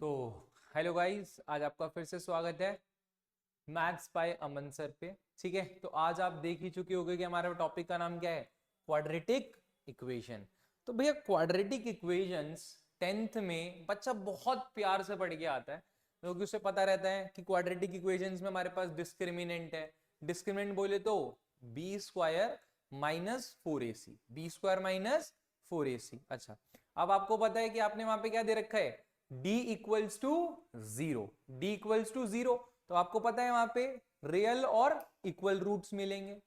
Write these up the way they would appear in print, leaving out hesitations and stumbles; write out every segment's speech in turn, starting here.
तो hello guys, आज आपका फिर से स्वागत है मैथ्स बाय अमन सर पे। ठीक है, तो आज आप देख ही चुके होंगे कि हमारा टॉपिक का नाम क्या है, क्वाड्रेटिक इक्वेशन। तो भैया क्वाड्रेटिक इक्वेशंस 10th में बच्चा बहुत प्यार से पढ़ के आता है, क्योंकि उसे पता रहता है कि क्वाड्रेटिक इक्वेशंस में हमारे पास डिस्क्रिमिनेंट है। डिस्क्रिमिनेंट बोले तो B square minus 4ac, B square minus 4ac। अच्छा, अब आपको पता है कि आपने वहां पे क्या दे रखा है, d equals to zero, d equals to zero. तो आपको पता है वहां पे रियल और इक्वल रूट्स मिलेंगे।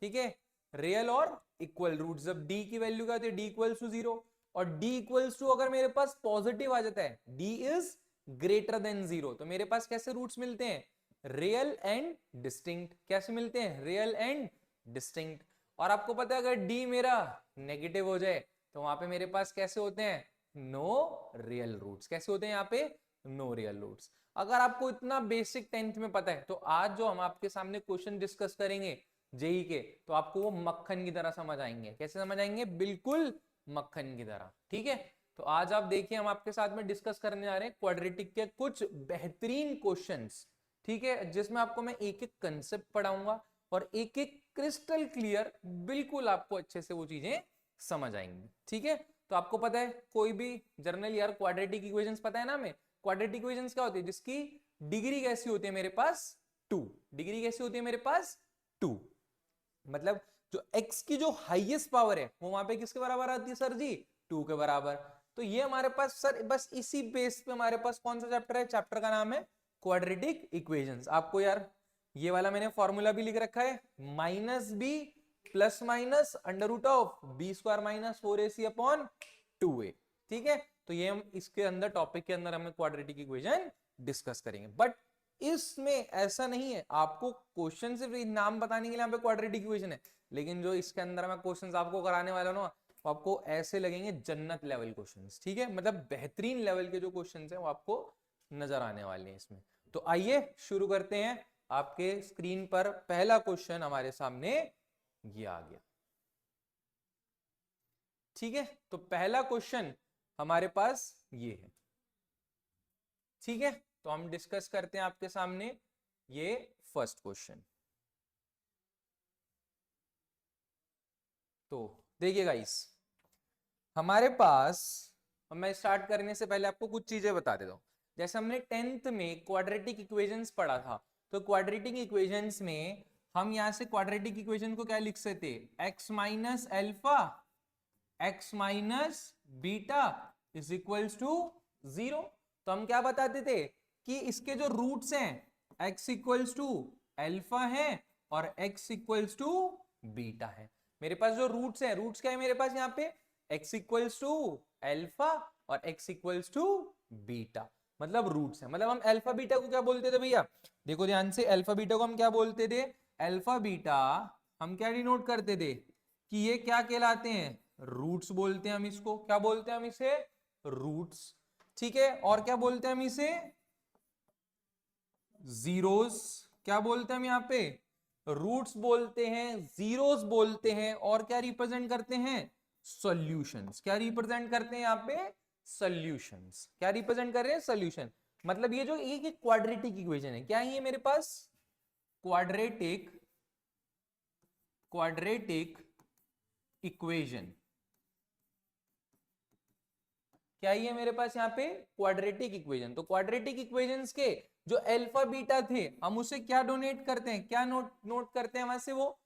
ठीक है, रियल और इक्वल रूट्स, जब d की वैल्यू क्या होती है, d इक्वल्स टू जीरो। और d इक्वल्स टू अगर मेरे पास पॉजिटिव आ जाता है, d is greater than zero, तो मेरे पास कैसे रूट्स मिलते हैं, रियल एंड डिस्टिंक्ट। कैसे मिलते हैं, रियल एंड डिस्टिंक्ट। और आपको पता है अगर d मेरा नेगेटिव हो जाए तो वहां पे मेरे पास कैसे होते हैं, नो रियल रूट्स। कैसे होते हैं यहाँ पे, नो रियल रूट्स। अगर आपको इतना बेसिक 10th में पता है तो आज जो हम आपके सामने क्वेश्चन डिस्कस करेंगे जेई के, तो आपको वो मक्खन की तरह समझ आएंगे। कैसे समझ आएंगे, बिल्कुल मक्खन की तरह। ठीक है, तो आज आप देखिए हम आपके साथ में डिस्कस करने जा रहे हैं क्वाड्रेटिक के कुछ बेहतरीन क्वेश्चंस। ठीक है, जिसमें आपको मैं एक एक कंसेप्ट पढ़ाऊंगा और एक एक क्रिस्टल क्लियर, बिल्कुल आपको अच्छे से वो चीजें समझ आएंगी। ठीक है, तो आपको पता है कोई भी जर्नल यार क्वाड्रेटिक इक्वेशंस पता है ना हमें। क्वाड्रेटिक इक्वेशंस क्या होती है, जिसकी डिग्री कैसी होती है मेरे पास, टू। डिग्री कैसी होती है मेरे पास, टू। मतलब जो x की जो हाईएस्ट पावर है वो वहां पे किसके बराबर आती है सर जी, टू के बराबर। तो ये हमारे पास सर बस इसी बेस पे हमारे पास कौन सा चैप्टर है, चैप्टर का नाम है क्वाड्रेटिक इक्वेशंस। आपको यार ये वाला मैंने फॉर्मूला भी लिख रखा है, minus B plus minus under root of B square minus 4ac upon 2a। ठीक है, तो ये हम इसके अंदर टॉपिक के अंदर हमें क्वाड्रेटिक इक्वेशन डिस्कस करेंगे। बट इसमें ऐसा नहीं है आपको क्वेश्चन सिर्फ नाम बताने के लिए यहाँ पे क्वाड्रेटिक इक्वेशन है, लेकिन जो इसके अंदर मैं क्वेश्चंस आपको कराने वाला हूं ना, वो आपको ऐसे लगेंगे जन्नत लेवल क्वेश्चंस। ठीक है, मतलब बेहतरीन लेवल के जो क्वेश्चंस हैं वो आपको नजर आने वाले हैं इसमें। तो आइए शुरू करते हैं। आपके स्क्रीन पर पहला क्वेश्चन हमारे सामने ये आ गया। ठीक है, तो पहला क्वेश्चन हमारे पास ये है। ठीक है, तो हम डिस्कस करते हैं आपके सामने ये फर्स्ट क्वेश्चन। तो देखिए गाइस, हमारे पास, मैं स्टार्ट करने से पहले आपको कुछ चीजें बता देता हूं। जैसे हमने 10th में क्वाड्रेटिक इक्वेशंस पढ़ा था, तो क्वाड्रेटिक इक्वेशंस में हम यहां से क्वाड्रेटिक इक्वेशन को क्या लिख सकते, X minus alpha X minus beta is equals to zero. तो हम क्या बताते थे कि इसके जो रूट्स हैं, एक्स इक्वल्स टू एल्फा है और एक्स इक्वल्स टू बीटा है। मेरे पास जो रूट्स हैं, रूट्स क्या है मेरे पास यहाँ पे, एक्स इक्वल्स टू एल्फा और एक्स इक्वल्स टू बीटा, मतलब रूट्स है। मतलब हम अल्फा बीटा को क्या बोलते थे भैया, देखो ध्यान से, अल्फा बीटा को हम क्या बोलते थे, अल्फा बीटा हम क्या डिनोट करते थे कि ये क्या कहलाते हैं, रूट्स बोलते हैं हम इसको। क्या बोलते हैं हम इसे, रूट्स। ठीक है, और क्या बोलते हैं हम इसे, जीरोस। क्या बोलते हैं हम यहाँ पे, रूट्स बोलते हैं, जीरोस बोलते हैं, और क्या रिप्रेजेंट करते हैं, सॉल्यूशंस। क्या रिप्रेजेंट करते हैं यहाँ पे, सॉल्यूशंस। क्या रिप्रेजेंट कर रहे हैं, सॉल्यूशन। मतलब ये जो एक क्वाड्रेटिक इक्वेशन है, क्या है ये मेरे पास, क्वाड्रेटिक क्वाड्रेटिक इक्वेशन। क्या ही है मेरे पास यहाँ पे, क्वाड्रेटिक इक्वेशन। तो क्वाड्रेटिक इक्वेशंस के जो अल्फा बीटा थे, हम उसे क्या डोनेट करते हैं, क्या नोट करते हैं वहां से, वो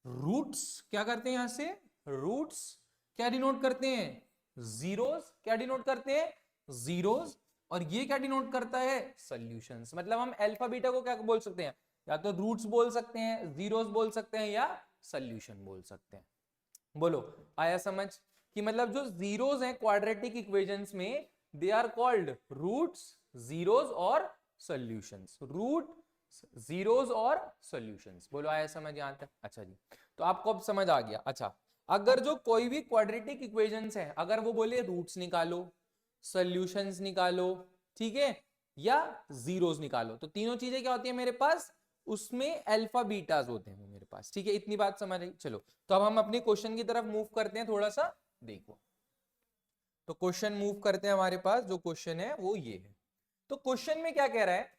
रूट्स। क्या करते हैं यहां से, रूट्स। क्या डिनोट करते हैं, जीरोस। क्या डिनोट करते हैं, जीरोस। और ये क्या डिनोट करता है, सॉल्यूशंस। मतलब हम अल्फा बीटा को क्या बोल सकते हैं, या तो रूट्स बोल सकते हैं, जीरोस बोल सकते हैं, या सॉल्यूशन बोल सकते हैं। बोलो आया समझ, कि मतलब जो जीरोस हैं क्वाड्रेटिक इक्वेशंस में, they are called roots, zeros और सॉल्यूशंस। रूट, जीरोस और सॉल्यूशंस। बोलो आया समझ यहां तक, अच्छा जी। तो आपको अब समझ आ गया। अच्छा, अगर जो कोई भी क्वाड्रेटिक इक्वेशंस है, अगर वो बोले रूट्स निकालो, सॉल्यूशंस निकालो, ठीक है, या जीरोस निकालो, तो तीनों चीजें क्या होती है मेरे पास, उसमें अल्फा बीटाज होते हैं मेरे पास। ठीक है, इतनी बात समझ आई। चलो, तो अब हम अपने क्वेश्चन की तरफ मूव करते हैं थोड़ा सा, देखो। तो क्वेश्चन मूव करते हैं, हमारे पास जो क्वेश्चन है वो ये है। तो क्वेश्चन में क्या कह रहा है,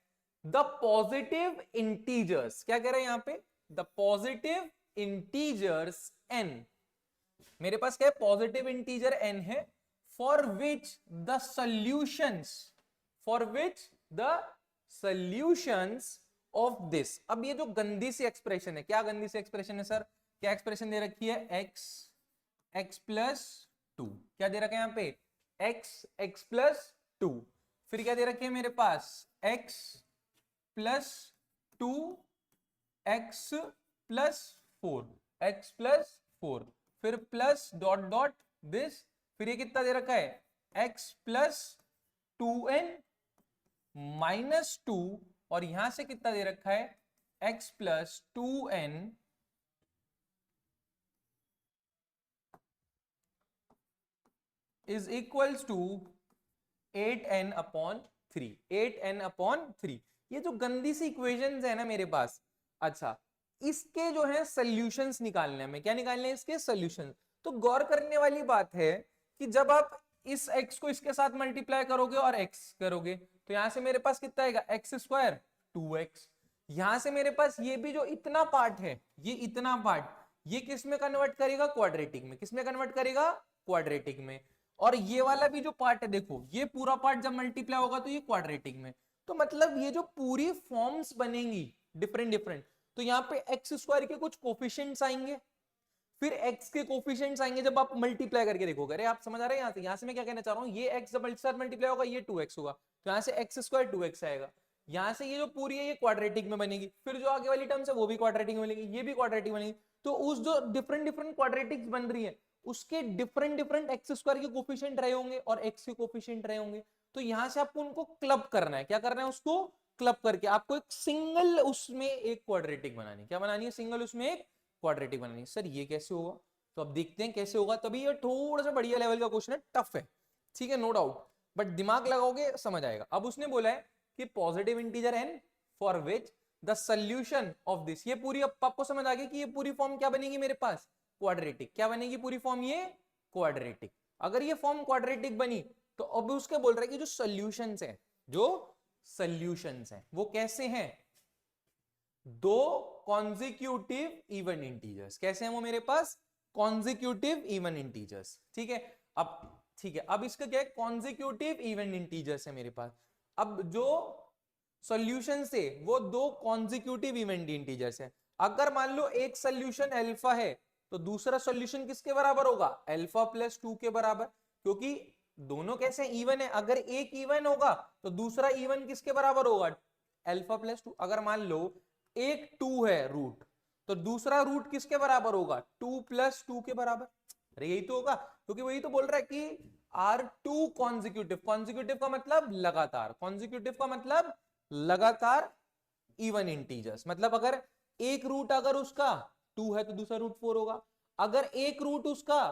द पॉजिटिव इंटीजर्स, क्या कह रहा है यहां पे, द पॉजिटिव इंटीजर्स n, मेरे पास क्या है, पॉजिटिव इंटीजर n है, for which the solutions, for which the solutions of this. अब ये जो गंदी सी एक्सप्रेशन है, क्या गंदी सी एक्सप्रेशन है सर, क्या एक्सप्रेशन दे रखी है, x प्लस 2, क्या दे रखा है यहां पे, x प्लस 2, फिर क्या दे रखी है मेरे पास, x plus 2, x plus 4, x plus 4, फिर प्लस डॉट डॉट दिस, फिर ये कितना दे रखा है, x प्लस 2n माइनस 2, और यहां से कितना दे रखा है, x plus 2n is equals to 8n upon 3, 8n upon 3। ये जो गंदी सी इक्वेशंस है ना मेरे पास, अच्छा इसके जो है सॉल्यूशंस निकालने में, क्या निकालने हैं, इसके सॉल्यूशंस। तो गौर करने वाली बात है कि जब आप इस x को इसके साथ मल्टीप्लाई करोगे और x करोगे, तो यहां से मेरे पास कितना आएगा, एक्स स्क्वायर 2x, यहां से मेरे पास ये भी जो इतना पार्ट है, ये इतना पार्ट, ये किस में कन्वर्ट करेगा, क्वाड्रेटिक में, किस में कन्वर्ट करेगा, क्वाड्रेटिक में। और ये वाला भी जो पार्ट है, देखो ये पूरा पार्ट जब मल्टीप्लाई होगा तो ये क्वाड्रेटिक में। तो मतलब ये जो पूरी फॉर्म्स बनेंगी डिफरेंट डिफरेंट, तो यहाँ पे एक्स स्क्वायर के कुछ कोफिशिएंट्स आएंगे, फिर x के कोफिशिएंट्स आएंगे जब आप मल्टीप्लाई करके देखोगे। अरे आप समझ आ रहे हैं, यहाँ से मैं क्या कहना चाह रहा हूँ, ये x जब साथ मल्टीप्लाई होगा ये 2x होगा, तो यहाँ से एक्स स्क्वायर 2x आएगा, यहाँ से ये जो पूरी है ये क्वाड्रेटिक में बनेगी, फिर जो आगे वाली टर्म्स है वो भी क्वाड्रेटिक में बनेगी, ये भी क्वाड्रेटिक बनेगी। तो उस जो डिफरेंट डिफरेंट क्वाड्रेटिक्स बन रही है उसके डिफरेंट डिफरेंट एक्स स्क्वायर के कोफिशिएंट रहे होंगे और x के कोफिशिएंट रहे होंगे। तो यहाँ से आपको उनको क्लब करना है, क्या करना है, उसको क्लब करके आपको एक सिंगल उसमें एक क्वाड्रेटिक बनानी है, क्या बनानी है, सिंगल उसमें एक क्वाड्रेटिक बनानी है। सर ये कैसे होगा, तो अब देखते हैं कैसे होगा। तभी ये थोड़ा सा बढ़िया लेवल का क्वेश्चन है, टफ है, ठीक है, नो डाउट, बट दिमाग लगाओगे समझ आएगा। अब उसने बोला है कि positive integer n for which the solution of this, ये पूरी अब आपको समझ आ गई कि ये पूरी फॉर्म क्या बनेगी मेरे पास, क्वाड्रेटिक। क्या बनेगी पूरी फॉर्म, ये क्वाड्रेटिक। अगर ये फॉर्म क्वाड्रेटिक बनी तो अब उसके बोल रहा है कि जो सॉल्यूशंस है, जो सॉल्यूशंस हैं वो कैसे हैं, दो कॉन्जिक्यूटिव इवन इंटीजर्स, कैसे हैं वो मेरे पास, कॉन्जिक्यूटिव इवन इंटीजर्स, ठीक है। अब ठीक है, अब इसका क्या है, कॉन्जिक्यूटिव इवन इंटीजर्स है मेरे पास। अब जो सॉल्यूशन से वो दो कॉन्जिक्यूटिव इवन इंटीजर्स है। अगर मान लो एक सॉल्यूशन अल्फा है तो दूसरा सॉल्यूशन किसके बराबर होगा, अल्फा प्लस 2 के बराबर, क्योंकि दोनों कैसे इवन है। अगर एक इवन होगा तो दूसरा इवन किसके बराबर होगा, अल्फा प्लस 2। अगर मान लो एक 2 है रूट, तो दूसरा रूट किसके बराबर होगा, 2 प्लस 2 के बराबर। अरे यही तो होगा, क्योंकि वही तो बोल रहा है कि आर टू कॉन्जिक्यूटिव, कॉन्जिक्यूटिव का मतलब लगातार, कॉन्जिक्यूटिव का मतलब लगातार इवन इंटीजर्स। मतलब अगर एक रूट अगर उसका 2 है तो दूसरा रूट 4 होगा, अगर एक रूट उसका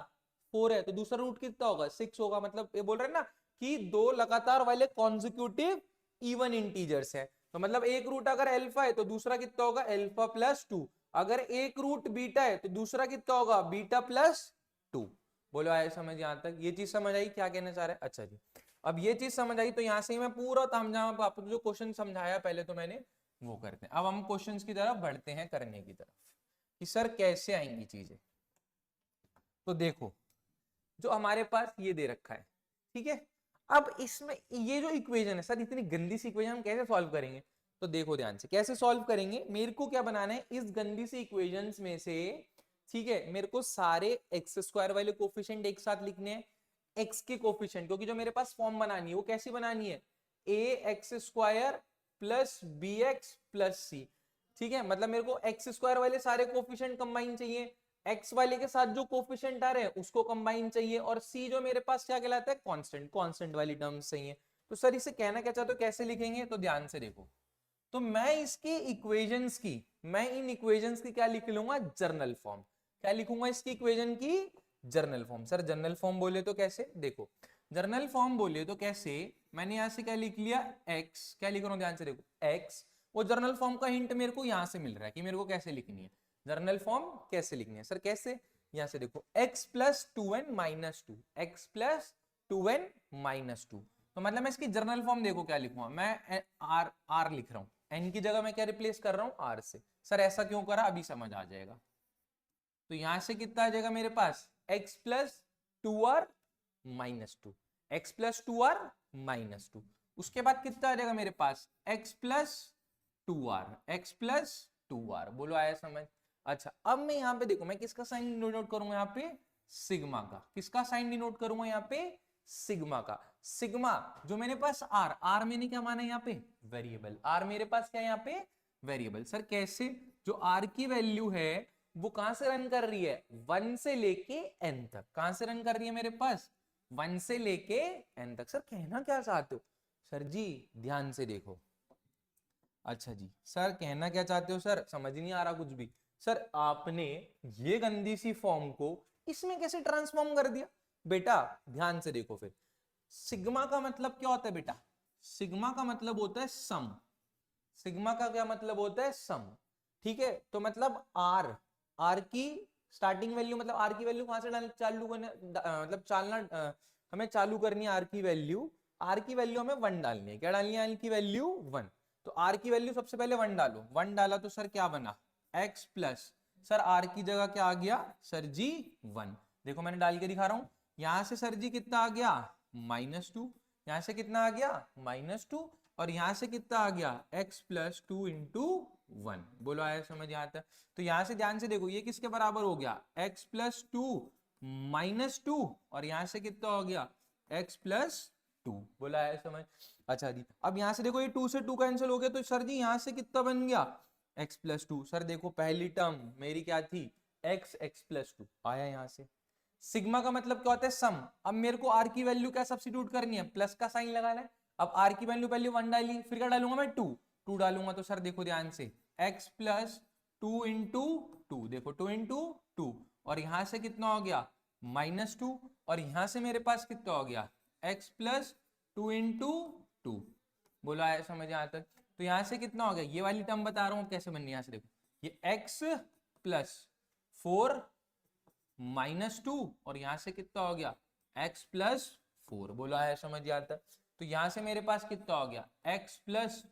4 है तो दूसरा रूट कितना होगा, 6 होगा। मतलब ये बोल रहे हैं ना कि दो लगातार वाले कॉन्जिक्यूटिव इवन इंटीजर्स है। तो मतलब एक रूट अगर अल्फा है तो दूसरा कितना होगा, अल्फा प्लस 2। अगर एक रूट बीटा है तो दूसरा कितना होगा, बीटा प्लस 2। बोलो आए समझ यहां तक, ये चीज समझ आई क्या कहना चाह रहे हैं। अच्छा जी, अब ये चीज समझ आई तो यहां से ही मैं पूरा तामझाम आपको जो क्वेश्चन समझाया पहले तो मैंने वो करते हैं। अब हम क्वेश्चंस की तरफ बढ़ते हैं, करने की तरफ कि सर कैसे आएंगी चीजें। तो देखो जो हमारे पास ये दे रखा है, ठीक है। अब इसमें ये जो इक्वेशन है सर, इतनी गंदी सी इक्वेशन हम कैसे सॉल्व करेंगे, तो देखो ध्यान से कैसे सॉल्व करेंगे। मेरे को क्या बनाना है, इस गंदी सी इक्वेशंस में से, ठीक है, मेरे को सारे एक्स स्क्वायर वाले कोफिशिएंट एक साथ लिखने हैं, एक्स के कोफिशिएंट, क्योंकि जो मेरे पास फॉर्म बनानी है वो कैसी बनानी है, A x square plus B X plus C, ठीक है। मतलब मेरे को एक्स स्क्वायर वाले सारे कोफिशिएंट कंबाइन चाहिए, एक्स वाले के साथ जो कोफिशिएंट आ रहे हैं उसको कंबाइन चाहिए, और सी जो मेरे पास क्या कहलाता है, कांस्टेंट, कांस्टेंट वाली टर्म्स चाहिए। तो सर इसे कहना क्या चाहते हो, कैसे लिखेंगे, तो ध्यान से देखो। तो मैं इसकी इक्वेशंस की, मैं इन इक्वेशंस की क्या लिख लूंगा, जर्नल फॉर्म। क्या लिखूंगा इसकी इक्वेशन की, journal form. Sir journal form बोले तो कैसे, देखो जर्नल फॉर्म बोले तो कैसे, मैंने यहां से क्या लिख लिया, x, क्या लिख रहा हूं ध्यान से देखो, x। वो जर्नल फॉर्म का हिंट मेरे को यहां से मिल रहा है कि मेरे को कैसे लिखनी है, जर्नल फॉर्म कैसे लिखनी है। सर कैसे, यहां से देखो x plus 2n minus 2, x plus 2n minus 2। तो मतलब मैं इसकी जर्नल फॉर्म देखो क्या लिखूंगा, मैं आर आर लिख रहा हूँ, एन की जगह मैं क्या रिप्लेस कर रहा हूँ, आर से। सर ऐसा क्यों करा, अभी समझ आ जाएगा। तो यहां से कितना आ जाएगा मेरे पास, x plus two R minus two, X plus two R minus two. उसके बाद कितना आ जाएगा मेरे पास, x plus two R, X plus two R. बोलो आया समझ। अच्छा अब मैं यहाँ पे देखो, मैं किसका साइन डिनोट करूंगा यहाँ पे, सिग्मा का। किसका साइन डिनोट करूंगा यहाँ पे, सिग्मा का। सिग्मा जो मेरे पास आर, आर मैंने क्या माना यहाँ पे, वेरिएबल। आर मेरे पास क्या है यहाँ पे, वेरिएबल। सर कैसे, जो आर की वैल्यू है वो कहां से रन कर रही है, 1 से लेके n तक। कहां से रन कर रही है मेरे पास, 1 से लेके n तक। सर कहना क्या चाहते हो, सर जी ध्यान से देखो। अच्छा जी सर कहना क्या चाहते हो, सर समझ नहीं आ रहा कुछ भी। सर आपने ये गंदी सी फॉर्म को इसमें कैसे ट्रांसफॉर्म कर दिया। बेटा ध्यान से देखो, फिर सिग्मा का मतलब क्या होता है बेटा, सिग्मा का मतलब होता है सम। सिग्मा का क्या मतलब होता है, सम। ठीक है, तो मतलब आर, आर की स्टार्टिंग वैल्यू, मतलब आर की वैल्यू कहां से डाल चालू करने, मतलब हमें चालू करनी है आर की वैल्यू। आर की वैल्यू हमें 1 डालनी है। क्या डालनी है, आर की वैल्यू 1। तो आर की वैल्यू सबसे पहले 1 डालो, 1 डाला तो सर क्या बना, x प्लस, सर आर की जगह क्या आ गया, सर जी 1। देखो मैंने डाल के दिखा रहा हूं, यहां से सर जी कितना आ गया, -2। यहां से कितना आ गया, -2। और यहां से कितना आ गया, x प्लस टू इंटू 1। बोलो आया समझ यहाँ तक। तो यहां से ध्यान से देखो, ये किसके बराबर हो गया, x प्लस टू -2। और यहां से कितना हो गया, x प्लस 2। बोला है समझ। अच्छा जी अब यहां से देखो, ये 2 से 2 कैंसिल हो गया, तो सर जी यहां से कितना बन गया, x प्लस 2। सर देखो पहली टर्म मेरी क्या थी, x प्लस 2 आया यहां से। सिग्मा का मतलब क्या होता है, सम। अब मेरे को आर की वैल्यू क्या सब्स्टिट्यूट करनी है, प्लस का साइन लगाना है। अब आर की वैल्यू पहले 1 डाली, फिर क्या डालूंगा मैं, 2। 2 डालूंगा तो सर देखो ध्यान से, x प्लस 2 इंटू 2, देखो 2 इंटू 2। और यहां से कितना हो गया, -2। और यहां से मेरे पास कितना हो गया, x प्लस 2 इंटू 2। बोला है समझ यहां तक। तो यहां से कितना हो गया, ये वाली टर्म बता रहा हूं कैसे बननी है। यहां से देखो, ये x प्लस 4 -2, और यहां से कितना हो गया, x प्लस 4। बोला है समझ आता। तो यहां से मेरे पास कितना हो गया, x प्लस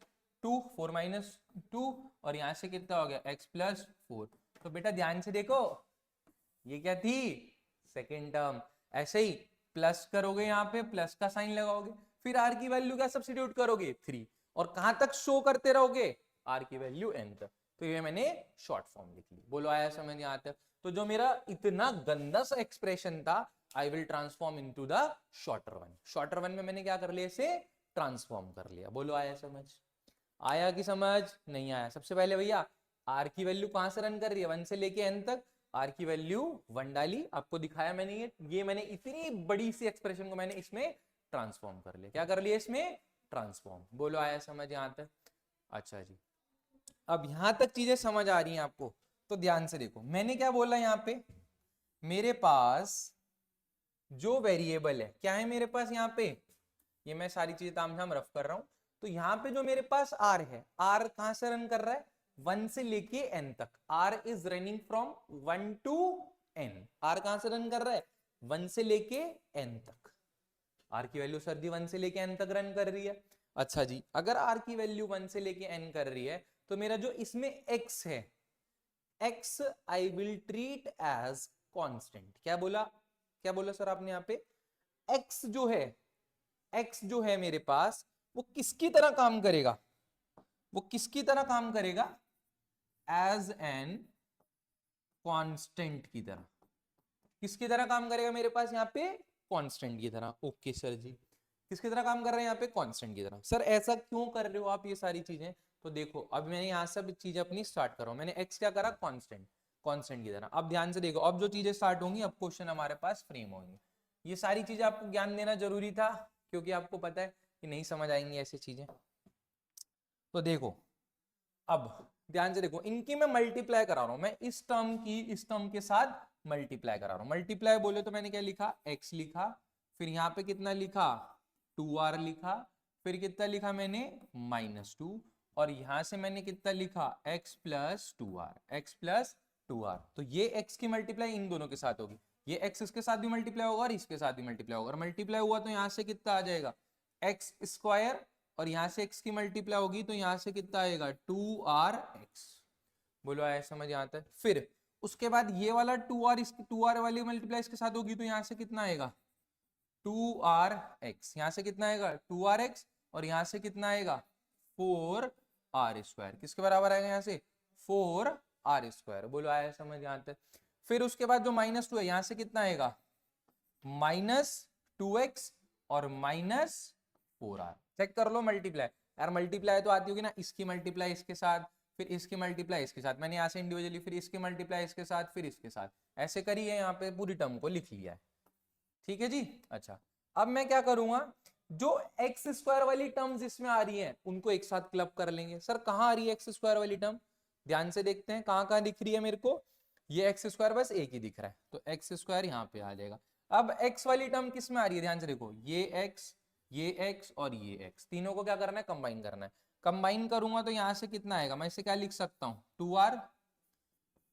2, 4 -2, और यहां से कितना हो गया, x प्लस 4। तो बेटा ध्यान से देखो, ये क्या थी, सेकेंड टर्म। ऐसे ही प्लस करोगे, यहाँ पे प्लस का साइन लगाओगे, फिर आर की वैल्यू क्या सब्स्टिट्यूट करोगे, 3। और कहां तक शो करते रहोगे, आर की वैल्यू n तक। तो ये मैंने शॉर्ट फॉर्म लिख ली। बोलो आया समझ यहाँ तक। तो जो मेरा इतना गंदा सा एक्सप्रेशन था, I will transform into the shorter one. Shorter one में मैंने क्या कर लिया, इसे ट्रांसफॉर्म कर लिया। बोलो आया समझ। आया कि समझ नहीं आया। सबसे पहले भैया आर की वैल्यू कहां से रन कर रही है, 1 से लेके n तक। आर की वैल्यू 1 डाली, आपको दिखाया मैंने, ये मैंने इतनी बड़ी सी एक्सप्रेशन को मैंने इसमें ट्रांसफॉर्म कर लिया। क्या कर लिया इसमें, ट्रांसफॉर्म। बोलो आया समझ यहां तक। अच्छा जी अब यहां तक चीजें समझ आ रही हैं आपको, तो ध्यान से देखो मैंने क्या बोला यहाँ पे, मेरे पास जो वेरिएबल है, क्या है मेरे पास यहाँ पे, ये मैं सारी चीजें तामझाम रफ कर रहा हूं। तो यहाँ पे जो मेरे पास आर है, आर कहां से रन कर रहा है, 1 से लेके n तक। R is running from 1 to n। R कहां से रन कर रहा है, 1 से लेके n तक। आर की वैल्यू सर जी 1 से लेके n तक रन कर रही है। अच्छा जी अगर आर की वैल्यू 1 से लेके n कर रही है, तो मेरा जो इसमें x है, x I will treat as constant. क्या बोला, क्या बोला सर आपने यहाँ पे, x जो है, x जो है मेरे पास, वो किसकी तरह काम करेगा, वो किसकी तरह काम करेगा, एज एन कांस्टेंट की तरह। किसकी तरह काम करेगा मेरे पास यहाँ पे, कांस्टेंट की तरह। ओके सर जी किसकी तरह काम कर रहे हैं यहाँ पे, कांस्टेंट की तरह। सर ऐसा क्यों कर रहे हो आप ये सारी चीजें, तो देखो अब मैंने यहाँ सब चीजें अपनी स्टार्ट कर रहा हूं। मैंने x क्या करा, कांस्टेंट, कांस्टेंट की तरह। अब ध्यान से देखो, अब जो चीजें स्टार्ट होंगी, अब क्वेश्चन हमारे पास फ्रेम होंगे। ये सारी चीजें आपको ज्ञान देना जरूरी था, क्योंकि आपको पता है कि नहीं समझ आएंगी ऐसी चीजें। तो देखो अब ध्यान से देखो, इनकी मैं मल्टीप्लाई करा रहा हूं, मैं इस टर्म की इस टर्म के साथ मल्टीप्लाई करा रहा हूं। मल्टीप्लाई बोले तो मैंने क्या लिखा, x लिखा, फिर यहाँ पे कितना लिखा, 2r लिखा, फिर कितना लिखा मैंने, -2, और यहां से मैंने कितना लिखा, x plus 2r, x plus 2r। तो ये x की मल्टीप्लाई इन दोनों के साथ होगी, ये x इसके साथ भी मल्टीप्लाई होगा और इसके साथ भी मल्टीप्लाई होगा, और मल्टीप्लाई हुआ तो यहां से कितना आ जाएगा, एक्स स्क्वायर और यहाँ से x की मल्टीप्लाई होगी तो यहाँ से कितना आएगा 2rx। बोलो आया समझ यहाँ तक। फिर उसके बाद ये वाला 2r, इसकी 2r वाली मल्टीप्लाई इसके साथ होगी तो यहाँ से कितना आएगा 2rx। यहाँ से कितना आएगा 2rx और यहाँ से कितना आएगा 4r²। किसके बराबर आएगा यहाँ से 4r²। बोलो आया समझ यहाँ तक। फिर उसके बाद जो -2 है यहाँ से कितना आएगा -2x और -4r। चेक कर लो मल्टीप्लाई। यार मल्टीप्लाई तो आती होगी ना, इसकी मल्टीप्लाई इसके साथ, फिर इसकी मल्टीप्लाई इसके साथ। मैंने यहाँ से इंडिविजुअली फिर इसकी मल्टीप्लाई इसके साथ, फिर इसके साथ ऐसे करी है, यहाँ पे पूरी टर्म को लिख लिया है। ठीक है जी। अच्छा अब मैं क्या करूंगा, जो x² वाली टर्म्स इसमें आ रही हैं उनको एक साथ क्लब कर लेंगे। सर कहाँ आ रही है x² वाली टर्म, ध्यान से देखते हैं कहाँ कहाँ दिख रही है मेरे को। ये x² बस एक ही दिख रहा है तो x² यहाँ पे आ जाएगा। अब x वाली टर्म किस में आ रही है, ध्यान से देखो, ये x और ये x, तीनों को क्या करना है कंबाइन करना है। कंबाइन करूंगा तो यहाँ से कितना आएगा, मैं इसे क्या लिख सकता हूँ 2r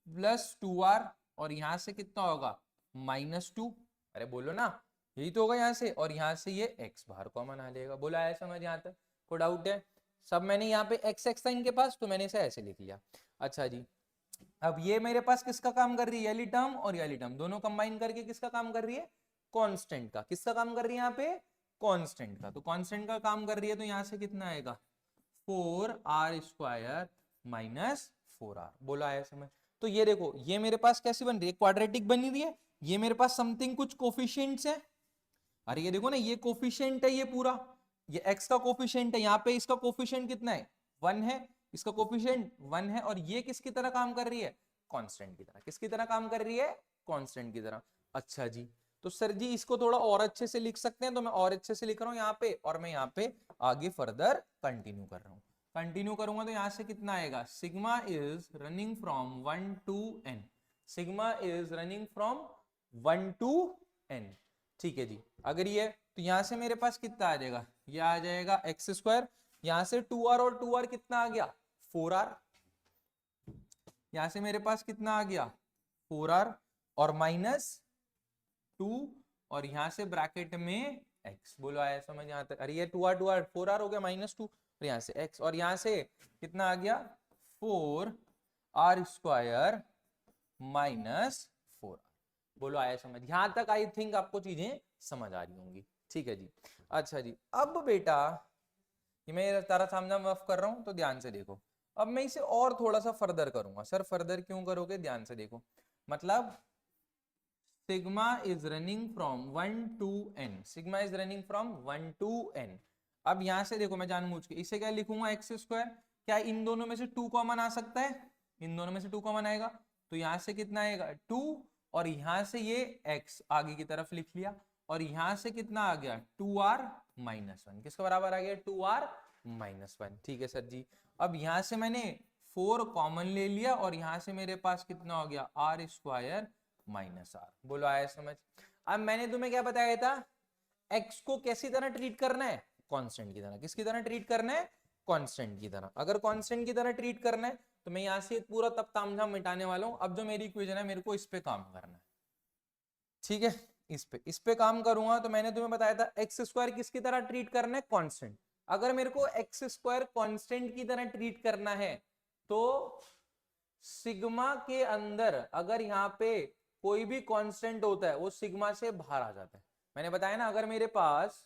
+ 2r और यहाँ से कितना होगा -2। अरे बोलो ना, यही तो होगा यहाँ से, और यहाँ से ये x बाहर कॉमन आ जाएगा। बोला है समझ यहाँ तक, कोई डाउट है? सब मैंने यहाँ पे x था इनके पास तो मैंने इसे ऐसे लिख लिया। अच्छा जी, अब ये मेरे पास किसका काम कर रही है, ये टर्म और ये टर्म दोनों कंबाइन करके किसका काम कर रही है, कांस्टेंट का। किसका काम कर रही है यहाँ पे, कांस्टेंट का। तो कांस्टेंट का काम कर रही है तो यहाँ से कितना आएगा 4r² - 4r। बोला है समझ। तो ये देखो, ये मेरे पास कैसी बन रही है, क्वाड्रेटिक बनी रही है। ये मेरे पास समथिंग कुछ कोफिशिएंट्स है। अरे ये देखो ना, ये कोफिशिएंट है, ये पूरा ये x का कोफिशिएंट है, यहाँ पे इसका कोफिशिएंट कितना है 1 है, इसका कोफिशिएंट 1 है, और ये किसकी तरह काम कर रही है, कांस्टेंट की तरह। किसकी तरह काम कर रही है, कांस्टेंट की तरह। अच्छा जी, तो सर जी इसको थोड़ा और अच्छे से लिख सकते हैं, तो मैं और अच्छे से लिख रहा हूँ यहाँ पे, और मैं यहाँ पे आगे फर्दर कंटिन्यू कर रहा हूँ। कंटिन्यू करूंगा तो यहाँ से कितना आएगा, sigma is running from 1 to n। Sigma is running from 1 to n। ठीक है जी। अगर ये तो यहाँ से मेरे पास कितना आ जाएगा, ये आ जाएगा x², यहाँ से 2r और 2r कितना आ गया 4r, यहाँ से मेरे पास कितना आ गया 4r और -2 और यहाँ से ब्रैकेट में x। बोलो आया समझ यहाँ तक। अरे ये 2r 2r 4r हो गया -2 और यहाँ से x, और यहाँ से कितना आ गया 4r² -4r। बोलो आया समझ। यहां तक आई थिंक आपको चीजें समझ आ रही होंगी। ठीक है जी। अच्छा जी, अब बेटा ये मैं तारा सामना माफ कर रहा हूं तो ध्यान से देखो। अब मैं इसे और थोड़ा सा फर्दर करूंगा। सर फर्दर क्यों करोगे, ध्यान से देखो। मतलब sigma is running from 1 to n, sigma is running from 1 to n। अब यहां से देखो, मैं जानबूझ के इसे क्या लिखूंगा x²। क्या इन दोनों में से 2 कॉमन आ सकता है, इन दोनों में से 2 कॉमन आएगा तो यहाँ से कितना आएगा 2, और यहाँ से ये x आगे की तरफ लिख लिया, और यहाँ से कितना आ गया 2r -1। किसके बराबर आ गया 2r -1। ठीक है सर जी। अब यहाँ से मैंने 4 कॉमन ले लिया, और यहाँ से मेरे पास कितना हो गया r² -r। बोलो आया समझ। अब मैंने तुम्हें क्या बताया था, x को कैसी तरह ट्रीट करना है, कांस्टेंट की तरह। किसकी तरह ट्रीट करना है, कांस्टेंट की तरह। अगर कांस्टेंट की तरह ट्रीट करना है तो मैं यहाँ से पूरा तब तामझाम मिटाने वाला हूं। अब जो मेरी इक्वेशन है मेरे को इस पे काम करना है। ठीक है, इस पे काम करूंगा तो मैंने तुम्हें बताया था x² किसकी तरह ट्रीट करना है, कांस्टेंट। अगर मेरे को x² कांस्टेंट की तरह ट्रीट करना है तो सिग्मा के अंदर अगर यहाँ पे कोई भी कांस्टेंट होता है वो सिग्मा से बाहर आ जाता है। मैंने बताया ना, अगर मेरे पास,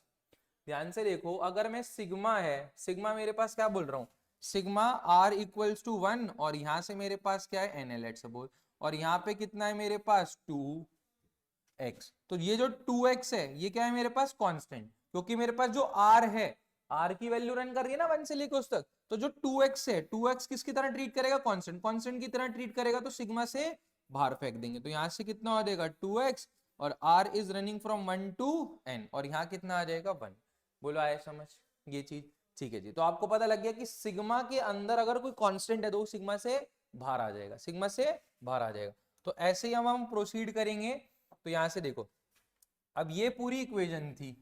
ध्यान से देखो, अगर मैं सिग्मा है, सिग्मा मेरे पास क्या बोल रहा हूं, सिग्मा r = 1, और यहां से मेरे पास क्या है nl सपोज, और यहाँ पे कितना है मेरे पास 2x। तो ये जो 2x है ये क्या है मेरे पास कांस्टेंट, क्योंकि मेरे पास जो r है, r की वैल्यू रन कर रही है ना 1 से लेकर उस तक। तो जो 2x है, 2x किसकी तरह ट्रीट करेगा, कांस्टेंट। कांस्टेंट की तरह ट्रीट करेगा तो सिग्मा से बाहर फेंक देंगे। तो यहाँ से कितना हो जाएगा 2x, और r is running from 1 to n, और यहाँ कितना आ जाएगा 1। बोलो आया समझ ये चीज। ठीक है जी। तो आपको पता लग गया कि सिग्मा के अंदर अगर कोई कांस्टेंट है तो सिग्मा से बाहर आ जाएगा, सिग्मा से बाहर आ जाएगा। तो ऐसे ही हम प्रोसीड करेंगे। तो यहां से देखो, अब ये पूरी इक्वेशन थी,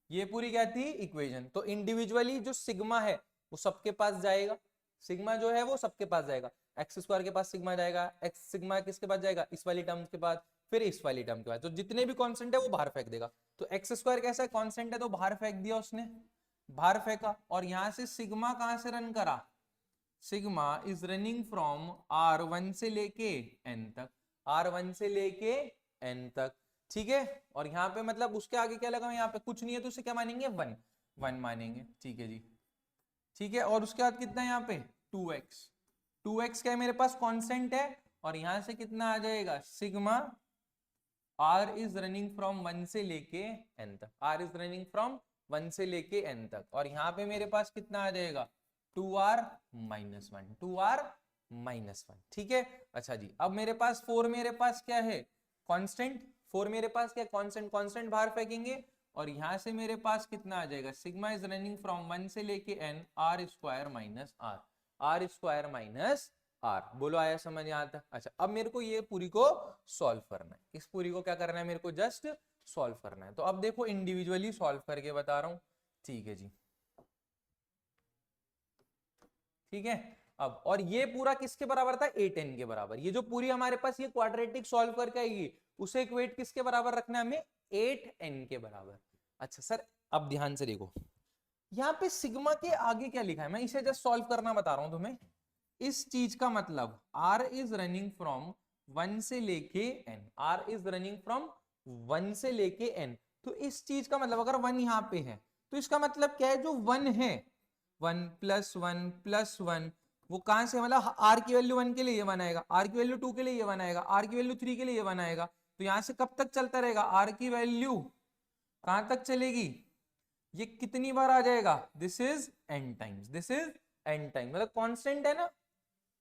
ये पूरी क्या थी, इक्वेशन। तो इंडिविजुअली जो सिग्मा है वो सबके पास जाएगा, सिग्मा जो है वो सबके पास जाएगा। x² के पास सिग्मा जाएगा, x सिग्मा किसके पास जाएगा, इस वाली टर्म के पास, फिर इस वाली टर्म के पास। तो जितने भी कांस्टेंट है वो बाहर फेंक देगा। तो एक्स स्क्वायर कैसा है, कांस्टेंट है, तो बाहर फेंक दिया उसने, बाहर फेंका, और यहां से सिग्मा कहां से रन करा, sigma is running from R1 से लेके n तक, R1 से लेके n तक, ठीक है। और यहाँ पे मतलब उसके आगे क्या लगा, यहाँ पे कुछ नहीं है तो उसे क्या मानेंगे, 1 1 मानेंगे, ठीक है जी, ठीक है। और उसके बाद कितना है यहाँ पे 2x, 2x क्या है मेरे पास, कांस्टेंट है, और यहां से कितना आ जाएगा, sigma R is running from 1 से लेके n तक, R इज रनिंग फ्रॉम 1 से लेके n तक, और यहाँ पे मेरे पास कितना आ जाएगा 2r माइनस 1, 2r माइनस 1, ठीक है। अच्छा जी, अब मेरे पास 4 मेरे पास क्या है, कांस्टेंट, 4 मेरे पास क्या कांस्टेंट, कांस्टेंट बाहर फेंकेंगे, और यहां से मेरे पास कितना आ जाएगा, सिग्मा इज रनिंग फ्रॉम 1 से लेके n, r square minus r, r square minus r, बोलो आया समझ यहाँ तक। अच्छा, अब मेरे को ये पूरी को सॉल्व करना है, इस पूरी को क्या करना है, मेरे को जस्ट सॉल्व करना है। तो अब देखो इंडिविजुअली सॉल्व करके बता रहा हूं, ठीक है जी, ठीक है। अब और ये पूरा किसके बराबर था, 8n के बराबर, ये जो पूरी हमारे पास ये क्वाड्रेटिक सॉल्व करके आएगी उसे इक्वेट किसके बराबर रखना है हमें, 8n के बराबर। अच्छा सर, अब ध्यान से देखो, यहाँ पे सिग्मा के आगे क्या लिखा है, मैं इसे जस्ट सॉल्व करना बता रहा हूं तुम्हें। इस चीज का मतलब r इज रनिंग फ्रॉम 1 से लेके n, r is running from 1 से लेके n, तो इस चीज का मतलब अगर 1 यहाँ पे है तो इसका मतलब क्या है, जो 1 है 1 प्लस 1 प्लस 1, वो कहां से, मतलब r की वैल्यू 1 के लिए ये 1 आएगा, r की वैल्यू 2 के लिए ये 1 आएगा, r की वैल्यू 3 के लिए ये 1 आएगा, तो यहां से कब तक चलता रहेगा, r की वैल्यू कहां तक चलेगी, ये कितनी बार आ जाएगा, this is n times, this is n times, मतलब कांस्टेंट है ना,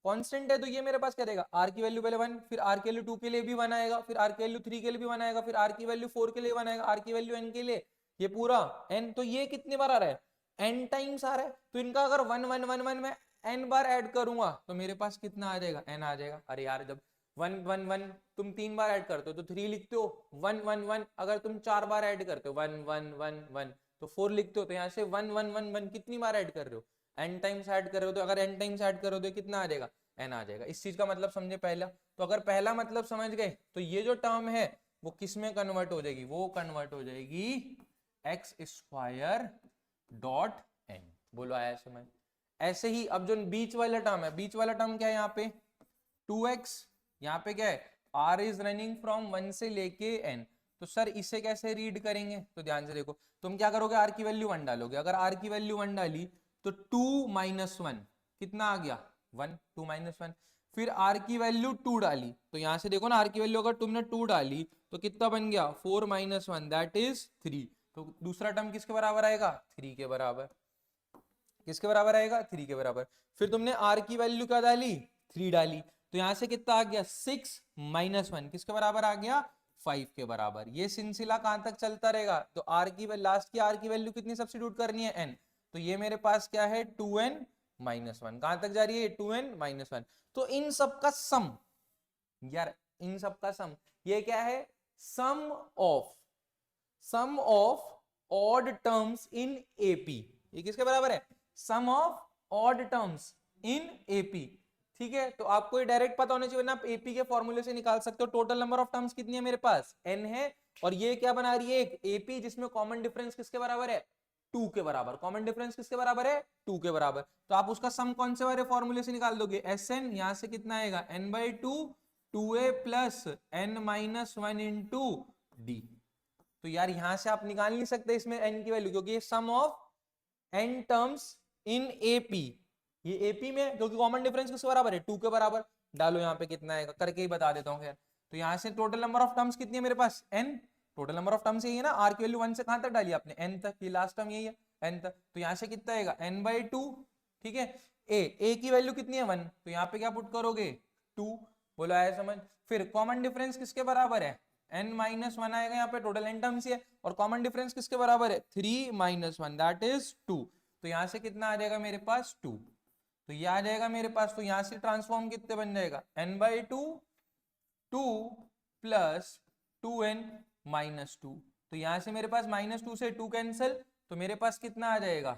कांस्टेंट है, तो ये मेरे पास क्या रहेगा, r की वैल्यू पहले 1, फिर r की वैल्यू 2 के लिए भी 1 आएगा, फिर r की वैल्यू 3 के लिए भी 1 आएगा, फिर r की वैल्यू 4 के लिए 1 आएगा, r की वैल्यू n के लिए, ये पूरा n, तो ये कितनी बार आ रहा है, n टाइम्स आ रहा है, तो इनका अगर 1 1 1 1 में n बार ऐड करूंगा तो मेरे पास कितना आ जाएगा, n आ जाएगा। अरे यार, जब 1 1 1 तुम 3 बार ऐड करते हो तो 3 लिखते हो, 1 1 1 अगर तुम 4 बार ऐड करते हो, 1 1 1 1 तो 4 लिखते हो, तो यहाँ से 1 1 1 1 कितनी बार ऐड कर रहे हो, n टाइम्स ऐड कर रहे हो, तो अगर n टाइम्स ऐड करो तो कितना आ जाएगा, n आ जाएगा। इस चीज का मतलब समझे पहला, तो अगर पहला मतलब समझ गए तो ये जो टर्म है वो किस में कन्वर्ट हो जाएगी, वो कन्वर्ट हो जाएगी एक्स स्क्वायर डॉट n, बोलो आया समझ। ऐसे ही अब जो बीच वाला टर्म है, बीच वाला टर्म क्या है यहाँ पे 2x, यहाँ पे क्या है r इज रनिंग फ्रॉम 1 से लेके n, तो सर इसे कैसे रीड करेंगे, तो ध्यान से देखो, तुम क्या करोगे, r की वैल्यू 1 डालोगे, अगर r की वैल्यू 1 डाली तो 2 माइनस 1 कितना आ गया 1, 2 माइनस 1, फिर r की वैल्यू 2 डाली, तो यहां से देखो ना r की वैल्यू अगर तुमने 2 डाली तो कितना बन गया 4 माइनस 1 दैट इज 3, तो दूसरा टर्म किसके बराबर आएगा 3 के बराबर, किसके बराबर आएगा 3 के बराबर। फिर तुमने r की वैल्यू क्या डाली 3 डाली, तो यहां से कितना आ गया 6 माइनस 1 किसके बराबर आ गया 5 के बराबर। ये सिलसिला कहां तक चलता रहेगा, तो r की लास्ट की r की वैल्यू कितनी सब्स्टिट्यूट करनी है n, तो ये मेरे पास क्या है 2n माइनस 1, कहां तक जा रही है 2n माइनस 1, तो इन सब का सम, यार इन सब का सम, ये क्या है sum of odd terms in AP, ये किसके बराबर है sum of odd terms in AP, ठीक है। तो आपको ये डायरेक्ट पता होना चाहिए ना, आप एपी के फॉर्मूले से निकाल सकते हो, टोटल नंबर ऑफ टर्म्स कितनी है मेरे पास n है, और ये क्या बना रही है एक एपी जिसमें कॉमन डिफरेंस किसके बराबर है 2 के बराबर, कॉमन डिफरेंस किसके बराबर है 2 के बराबर, तो आप उसका सम कौन से वाले फॉर्मूले से निकाल दोगे Sn, यहां से कितना आएगा n/2 2a plus n minus 1 into D, तो यार यहां से आप निकाल नहीं सकते इसमें n की वैल्यू, क्योंकि ये sum of n terms in AP, ये एपी में क्योंकि कॉमन डिफरेंस किसके बराबर है 2 के बराबर, डालो यहाँ पे कितना आएगा करके ही बता देता हूँ खैर। तो यहाँ से टोटल नंबर ऑफ टर्म्स कितनी है मेरे पास n, total number of terms यही है ना, r की वैल्यू 1 से कहां तक डाली आपने n तक, ये लास्ट टर्म यही है n तक, तो यहाँ से कितना आएगा n/2, ठीक है। a की वैल्यू कितनी है 1, तो यहाँ पे क्या पुट करोगे 2, बोलो आया समझ। फिर कॉमन डिफरेंस किसके बराबर है n माइनस 1 आएगा, यहाँ पे टोटल n टर्म्स ही है, और कॉमन डिफरेंस किसके बराबर है 3 माइनस 1 दैट इज 2, तो यहाँ से कितना आ जाएगा मेरे पास 2, तो ये आ जाएगा मेरे पास, तो यहाँ से ट्रांसफॉर्म कितने बन जाएगा n/2 2 प्लस 2n माइनस 2, तो यहां से मेरे पास -2 से 2 कैंसिल, तो मेरे पास कितना आ जाएगा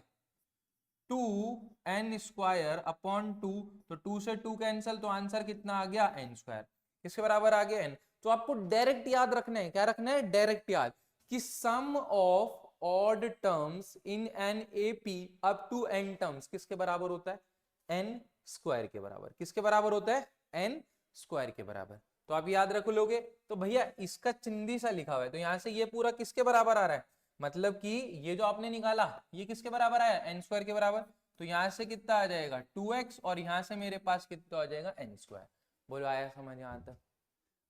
2n स्क्वायर अपॉन 2, तो 2 से 2 कैंसिल, तो आंसर कितना आ गया n स्क्वायर, किसके बराबर आ गया n। तो आपको डायरेक्ट याद रखना है, क्या रखना है डायरेक्ट याद, कि sum of odd terms in N AP up to N terms किसके बराबर होता है? एन स्क्वायर के बराबर। किसके बराबर होता है? एन स्क्वायर के बराबर। तो आप याद रख लोगे। तो भैया इसका चिंदी सा लिखा हुआ है, तो यहां से ये पूरा किसके बराबर आ रहा है? मतलब कि ये जो आपने निकाला ये किसके बराबर आया? एन स्क्वायर के बराबर। तो यहां से कितना आ जाएगा? 2x, और यहां से मेरे पास कितना आ जाएगा? N square. बोलो आया समझ यहां तक?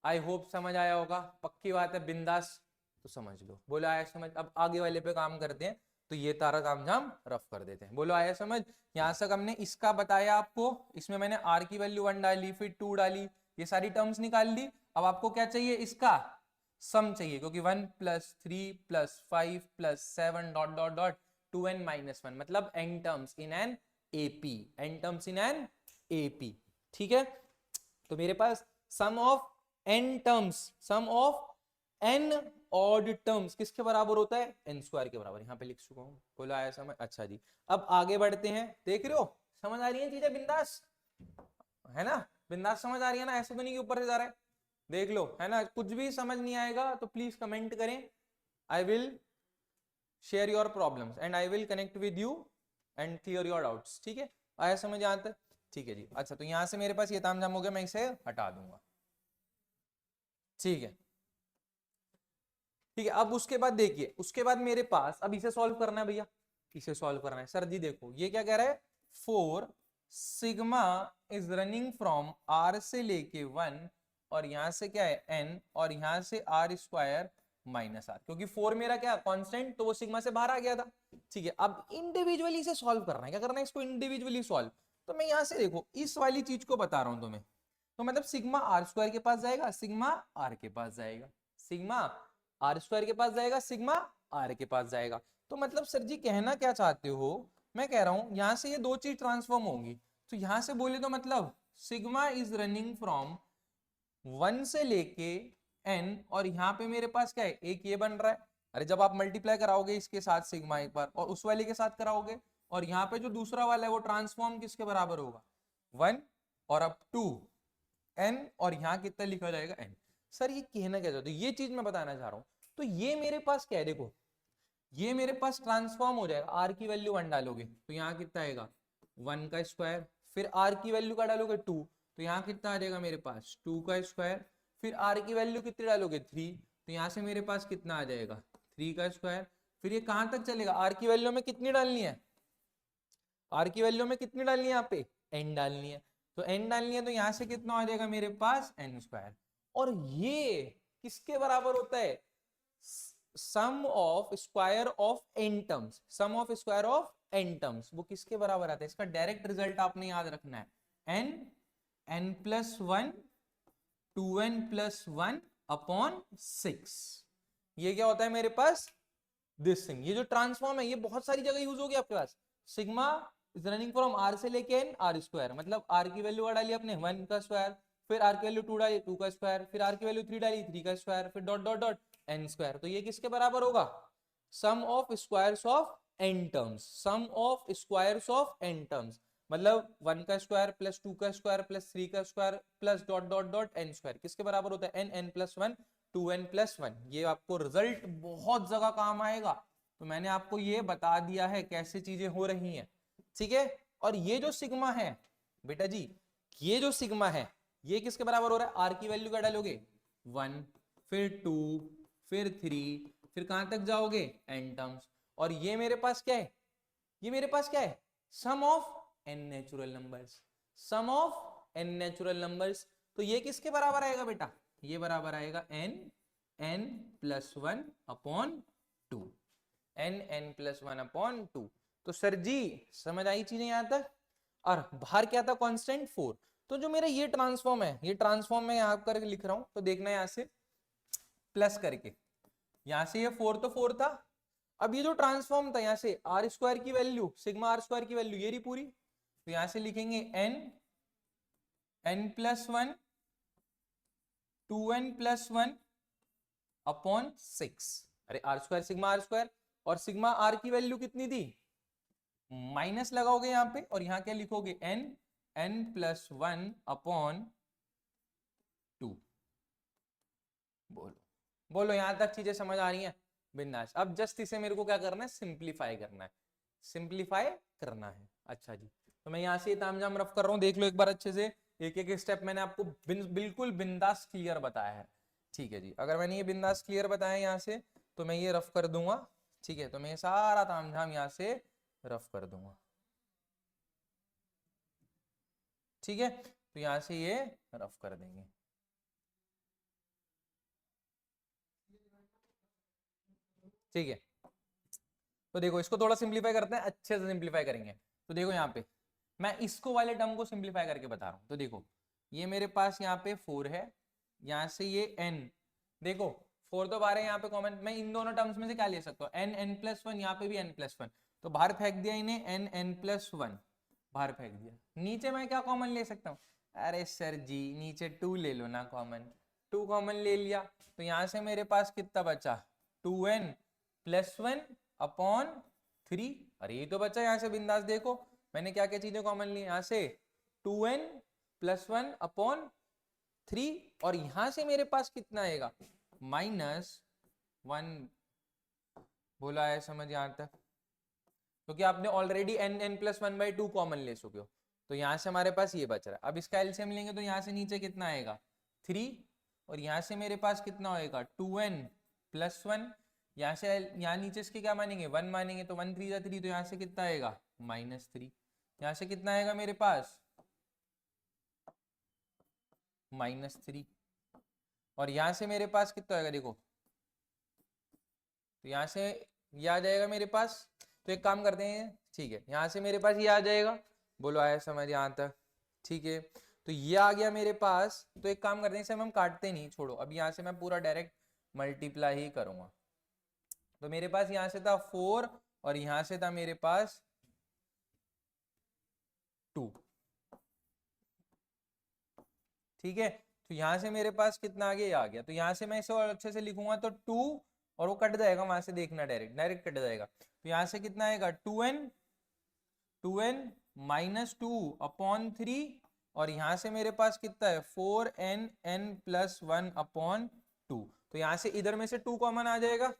आई होप समझ आया होगा, पक्की बात है, बिंदास। तो समझ लो। बोलो आया समझ? अब आगे वाले पे काम करते हैं, तो ये तारा तामझाम रफ कर देते हैं। बोलो आया समझ? यहां तक हमने इसका बताया आपको, इसमें मैंने आर की वैल्यू 1 डाली, फिर 2 डाली, ये सारी टर्म्स निकाल ली। अब आपको क्या चाहिए? इसका सम चाहिए, क्योंकि 1 + 3 + 5 + 7 डॉट डॉट डॉट 2n - 1, मतलब n terms in N AP, n terms in N AP. ठीक है, तो मेरे पास sum of n terms, sum of n odd terms किसके बराबर होता है? n स्क्वायर के बराबर। यहां पे लिख चुका हूं। बोला आया समझ? अच्छा जी, अब आगे बढ़ते हैं। देख रहे हो, समझ आ रही है चीजें? बिंदास है ना? बिंदास समझ आ रही है ना? ऐसा तो नहीं कि ऊपर से जा रहा है। देख लो, है ना? कुछ भी समझ नहीं आएगा तो प्लीज कमेंट करें। I will share your problems and I will connect with you and clear your doubts. ठीक है, आया समझ यहां तक? ठीक है जी। अच्छा, तो यहां से मेरे पास ये तामझाम हो गया, मैं इसे हटा दूंगा। ठीक है, ठीक है। अब उसके बाद देखिए, उसके बाद मेरे पास अब इसे सॉल्व करना है भैया, इसे सॉल्व करना है। सर जी देखो, ये क्या कह रहा है? 4 sigma is running from r से लेके 1, और यहां से क्या है? n, और यहां से r स्क्वायर माइनस r, क्योंकि 4 मेरा क्या कांस्टेंट, तो वो सिग्मा से बाहर आ गया था। ठीक है, अब इंडिविजुअली इसे सॉल्व करना है। क्या करना है? इसको इंडिविजुअली सॉल्व। तो मैं यहां से देखो इस वाली चीज को बता रहा हूं तुम्हें। तो मतलब सिग्मा r स्क्वायर के पास जाएगा, सिग्मा r के पास जाएगा, सिग्मा r स्क्वायर के पास जाएगा, सिग्मा r के पास जाएगा। तो मतलब सर जी कहना क्या चाहते हो? मैं कह रहा हूं यहां से ये दो चीज ट्रांसफॉर्म होंगी। तो यहां से बोले तो मतलब सिग्मा इज रनिंग फ्रॉम 1 से लेके n, और यहाँ पे मेरे पास क्या है? एक ये बन रहा है। अरे जब आप मल्टीप्लाई कराओगे इसके साथ सिग्मा एक बार, और उस वाले के साथ कराओगे, और यहाँ पे जो दूसरा वाला है वो ट्रांसफॉर्म किसके बराबर होगा? 1 और अब 2 n, और यहाँ कितना लिखा जाएगा? n। सर ये कहना क्या चाहते हो? ये चीज मैं बताना चाह रहा हूं। तो ये मेरे पास क्या है? देखो, ये मेरे पास ट्रांसफॉर्म हो जाएगा। r की वैल्यू 1 डालोगे तो यहाँ कितना आएगा? 1 का स्क्वायर। फिर r की वैल्यू का डालोगे 2, तो यहाँ कितना आ जाएगा मेरे पास? 2 का स्क्वायर। फिर r की वैल्यू कितनी डालोगे? 3, तो यहाँ से मेरे पास कितना आ जाएगा? 3 का स्क्वायर। फिर ये कहां तक चलेगा? r की वैल्यू में कितनी डालनी है? r की वैल्यू में कितनी डालनी है? यहाँ पे n डालनी है। तो n डालनी है, तो यहाँ से कितना आ जाएगा मेरे पास? n square. और ये किसके बराबर होता है? Sum of square of n terms, sum of square of n terms, वो किसके बराबर आता है? इसका डायरेक्ट रिजल्ट आपने याद रखना है। n, n+1, 2n+1 अपॉन 6। ये क्या होता है मेरे पास? This thing. ये जो ट्रांसफॉर्म है ये बहुत सारी जगह यूज होगी आपके पास। Sigma is running from r से लेके n, r स्क्वायर, मतलब r की वैल्यू डाली आपने 1 का स्क्वायर, फिर r की वैल्यू 2 डाली 2 का स्क्वायर, फिर r की वैल्यू 3 डाली 3 का स्क्वायर, फिर dot dot dot n square. तो ये किसके बराबर होगा? Sum of squares of n terms, sum of squares of n terms, मतलब 1 का स्क्वायर प्लस 2 का स्क्वायर प्लस 3 का square plus dot dot dot n square किसके बराबर होता है? n, n+1, 2n+1। ये आपको रिजल्ट बहुत जगह काम आएगा, तो मैंने आपको ये बता दिया है कैसे चीजें हो रही हैं। ठीक है, और ये जो सिग्मा है बेटा जी, ये जो सिग्मा है ये किसके बराबर हो रहा है? आर की वैल्यू क्या डालोगे? 1, फिर 2, फिर 3, फिर कहां तक जाओगे? n terms. और ये मेरे पास क्या है? ये मेरे पास क्या है? Sum of n natural numbers, sum of n natural numbers. तो ये किसके बराबर आएगा बेटा? ये बराबर आएगा n, n+1 upon 2, n+1 upon 2। तो सर जी समझ आई चीजें यहां तक? और बाहर क्या था? कांस्टेंट 4। तो जो मेरा ये ट्रांसफॉर्म है, ये ट्रांसफॉर्म मैं यहां करके लिख रहा हूं, तो देखना यहां से प्लस करके, यहां से ये 4 तो 4 था। अब ये जो ट्रांसफॉर्म था, यहां से आर स्क्वायर की वैल्यू, सिग्मा आर स्क्वायर की वैल्यू ये रही पूरी, तो यहां से लिखेंगे n, n+1, 2n+1 अपॉन 6। अरे R square sigma R square, और सिग्मा आर की वैल्यू कितनी थी? माइनस लगाओगे यहां पे, और यहां क्या लिखोगे? n, n+1 upon 2। बोलो बोलो, यहां तक चीजें समझ आ रही हैं? बिंदास। अब जस्ट इसे मेरे को क्या करना है, सिंप्लीफाई करना है, सिंप्लीफाई करना है। अच्छा जी, तो मैं यहाँ से तामझाम रफ कर रहा हूँ, देख लो एक बार अच्छे से, एक एक स्टेप मैंने आपको बिल्कुल बिंदास क्लियर बताया है। ठीक है जी, अगर मैंने ये बिंदास क्लियर बताया यहाँ से तो मैं ये रफ कर दूंगा। ठीक है, तो मैं ये सारा तामझाम यहाँ से रफ कर दूंगा। ठीक है, तो यहाँ से ये रफ कर देंगे। ठीक है, तो देखो इसको थोड़ा सिंप्लीफाई करते हैं, अच्छे से सिंप्लीफाई करेंगे। तो देखो यहाँ पे मैं इसको वाले टर्म को सिंप्लीफाई करके बता रहा हूँ। तो देखो ये मेरे पास यहाँ पे 4 है, यहाँ से ये n, देखो 4 तो बाहर है यहाँ पे कॉमन, मैं इन दोनों टर्म्स में से क्या ले सकता हूँ, n n प्लस 1, यहाँ पे भी n प्लस 1, तो बाहर फेंक दिया इन्हें, n n प्लस 1 बाहर फेंक दिया। नीचे मैं क्या कॉमन ले सकता हूँ, अरे सर जी नीचे 2 ले लो ना कॉमन, 2 कॉमन ले लिया, तो यहाँ से मेरे पास कितना बचा, 2n प्लस 1 अपॉन 3। अरे ये तो बच्चा यहाँ से बिंदास, देखो मैंने क्या क्या चीजें कॉमन ली यहाँ से, 2n प्लस 1 अपॉन 3, और यहां से मेरे पास कितना आएगा, -1। बोला है समझ यहाँ तक, क्योंकि आपने already n n plus 1/2 common ले चुके हो, तो यहाँ से हमारे पास ये बच रहा है। अब इसका एलसीएम लेंगे तो यहाँ से नीचे कितना आएगा 3, और यहाँ से मेरे पास कितना होएगा 2n प्लस 1, यहाँ से यहाँ नीचे इसके क्या मानेंगे 1 मानेंगे, तो 1 3 3, तो यहाँ से कितना आएगा -3, यहाँ से कितना आएगा मेरे पास -3, और यहाँ से मेरे पास कितना आएगा देखो, तो यहाँ से ये आ जाएगा मेरे पास। तो एक काम करते हैं, ठीक है यहाँ से मेरे पास ये आ जाएगा, बोलो आया समझ यहाँ तक, ठीक है तो ये आ गया मेरे पास। तो एक काम करते हैं, इसे हम काटते नहीं, छोड़ो, अब यहाँ से मैं पूरा डायरेक्ट मल्टीप्लाई ही करूंगा। तो मेरे पास यहाँ से था 4 और यहाँ से था मेरे पास 2। ठीक है, तो यहाँ से मेरे पास कितना आ गया, आ गया, तो यहाँ से मैं इसे और अच्छे से लिखूंगा तो 2, और वो कट जाएगा वहां से, देखना डायरेक्ट डायरेक्ट कट जाएगा, तो यहाँ से कितना आएगा 2n माइनस 2 अपॉन 3, और यहाँ से मेरे पास कितना है 4n n प्लस 1 अपॉन 2। तो यहाँ से इधर में से 2 कॉमन आ जाएगा,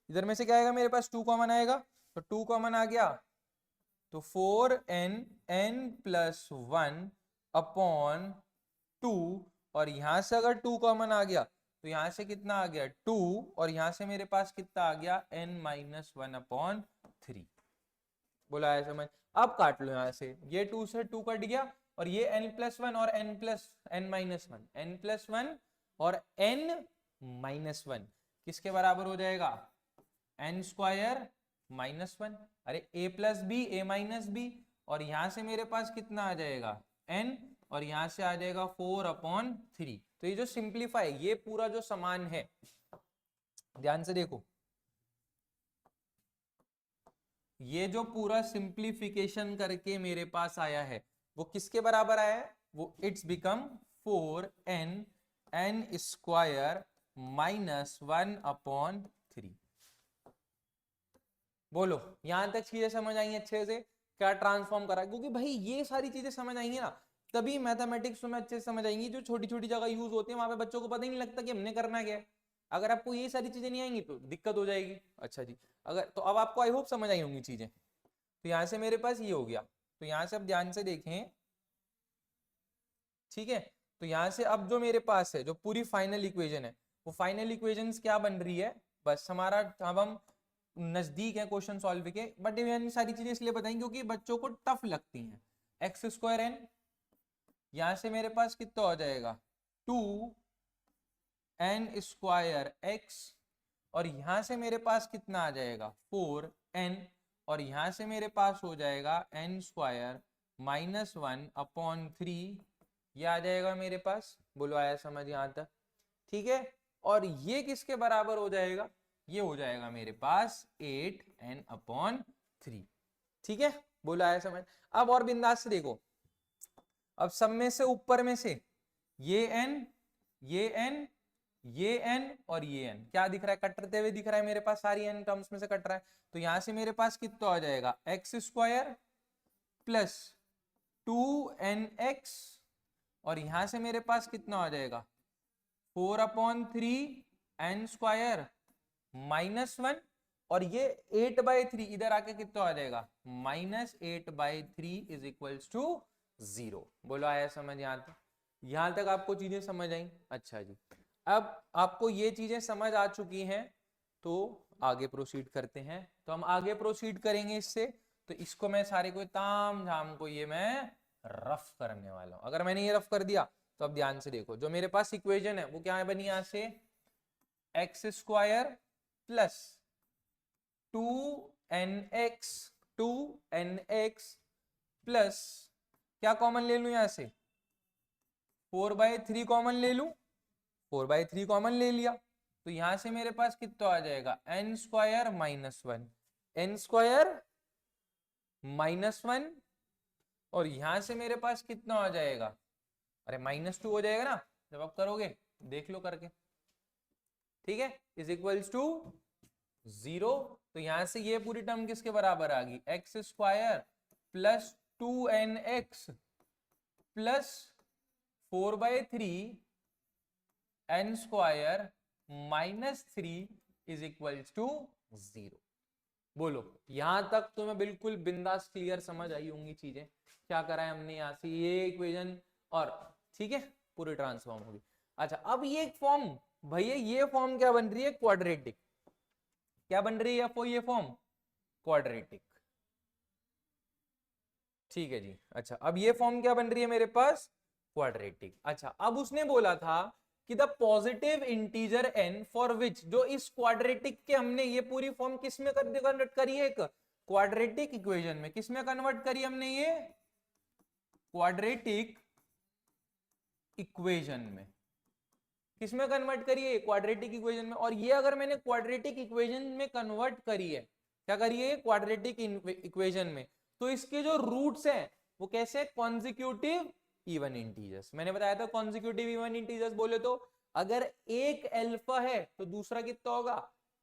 इधर में से क्या आएगा मेरे पास 2 कॉमन आएगा, तो 2 कॉमन आ गया, तो 4n n प्लस 1 अपॉन 2, और यहां से अगर 2 कॉमन आ गया तो यहां से कितना आ गया 2, और यहां से मेरे पास कितना आ गया n माइनस 1 अपॉन 3। बोला है समझ, अब काट लो यहाँ से, ये 2 से 2 कट गया, और ये n प्लस 1 और n माइनस 1, n प्लस 1 और n माइनस 1 किसके बराबर हो जाएगा, n स्क्वायर माइनस 1, अरे a plus B a minus B, और यहां से मेरे पास कितना आ जाएगा n, और यहां से आ जाएगा 4 अपॉन 3। तो ये जो सिंप्लीफाई, ये पूरा जो समान है, ध्यान से देखो, ये जो पूरा सिंप्लीफिकेशन करके मेरे पास आया है वो किसके बराबर आया है, वो it's become 4n n square minus 1 upon 3। बोलो यहां तक चीजें समझ आई अच्छे से, क्या ट्रांसफॉर्म करा, क्योंकि भाई ये सारी चीजें समझ आएंगी ना तभी मैथमेटिक्स में अच्छे से समझ आएंगी। जो छोटी छोटी जगह यूज होती है वहां पे बच्चों को पता ही नहीं लगता कि हमने करना क्या है। अगर आपको ये सारी चीजें नहीं आएंगी तो दिक्कत हो जाएगी। अच्छा जी, अगर तो अब आपको आई होप समझ आई होंगी चीजें। तो यहाँ से मेरे पास ये हो गया, तो यहाँ से अब ध्यान से देखें, ठीक है, तो यहाँ से अब जो मेरे पास है जो पूरी फाइनल इक्वेशन है, वो फाइनल इक्वेशन क्या बन रही है, बस हमारा अब हम नजदीक है क्वेश्चन सॉल्व के, बट ये सारी चीजें इसलिए बताएंगे क्योंकि बच्चों को टफ लगती हैं। एक्स स्क्वायर एन, यहां से मेरे पास कितना हो जाएगा 2n स्क्वायर x, और यहां से मेरे पास कितना आ जाएगा 4n, और यहां से मेरे पास हो जाएगा n स्क्वायर माइनस 1 अपॉन 3, ये आ जाएगा मेरे पास। बोलो आया समझ यहां तक, ठीक है, और ये किसके बराबर हो जाएगा, ये हो जाएगा मेरे पास 8n अपॉन 3। ठीक है, बोलो आया समझ। अब और बिंदास से देखो, अब सब में से ऊपर में से ये n ये n ये n और ये n क्या दिख रहा है, कटते हुए दिख रहा है मेरे पास, सारी n टर्म्स में से कट रहा है, तो यहां से मेरे पास कितना आ जाएगा एक्स स्क्वायर प्लस 2nx, और यहां से मेरे पास कितना आ जाएगा 4 अपॉन 3 n स्क्वायर -1 और ये 8/3 इधर आके कितना आ जाएगा -8/3 इज इक्वल्स टू 0। बोलो आया समझ यहां तक आपको चीजें समझ आई? अच्छा जी, अब आपको ये चीजें समझ आ चुकी हैं तो आगे प्रोसीड करते हैं। तो हम आगे प्रोसीड करेंगे इससे, तो इसको मैं सारे को ताम झाम को ये मैं रफ करने वाला हूं। अगर मैंने ये रफ कर दिया तो अब ध्यान से देखो, जो मेरे पास इक्वेशन है वो क्या है बनी, यहां से x² प्लस 2nx प्लस क्या कॉमन ले लूं, यहां से 4/3 कॉमन ले लूं, 4/3 कॉमन ले लिया तो यहां से मेरे पास कितना आ जाएगा n² -1, n² -1 और यहां से मेरे पास कितना आ जाएगा, अरे -2 हो जाएगा ना जब आप करोगे, देख लो करके, ठीक है, इज इक्वल्स टू 0। तो यहां से ये पूरी टर्म किसके बराबर आ गई, x² plus 2nx plus 4/3 n² -3 is equals to 0। बोलो यहां तक तो मैं बिल्कुल बिंदास क्लियर समझ आई होंगी चीजें, क्या करा है हमने यहाँ से ये इक्वेशन और ठीक है पूरी ट्रांसफॉर्म होगी। अच्छा अब ये फॉर्म, भैया ये फॉर्म क्या बन रही है, क्वाड्रेटिक, क्या बन रही है ये फॉर्म क्वाड्रेटिक, ठीक है जी। अच्छा अब ये फॉर्म क्या बन रही है मेरे पास, क्वाड्रेटिक। अच्छा अब उसने बोला था कि the positive integer n for which, जो इस क्वाड्रेटिक के हमने ये पूरी फॉर्म किस में कन्वर्ट करी है, एक क्वाड्रेटिक इक्वेशन में, किस में कन्वर्ट करी हमने ये क्वाड्रेटिक इक्वेशन में, किसमें कन्वर्ट करी है क्वाड्रेटिक इक्वेशन में। और ये अगर मैंने क्वाड्रेटिक इक्वेशन में कन्वर्ट करी है, क्या करी है क्वाड्रेटिक इक्वेशन में, तो इसके जो रूट्स हैं वो कैसे, कॉन्जिक्यूटिव इवन इंटीजर्स। मैंने बताया था कॉन्जिक्यूटिव इवन इंटीजर्स बोले तो अगर एक अल्फा है तो दूसरा कितना होगा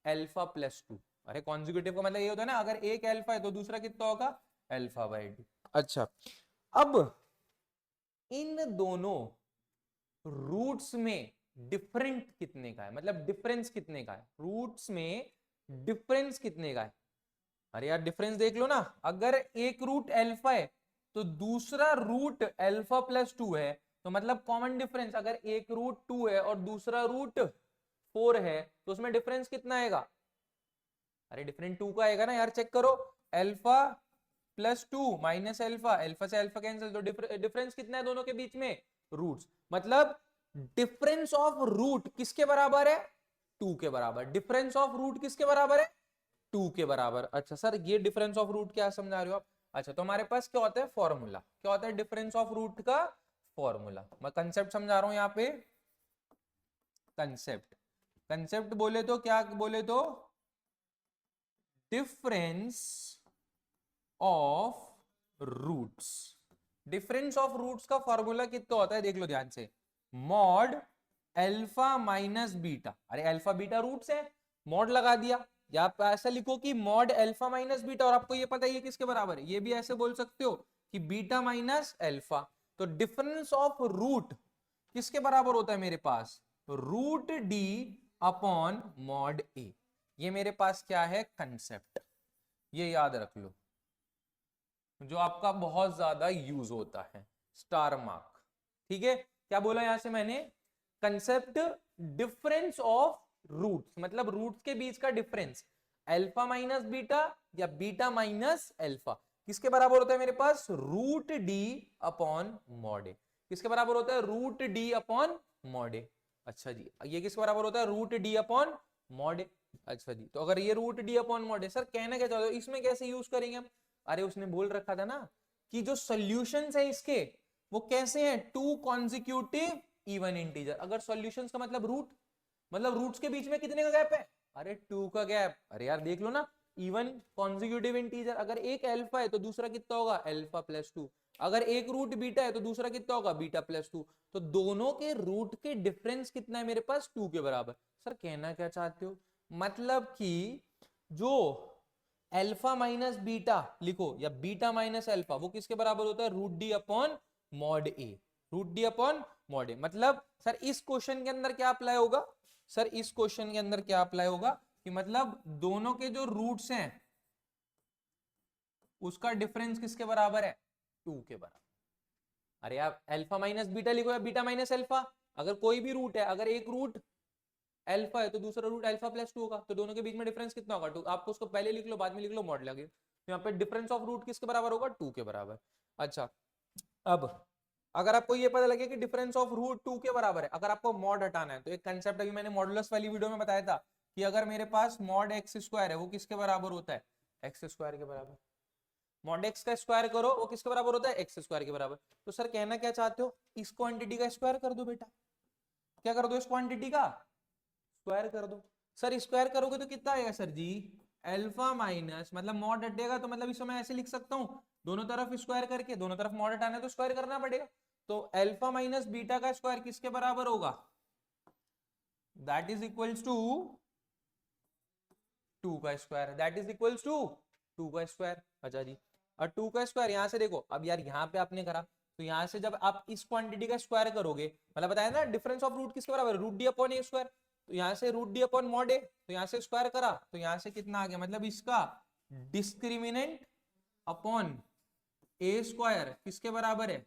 अल्फा प्लस 2। अरे कॉन्जिक्यूटिव का मतलब ये होता है ना, अगर एक अल्फा है तो दूसरा कितना होगा अल्फा/2। अच्छा अब इन दोनों रूट्स में डिफरेंट कितने का है, मतलब डिफरेंस कितने का है, रूट्स में डिफरेंस कितने का है। अरे यार डिफरेंस देख लो ना, अगर एक रूट अल्फा है तो दूसरा रूट अल्फा प्लस 2 है, तो मतलब कॉमन डिफरेंस, अगर एक रूट 2 है और दूसरा रूट 4 है तो उसमें डिफरेंस कितना आएगा, अरे डिफरेंट 2 का आएगा ना यार, चेक करो, alpha plus 2 minus alpha, alpha से अल्फा कैंसिल, तो डिफरेंस कितना है दोनों के बीच में, रूट्स, मतलब डिफरेंस ऑफ रूट किसके बराबर है 2 के बराबर, डिफरेंस ऑफ रूट किसके बराबर है 2 के बराबर। अच्छा सर ये डिफरेंस ऑफ रूट क्या समझा रहे हो आप, अच्छा तो हमारे पास क्या होता है फॉर्मूला, क्या होता है डिफरेंस ऑफ रूट का फॉर्मूला, मैं कंसेप्ट समझा रहा हूं यहाँ पे, कंसेप्ट, कंसेप्ट बोले तो क्या बोले तो difference of roots, difference of roots का फॉर्मूला कितना होता है देख लो ध्यान से, मॉड अल्फा माइनस बीटा, अरे अल्फा बीटा रूट्स है, मॉड लगा दिया, या आप ऐसा लिखो कि मॉड अल्फा माइनस बीटा, और आपको ये पता है ये किसके बराबर है, ये भी ऐसे बोल सकते हो कि बीटा माइनस अल्फा। तो डिफरेंस ऑफ रूट किसके बराबर होता है मेरे पास, रूट डी अपॉन मॉड ए, ये मेरे पास क्या है कंसेप्ट, ये याद रख लो, जो आपका बहुत ज्यादा यूज होता है, स्टार मार्क, ठीक है। क्या बोला यहां से मैंने, कंसेप्ट डिफरेंस ऑफ रूट्स, मतलब रूट्स के बीच का डिफरेंस, अल्फा माइनस बीटा या बीटा माइनस अल्फा, किसके बराबर होता है मेरे पास, रूट डी अपॉन मॉड ए, किसके बराबर होता है रूट डी अपॉन मॉड ए। अच्छा जी ये किसके बराबर होता है रूट डी अपॉन मॉड ए। अच्छा जी तो अगर ये रूट डी अपॉन मॉड ए, सर कहना क्या चाहते हो इसमें कैसे यूज करेंगे हम, अरे उसने बोल रखा था ना कि जो सॉल्यूशंस है इसके वो कैसे हैं, टू कॉन्जिक्यूटिव इवन इंटीजर, अगर सॉल्यूशंस का मतलब रूट, मतलब रूट्स के बीच में कितने का गैप है, अरे 2 का गैप, अरे यार देख लो ना, इवन कॉन्जिक्यूटिव इंटीजर, अगर एक अल्फा है तो दूसरा कितना होगा अल्फा प्लस 2, अगर एक रूट बीटा है तो दूसरा कितना होगा बीटा प्लस 2, तो दोनों के रूट के डिफरेंस कितना है मेरे पास 2 के बराबर। सर कहना क्या चाहते हो, मतलब कि जो अल्फा माइनस बीटा लिखो या बीटा माइनस अल्फा, वो किसके बराबर होता है रूट डी अपॉन मॉड ए, रूट डी अपॉन मॉड ए। मतलब सर इस क्वेश्चन के अंदर क्या अप्लाई होगा, सर इस क्वेश्चन के अंदर क्या अप्लाई होगा, कि मतलब दोनों के जो रूट्स हैं उसका डिफरेंस किसके बराबर है, 2 के बराबर। अरे आप अल्फा माइनस बीटा लिखो या बीटा माइनस अल्फा, अगर कोई भी रूट है, अगर एक रूट अल्फा है तो दूसरा रूट अल्फा प्लस 2 होगा, तो दोनों के बीच में डिफरेंस कितना होगा, 2। आपको उसको पहले लिख लो बाद में लिख लो, मॉड लगे, तो यहाँ पे डिफरेंस ऑफ रूट किसके बराबर होगा, 2 के बराबर। अच्छा, अब अगर आपको ये पता लगे कि डिफरेंस ऑफ रूट 2 के बराबर है, अगर आपको मॉड हटाना है तो एक कंसेप्ट अभी मैंने मॉडुलस वाली वीडियो में बताया था कि अगर मेरे पास मॉड एक्स स्क्वायर है वो किसके बराबर होता है, एक्स स्क्वायर के बराबर। मॉड एक्स का स्क्वायर करो वो किसके बराबर होता है, एक्स स्क्वायर के बराबर। तो सर कहना क्या चाहते हो, इस क्वांटिटी का स्क्वायर कर दो बेटा, क्या कर दो, इस क्वांटिटी का स्क्वायर कर दो। सर स्क्वायर करोगे तो कितना आएगा सर जी, अल्फा माइनस, मतलब मॉड हटेगा तो मतलब इसको मैं ऐसे लिख सकता हूँ, दोनों तरफ स्क्वायर करके, दोनों तरफ मॉड हटाना है तो स्क्वायर करना पड़ेगा। तो अल्फा माइनस बीटा का स्क्वायर किसके बराबर होगा, दैट इज इक्वल्स टू 2 का square, that is equals to 2 का स्क्वायर। अच्छा जी, और 2 का स्क्वायर यहां से देखो, अब यार यहाँ पे आपने करा तो यहाँ से जब आप इस क्वांटिटी का स्क्वायर करोगे, मतलब बताया ना डिफरेंस ऑफ रूट किसके बराबर, रूट डी अपॉन ए स्क्वायर, तो यहाँ से रूट डी अपॉन मॉड ए, तो यहाँ से स्क्वायर करा तो यहाँ से कितना आ गया, मतलब इसका डिस्क्रिमिनेंट अपॉन ए स्क्वायर किसके बराबर है,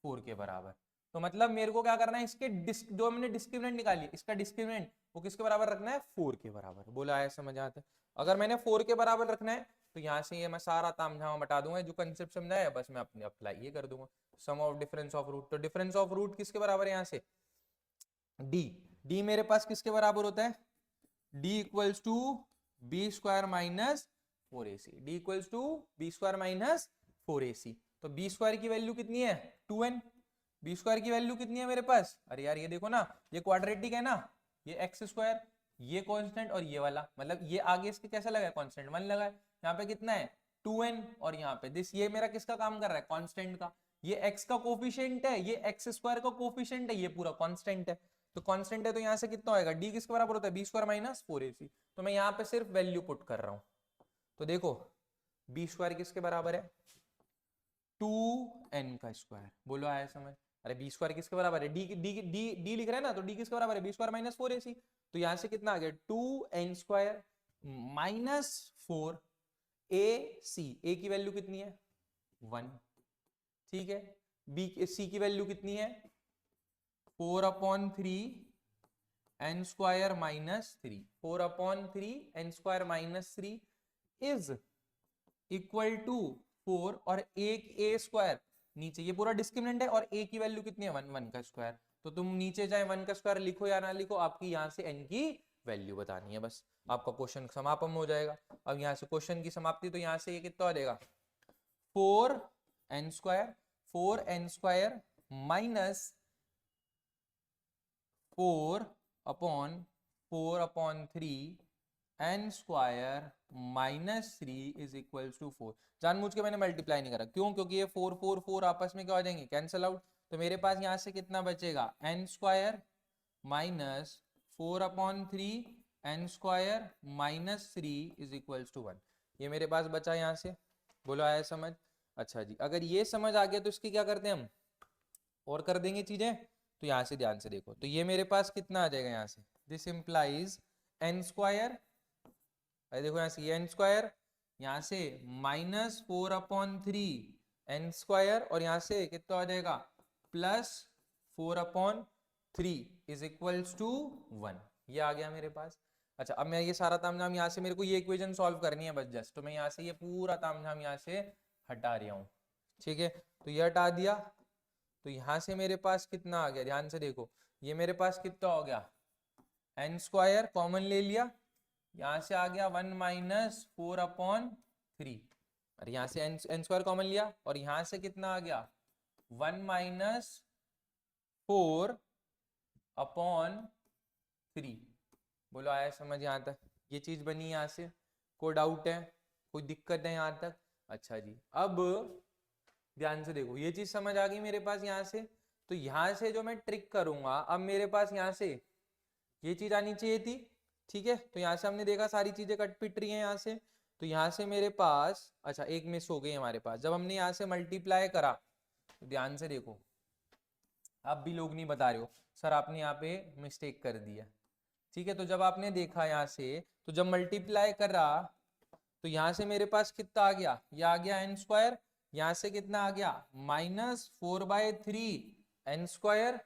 4 के बराबर। तो मतलब मेरे को क्या करना है, इसके जो हमने डिस्क्रिमिनेंट निकाली इसका डिस्क्रिमिनेंट वो किसके बराबर रखना है, 4 के बराबर। बोला है, समझ आता है। अगर मैंने 4 के बराबर रखना है तो यहाँ से ये मैं सारा तामझाम हटा दूंगा, जो कंसेप्ट समझाया बस मैं अपने अप्लाई ये कर दूंगा, सम ऑफ डिफरेंस ऑफ रूट। तो डिफरेंस ऑफ रूट किसके बराबर है, यहाँ से डी, डी मेरे पास किसके बराबर होता है, D equals to B square minus 4ac, D equals to B square minus 4ac। तो बी स्क्वायर की वैल्यू कितनी है, 2n, बी स्क्वायर की वैल्यू कितनी है मेरे पास, अरे यार ये देखो ना, ये क्वाड्रेटिक है ना, ये एक्स स्क्वायर, ये कांस्टेंट और ये वाला, मतलब ये आगे इसके कैसा लगा है, कांस्टेंट 1 लगा है, यहाँ पे कितना है 2n, और यहाँ पे दिस, ये मेरा किसका काम कर रहा है, कांस्टेंट का, ये x का कोफिशिएंट है, ये एक्स स्क्वायर का कोफिशिएंट है, ये पूरा कांस्टेंट है। तो कांस्टेंट है तो यहाँ से कितना होएगा, डी किसके बराबर होता है, बी स्क्वायर माइनस 4ac। तो मैं यहाँ पे सिर्फ वैल्यू पुट कर रहा हूँ, तो देखो बी स्क्वायर किसके बराबर है, 2n का स्क्वायर। बोलो आया समझ, अरे बी स्क्वायर किसके बराबर है, डी डी डी डी लिख रहे हैं ना, तो डी किसके बराबर है, बी स्क्वायर माइनस 4ac। तो यहाँ से कितना आ गया, 2n square minus 4ac, a की वैल्यू कितनी है 1, ठीक है, बी सी की वैल्यू कितनी है 4/3 n square minus 3, 4/3 n square minus 3 is equal to 4, और एक ए स्क्वायर नीचे, ये पूरा डिस्क्रिमिनेंट है, और ए की वैल्यू कितनी है 1, 1 का स्क्वायर। तो तुम नीचे चाहे 1 का स्क्वायर लिखो या ना लिखो, आपकी यहाँ से n की वैल्यू बतानी है, बस आपका क्वेश्चन समापन हो जाएगा। अब यहाँ से क्वेश्चन की समाप्ति, तो यहाँ से ये कितना हो जाएगा 4n square, 4n square minus 4/3 n square minus 3 is equals to 4। जानबूझ के मैंने मल्टीप्लाई नहीं करा, क्यों, क्योंकि ये 4 4 4 आपस में क्या हो जाएंगे, कैंसिल आउट। तो मेरे पास यहाँ से कितना बचेगा, n square minus 4/3 n square minus 3 is equals to 1। ये मेरे पास बचा यहाँ से, बोलो आया समझ। अच्छा जी, अगर ये समझ आ गया तो इसकी क्या करते हैं हम, और कर देंगे चीजें। तो यहाँ से ध्यान से देखो, तो ये मेरे पास कितना आ जाएगा यहाँ से, दिस इंप्लाइज n स्क्वायर, देखो यहाँ से ये n स्क्वायर, यहाँ से -4/3 n स्क्वायर, और यहाँ से कितना हो जाएगा +4/3 इज इक्वल्स टू 1। ये आ गया मेरे पास। अच्छा, अब मैं ये सारा तामझाम यहाँ से, मेरे को ये इक्वेशन सॉल्व करनी है बस जस्ट, तो मैं यहाँ से ये पूरा तामझाम यहाँ से हटा रहा हूँ, ठीक है। तो ये हटा दिया, तो यहाँ से मेरे पास कितना आ गया, ध्यान से देखो, ये मेरे पास कितना हो गया, n स्क्वायर कॉमन ले लिया, यहाँ से आ गया 1 माइनस 4/3, और यहाँ से n स्क्वायर कॉमन लिया, और यहाँ से कितना आ गया 1 माइनस 4/3। बोलो आया समझ यहाँ तक, ये चीज बनी यहाँ से, कोई डाउट है, कोई दिक्कत है यहाँ तक। अच्छा जी, अब ध्यान से देखो, ये चीज समझ आ गई मेरे पास यहाँ से। तो यहाँ से जो मैं ट्रिक करूंगा, अब मेरे पास यहाँ से ये चीज आनी चाहिए थी, ठीक है। तो यहाँ से हमने देखा सारी चीजें कट पिट रही हैं यहाँ से, तो यहाँ से मेरे पास, अच्छा एक मिस हो गई हमारे पास, जब हमने यहाँ से मल्टीप्लाई करा, तो ध्यान से देखो, आप भी लोग नहीं बता रहे हो सर आपने यहाँ पे मिस्टेक कर दिया, ठीक है, तो जब आपने देखा यहाँ से, तो जब मल्टीप्लाई करा तो यहाँ से मेरे पास कितना आ गया, ये आ गया एन स्क्वायर, यहाँ से कितना आ गया -4/3 एन स्क्वायर,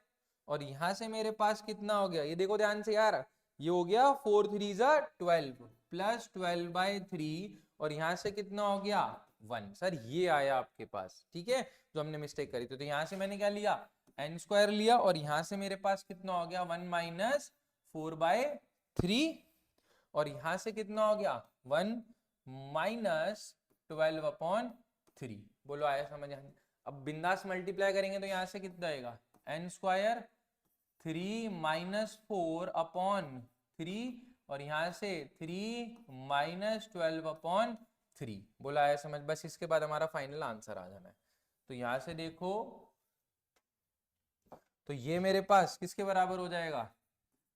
और यहाँ से मेरे पास कितना हो गया, ये देखो ध्यान से यार, ये हो गया 4 3 12 प्लस 12/3, और यहाँ से कितना हो गया 1। सर ये आया आपके पास, ठीक है, जो हमने मिस्टेक करी थी। तो यहाँ से मैंने क्या लिया, एन स्क्वायर लिया, और यहाँ से मेरे पास कितना हो गया 1 - 4/3, और यहाँ से कितना हो गया 1 - 12/3। बोलो आया समझ? अब बिंदास मल्टीप्लाई करेंगे तो यहाँ से कितना आएगा एन स्क्वायर 3 - 4/3, और यहाँ से 3 - 12/3। बोला आया समझ? बस इसके बाद हमारा फाइनल आंसर आ जाना है। तो यहाँ से देखो, तो ये मेरे पास किसके बराबर हो जाएगा,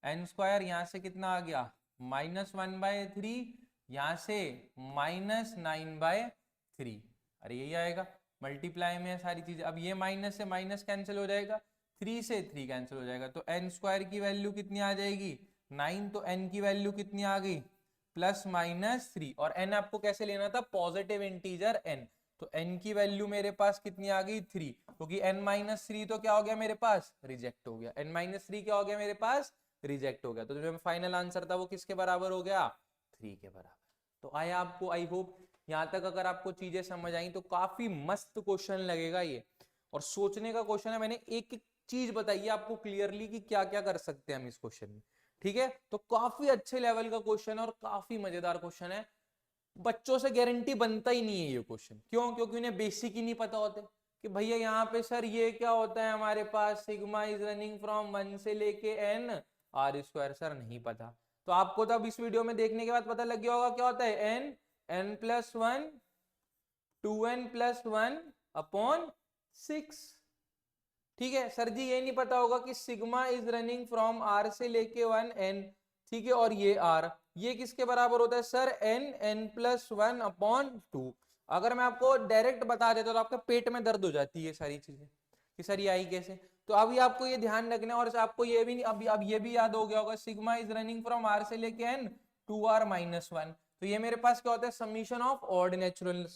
एन स्क्वायर, यहाँ से कितना आ गया -1/3, यहाँ से -9/3। अरे यही आएगा, मल्टीप्लाई में सारी चीजें। अब ये माइनस से माइनस कैंसिल हो जाएगा, 3 से 3 कैंसिल हो जाएगा, तो एन स्क्वायर की वैल्यू कितनी आ जाएगी 9, तो एन की वैल्यू कितनी आ गई +-3। और एन आपको कैसे लेना था, पॉजिटिव इंटीजर एन, तो एन की वैल्यू मेरे पास कितनी आ गई 3, क्योंकि n-3 तो क्या हो गया मेरे पास, रिजेक्ट हो गया। n-3 क्या हो गया मेरे पास, रिजेक्ट हो गया। तो जो फाइनल आंसर था वो किसके बराबर हो गया, 3 के बराबर। तो आया आपको, आई होप यहाँ तक अगर आपको चीजें समझ आई तो काफी मस्त क्वेश्चन लगेगा ये, और सोचने का क्वेश्चन है। मैंने एक एक चीज बताई है आपको क्लियरली कि क्या क्या कर सकते हैं हम इस क्वेश्चन में, ठीक है। तो काफी अच्छे लेवल का क्वेश्चन है और काफी मजेदार क्वेश्चन है। बच्चों से गारंटी बनता ही नहीं है ये क्वेश्चन, क्यों, क्योंकि उन्हें बेसिक ही नहीं पता होते कि भैया यहाँ पे सर ये क्या होता है हमारे पास, सिग्मा इज रनिंग फ्रॉम 1 से लेके n r², सर नहीं पता। तो आपको तो अब इस वीडियो में देखने के बाद पता लग गया होगा क्या होता है n, n+1 2n+1/6। ठीक है सर जी, ये नहीं पता होगा कि sigma is running from r से लेके 1n, ठीक है, और ये r, ये किसके बराबर होता है सर n+1/2। अगर मैं आपको डायरेक्ट बता देता तो आपके पेट में दर्द हो जाती है सारी चीजें कि सर ये आई कैसे। तो अभी आपको ये ध्यान रखना है, और आपको ये भी नहीं, अब ये भी याद हो गया होगा, sigma is running from r से लेके n 2r-1। तो ये मेरे पास क्या होता है, summation of odd natural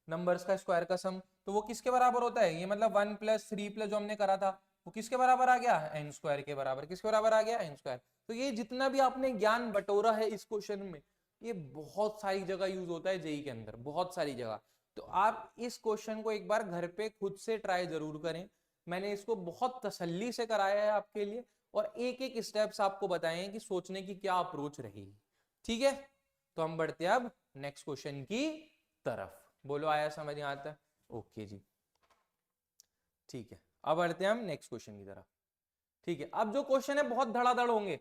numbers का स्क्वायर का सम। तो वो किसके बराबर होता है, ये मतलब 1 + 3 जो हमने करा था वो किसके बराबर आ गया, एन स्क्वायर के बराबर। किसके बराबर आ गया, एन स्क्वायर। तो ये जितना भी आपने ज्ञान बटोरा है इस क्वेश्चन में, ये बहुत सारी जगह यूज होता है जेई के अंदर, बहुत सारी जगह। तो आप इस क्वेश्चन को एक बार घर पे खुद से ट्राई जरूर करें। मैंने इसको बहुत तसल्ली से कराया है आपके लिए, और एक एक स्टेप्स आपको बताए हैं कि सोचने की क्या अप्रोच रहेगी, ठीक है। तो हम बढ़ते हैं अब नेक्स्ट क्वेश्चन की तरफ। बोलो आया समझ यहाँ तक, ओके जी, ठीक है। अब बढ़ते हैं हम नेक्स्ट क्वेश्चन की तरफ, ठीक है। अब जो क्वेश्चन है बहुत धड़ाधड़ होंगे,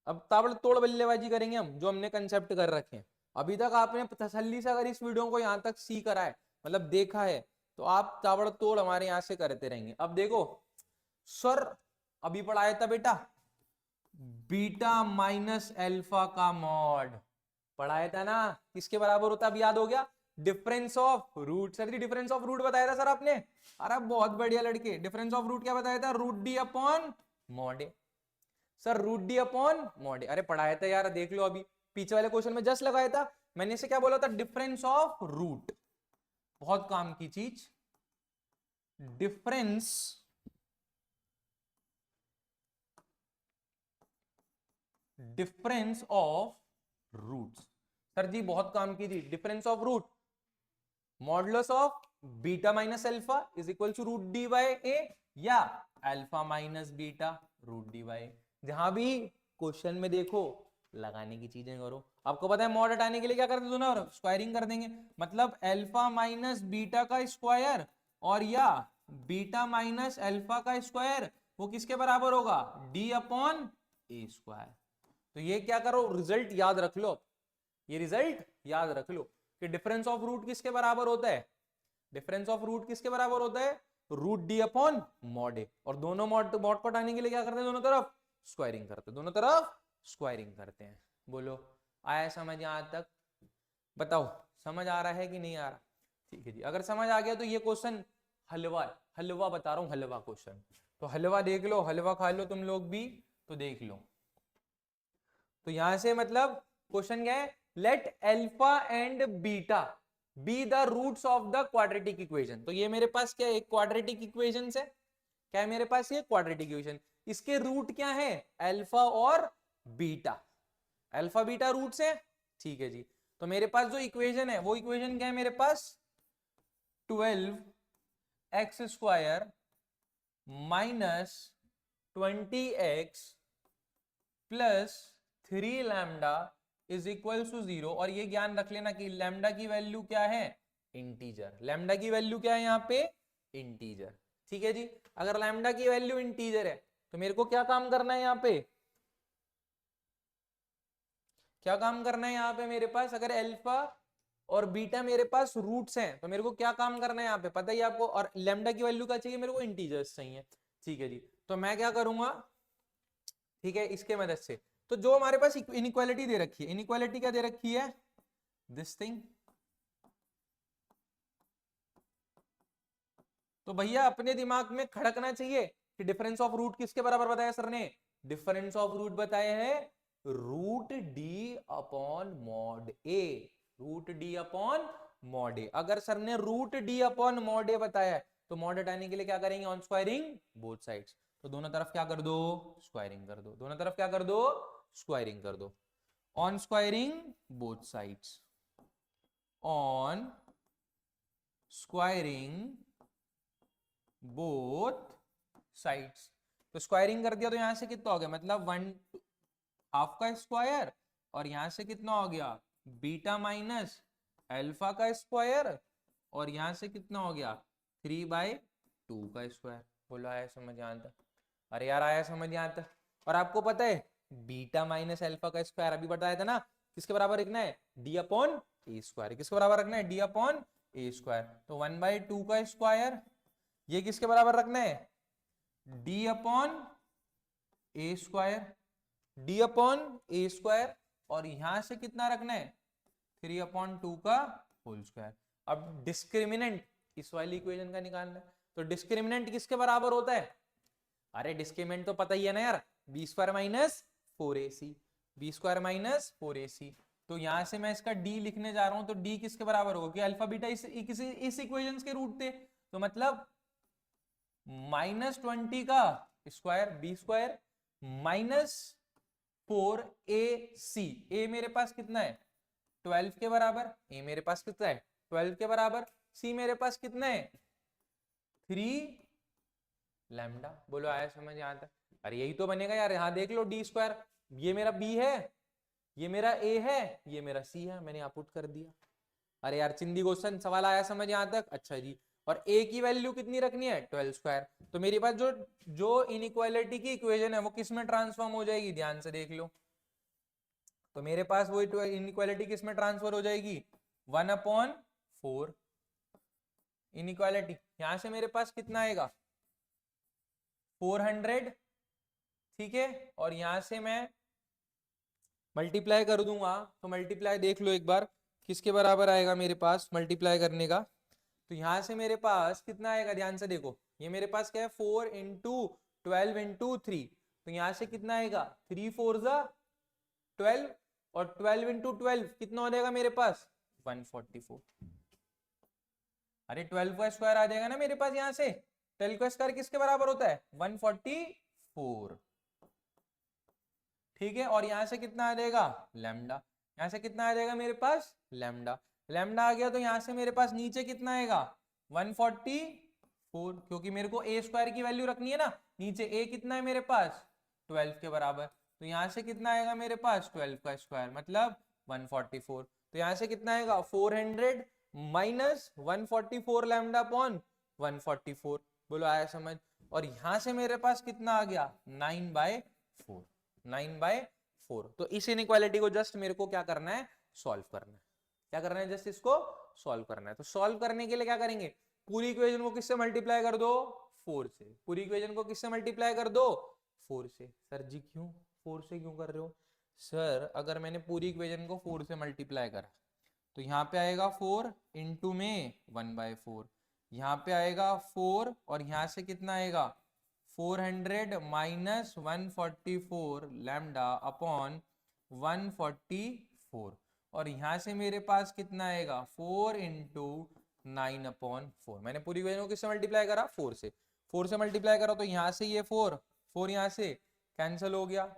अब ताबड़ तोड़ बल्लेबाजी करेंगे हम, जो हमने कंसेप्ट कर रखे हैं। अभी तक आपने तसल्ली से अगर इस वीडियो को यहाँ तक सीख करा है, मतलब देखा है, तो आप ताबड़ तोड़ हमारे यहाँ से करते रहेंगे। अब देखो सर, अभी पढ़ाया था बेटा बीटा माइनस अल्फा का मॉड, पढ़ाया था ना, किसके बराबर होता है, अब याद हो गया, difference of root. Sir ji difference of root बताया था सर आपने, अरे बहुत बढ़िया लड़के, डिफरेंस ऑफ रूट क्या बताया था, √d/mod a। Sir √d/mod a, अरे पढ़ाया था यार, देख लो अभी पीछे वाले क्वेश्चन में जस्ट लगाया था मैंने। इसे क्या बोला था, डिफरेंस ऑफ रूट, बहुत काम की चीज, difference of roots. Sir ji बहुत काम की थी, difference of root, modulus of beta minus alpha is equal to √d/a, या अल्फा माइनस बीटा √d/a। जहां भी क्वेश्चन में देखो लगाने की चीजें करो। आपको पता है मॉड हटाने के लिए क्या करते दोनों, स्क्वायरिंग कर देंगे, मतलब अल्फा माइनस बीटा का स्क्वायर और या बीटा माइनस अल्फा का स्क्वायर, वो किसके बराबर होगा, d/a²। तो ये क्या करो, रिजल्ट याद रख लो, ये रिजल्ट याद रख लो कि डिफरेंस ऑफ रूट किसके बराबर होता है, डिफरेंस ऑफ रूट किसके बराबर होता है, √d/mod a। और दोनों मॉड को हटाने के लिए क्या करते हैं, दोनों तरफ स्क्वायरिंग करते हैं, दोनों तरफ स्क्वायरिंग करते हैं। बोलो आया समझ यहां तक, बताओ समझ आ रहा है कि नहीं आ रहा, ठीक है जी। अगर समझ आ गया तो ये क्वेश्चन हलवा, हलवा बता रहा हूं, हलवा क्वेश्चन। तो हलवा देख लो, हलवा खा लो तुम लोग भी, तो देख लो तो यहां से मतलब क्वेश्चन क्या है, let alpha and beta be the roots of the quadratic equation. तो ये मेरे पास क्या है, एक क्वाड्रेटिक इक्वेशन है, क्या है मेरे पास ये क्वाड्रेटिक इक्वेशन, इसके रूट क्या है, अल्फा और बीटा, अल्फा बीटा रूट्स है, ठीक है जी। तो मेरे पास जो इक्वेशन है वो इक्वेशन क्या है मेरे पास, 12x² minus 20x plus 3 lambda is equal to 0। और ये ज्ञान रख लेना कि लैम्डा की वैल्यू क्या है, इंटीजर, लैम्डा की वैल्यू क्या है यहाँ पे, इंटीजर, ठीक है जी। अगर लैम्डा की वैल्यू इंटीजर है तो मेरे को क्या काम करना है यहाँ पे, क्या काम करना है यहाँ पे मेरे पास, अगर अल्फा और बीटा मेरे पास रूट्स हैं तो मेरे को क्या काम करना है यहाँ पे पता ही आपको, और लैम्डा की वैल्यू क्या चाहिए मेरे को, इंटीजर्स चाहिए, ठीक है जी। तो मैं क्या करूंगा, ठीक है, इसके मदद से, तो जो हमारे पास इनइक्वालिटी दे रखी है, इनइक्वालिटी क्या दे रखी है, दिस थिंग, तो भैया अपने दिमाग में खड़कना चाहिए कि डिफरेंस ऑफ रूट किसके बराबर बताया सर ने, डिफरेंस ऑफ रूट बताया है रूट डी अपॉन मॉड ए, रूट डी अपॉन मॉड ए। अगर सर ने रूट डी अपॉन मॉड ए बताया है तो मॉड हटाने के लिए क्या करेंगे, ऑन स्क्वायरिंग बोथ साइड्स, तो दोनों तरफ क्या कर दो, स्क्वायरिंग कर दो, दोनों तरफ क्या कर दो, स्क्वायरिंग कर दो, on squaring both sides, on squaring both sides. तो स्क्वायरिंग कर दिया तो यहां से कितना हो गया, मतलब 1 हाफ का स्क्वायर, और यहां से कितना हो गया, बीटा माइनस अल्फा का स्क्वायर, और यहां से कितना हो गया 3/2 का स्क्वायर। बोलो आया समझ यहाँ तक, अरे यार आया समझ यहाँ तक। और आपको पता है बीटा माइनस अल्फा का स्क्वायर अभी बताया था ना, किसके बराबर रखना है, डी अपॉन ए स्क्वायर, किसके बराबर रखना है, डी अपॉन ए स्क्वायर। तो 1/2 का स्क्वायर ये किसके बराबर रखना है, डी अपॉन ए स्क्वायर, डी अपॉन ए स्क्वायर, और यहां से कितना रखना है 3/2 का होल स्क्वायर। अब डिस्क्रिमिनेंट इस वाली इक्वेशन का निकालना है, तो डिस्क्रिमिनेंट किसके बराबर होता है, अरे डिस्क्रिमिनेंट तो पता ही है ना यार, B square minus 4ac, B square minus 4ac। तो यहां से मैं इसका d लिखने जा रहा हूं, तो d किसके बराबर होगा, कि अल्फा बीटा इस इक्वेशन के रूट थे, तो मतलब -20 का square b square minus 4ac, a मेरे पास कितना है 12 के बराबर, ए मेरे पास कितना है 12 के बराबर, सी मेरे पास कितना है 3 लैम्डा। बोलो आया समझ यहाँ तक, अरे यही तो बनेगा यार, यहाँ देख लो डी स्क्वायर, ये मेरा बी है, ये मेरा ए है, ये मेरा सी है, मैंने यहाँ पुट कर दिया। अरे यार चिंदी क्वेश्चन, सवाल आया समझ यहाँ तक, अच्छा जी। और a की वैल्यू कितनी रखनी है 12 स्क्वायर, तो मेरे पास जो जो इनइक्वालिटी की इक्वेशन है वो किस में ट्रांसफॉर्म हो जाएगी, ध्यान से देख लो। तो मेरे पास वो इनइक्वालिटी किस में ट्रांसफर हो जाएगी, 1/4 इनइक्वालिटी, यहां से मेरे पास कितना आएगा 400, ठीक है, और यहां से मैं मल्टीप्लाई कर दूंगा, तो मल्टीप्लाई देख लो एक बार किसके बराबर आएगा मेरे पास मल्टीप्लाई करने का, तो यहां से मेरे पास कितना आएगा, ध्यान से देखो, ये मेरे पास क्या है 4 × 12 × 3, तो यहां से कितना आएगा 3 4 12, और 12 × 12 कितना हो जाएगा मेरे पास 144। अरे 12 का स्क्वायर आ जाएगा ना मेरे पास, यहां से 12 का स्क्वायर किसके बराबर होता है 144, ठीक है, और यहां से कितना आ जाएगा लैम्डा, यहां से कितना आ जाएगा मेरे पास लैम्डा, लैम्डा आ गया, तो यहां से मेरे पास नीचे कितना आएगा 144, क्योंकि मेरे को ए स्क्वायर की वैल्यू रखनी है ना, नीचे ए कितना है मेरे पास 12 के बराबर, तो यहां से कितना आएगा मेरे पास 12 का स्क्वायर मतलब 144, तो यहां से कितना आएगा 400 माइनस 144 लैम्डा अपॉन 144। बोलो आया समझ, और यहां से मेरे पास कितना आ गया 9/4, 9/4। तो इस इनइक्वालिटी को जस्ट मेरे को क्या करना है, सॉल्व करना है, क्या करना है, जस्ट इसको सॉल्व करना है। तो सॉल्व करने के लिए क्या करेंगे, पूरी इक्वेशन को किससे मल्टीप्लाई कर दो 4 से, पूरी इक्वेशन को किससे मल्टीप्लाई कर दो 4 से। सर जी क्यों 4 से क्यों कर रहे हो, सर अगर मैंने पूरी इक्वेशन को 4 से मल्टीप्लाई करा तो यहाँ पे आएगा 4 इंटू में 1/4, यहाँ पे आएगा 4, और यहाँ से कितना आएगा 400 माइनस 144 लैम्डा अपॉन 144 और यहां से मेरे पास कितना आएगा 4 इंटू 9/4। मैंने पूरी इक्वेशन को किससे मल्टीप्लाई करा 4 से, 4 से मल्टीप्लाई करा तो यहां से ये 4 4 यहां से कैंसिल हो गया,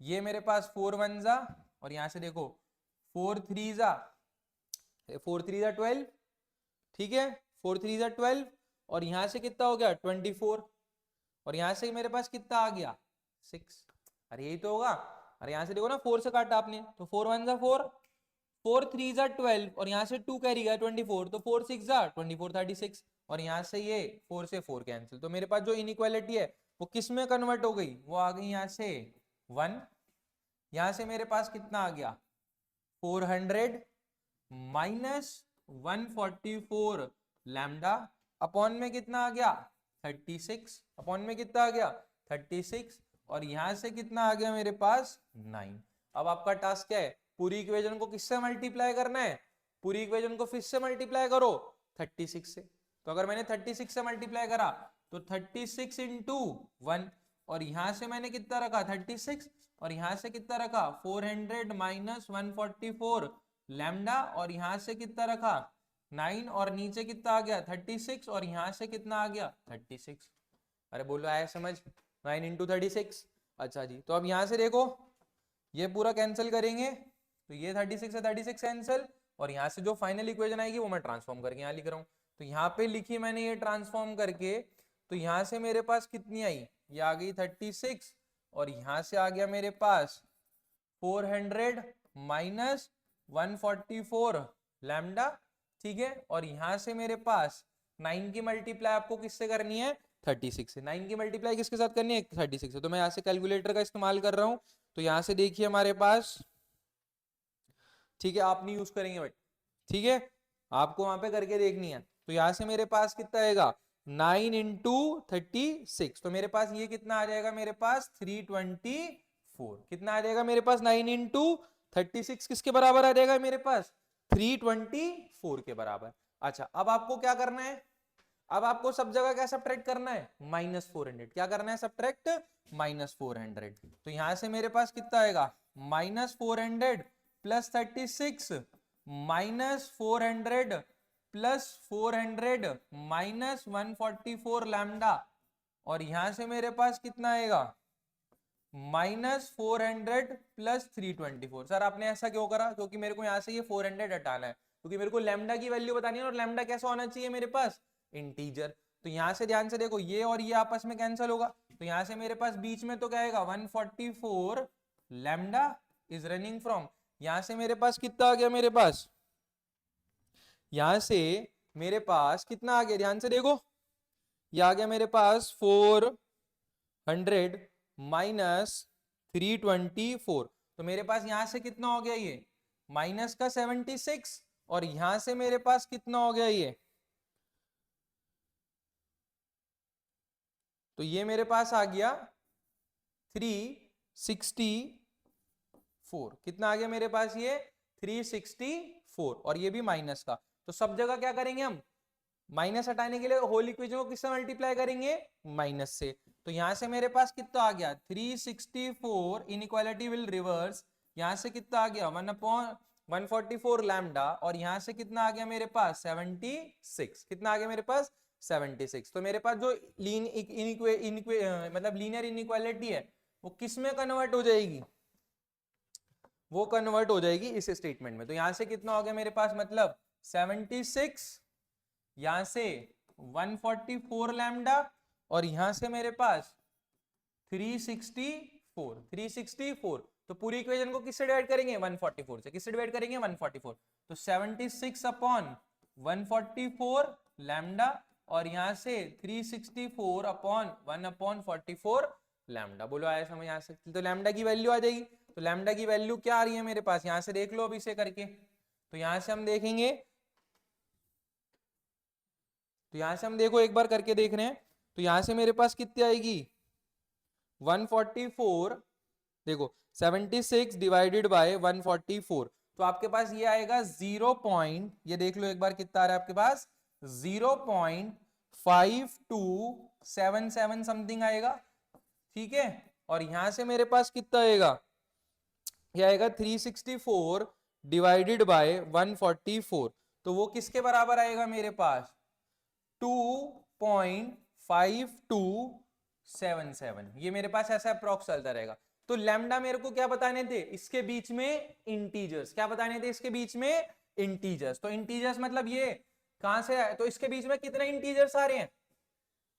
ये मेरे पास 4 1 जा और यहां से देखो 4 3 जा 4 3 जा 12, ठीक है 4 3 जा 12 और यहां से कितना हो गया 24 और यहां से मेरे पास कितना आ गया 6। अरे यही तो होगा, अरे यहां से देखो ना 4 से काटा आपने तो 4 1 जा 4, 4 3 जा 12 और यहां से 2 कैरी गया 24 तो 4 6 जा 24 36 और यहां से ये 4 से 4 कैंसिल। तो मेरे पास जो इनइक्वालिटी है वो किस में कन्वर्ट हो गई, वो आ गई यहां से 1। यहां से मेरे पास कितना आ गया 400 माइनस 144 लैम्डा अपॉन में कितना आ गया 36, अपॉन में कितना आ गया 36 और यहां से कितना आ गया मेरे पास 9। अब आपका टास्क क्या है, पूरी इक्वेशन को किससे मल्टीप्लाई करना है, पूरी इक्वेशन को फिर से मल्टीप्लाई करो 36 से। तो अगर मैंने 36 से मल्टीप्लाई करा तो 36 इंटू 1 और यहां से मैंने कितना रखा 36 और यहां से कितना रखा 400 माइनस 144 लैम्डा और यहां से कितना रखा 9 और नीचे कितना आ गया 36 और यहां से कितना आ गया 36। अरे बोलो आया समझ, 9 इंटू 36। अच्छा जी, तो अब यहां से देखो ये पूरा कैंसिल करेंगे तो ये 36 से 36 कैंसिल और यहाँ से जो फाइनल इक्वेशन आएगी वो मैं ट्रांसफॉर्म करके यहाँ लिख रहा हूँ। तो यहाँ पे लिखी मैंने ये ट्रांसफॉर्म करके, तो यहाँ से मेरे पास कितनी आई, ये आ गई 36 और यहाँ से आ गया मेरे पास 400 माइनस 144 लैम्डा, ठीक है। और यहाँ से मेरे पास 9 की मल्टीप्लाई आपको किससे करनी है 36 से, 9 की मल्टीप्लाई किसके साथ करनी है 36 से। तो मैं यहाँ से कैलकुलेटर का इस्तेमाल कर रहा हूँ, तो यहाँ से देखिए हमारे पास, ठीक है आप नहीं यूज करेंगे बट ठीक है आपको वहां पे करके देखनी है। तो यहां से मेरे पास कितना आएगा 9 इंटू 36, तो मेरे पास ये कितना आ जाएगा मेरे पास 324। कितना आ जाएगा मेरे पास 9 इंटू 36 किसके बराबर आ जाएगा मेरे पास 324 के बराबर। अच्छा अब आपको क्या करना है, अब आपको सब जगह क्या सब्ट्रैक्ट करना है -400, क्या करना है सब्ट्रैक्ट -400। तो यहां से मेरे पास कितना आएगा -400 प्लस 36 -400 प्लस 400 माइनस 144 लैम्डा और यहां से मेरे पास कितना आएगा -400 प्लस 324। सर आपने ऐसा क्यों करा, क्योंकि मेरे को यहां से ये 400 हटाना है, क्योंकि मेरे को लैम्डा की वैल्यू बतानी है और लैम्डा कैसा होना चाहिए मेरे पास इंटीजर। तो यहां से ध्यान से देखो ये और ये आपस में कैंसिल होगा, तो यहां से मेरे पास बीच में तो क्या आएगा 144 लैम्डा इज रनिंग फ्रॉम, यहां से मेरे पास कितना आ गया मेरे पास, यहां से मेरे पास कितना आ गया ध्यान से देखो, ये आ गया मेरे पास 400 माइनस 324। तो मेरे पास यहां से कितना हो गया ये माइनस का 76 और यहां से मेरे पास कितना हो गया ये, तो ये मेरे पास आ गया 364। कितना आ गया मेरे पास ये 364 और ये भी माइनस का। तो सब जगह क्या करेंगे हम माइनस हटाने के लिए होल इक्वेशन को किससे मल्टीप्लाई करेंगे माइनस से। तो यहां से मेरे पास कितना आ गया 364, इनइक्वालिटी विल रिवर्स, यहां से कितना आ गया 1/144 लैम्डा और यहां से कितना आ गया मेरे पास 76। कितना आ गया मेरे पास 76। तो मेरे पास जो मतलब लीनियर इनइक्वालिटी है वो किस में कन्वर्ट हो जाएगी, वो कन्वर्ट हो जाएगी इस स्टेटमेंट में। तो यहां से कितना हो गया मेरे पास मतलब 76, यहां से 144 लैम्डा और यहां से मेरे पास 364। तो पूरी इक्वेशन को किससे डिवाइड करेंगे 144 से, किससे डिवाइड करेंगे 144। तो 76 अपॉन 144 लैम्डा और यहां से 364 अपॉन 1/44 लैम्डा। बोलो आया समझ यहां से, तो लैम्डा की वैल्यू आ जाएगी। तो लैम्डा की वैल्यू क्या आ रही है मेरे पास, यहां से देख लो अब इसे करके। तो यहां से हम देखेंगे, तो यहां से हम देखो एक बार करके देख रहे हैं, तो यहां से मेरे पास कितनी आएगी 144, देखो 76 डिवाइडेड बाय 144, तो आपके पास ये आएगा 0 पॉइंट, ये देख लो एक बार कितना आ रहा है आपके पास 0.5277 समथिंग आएगा, ठीक है। और यहां से मेरे पास कितना आएगा ये आएगा 364 डिवाइडेड बाय 144, तो वो किसके बराबर आएगा मेरे पास 2.5277। ये मेरे पास ऐसा अप्रॉक्स चलता रहेगा। तो लैम्डा मेरे को क्या बताने थे, इसके बीच में इंटीजर्स, क्या बताने थे इसके बीच में इंटीजर्स। तो इंटीजर्स मतलब ये कहां से आए, तो इसके बीच में कितने इंटीजर्स आ रहे हैं,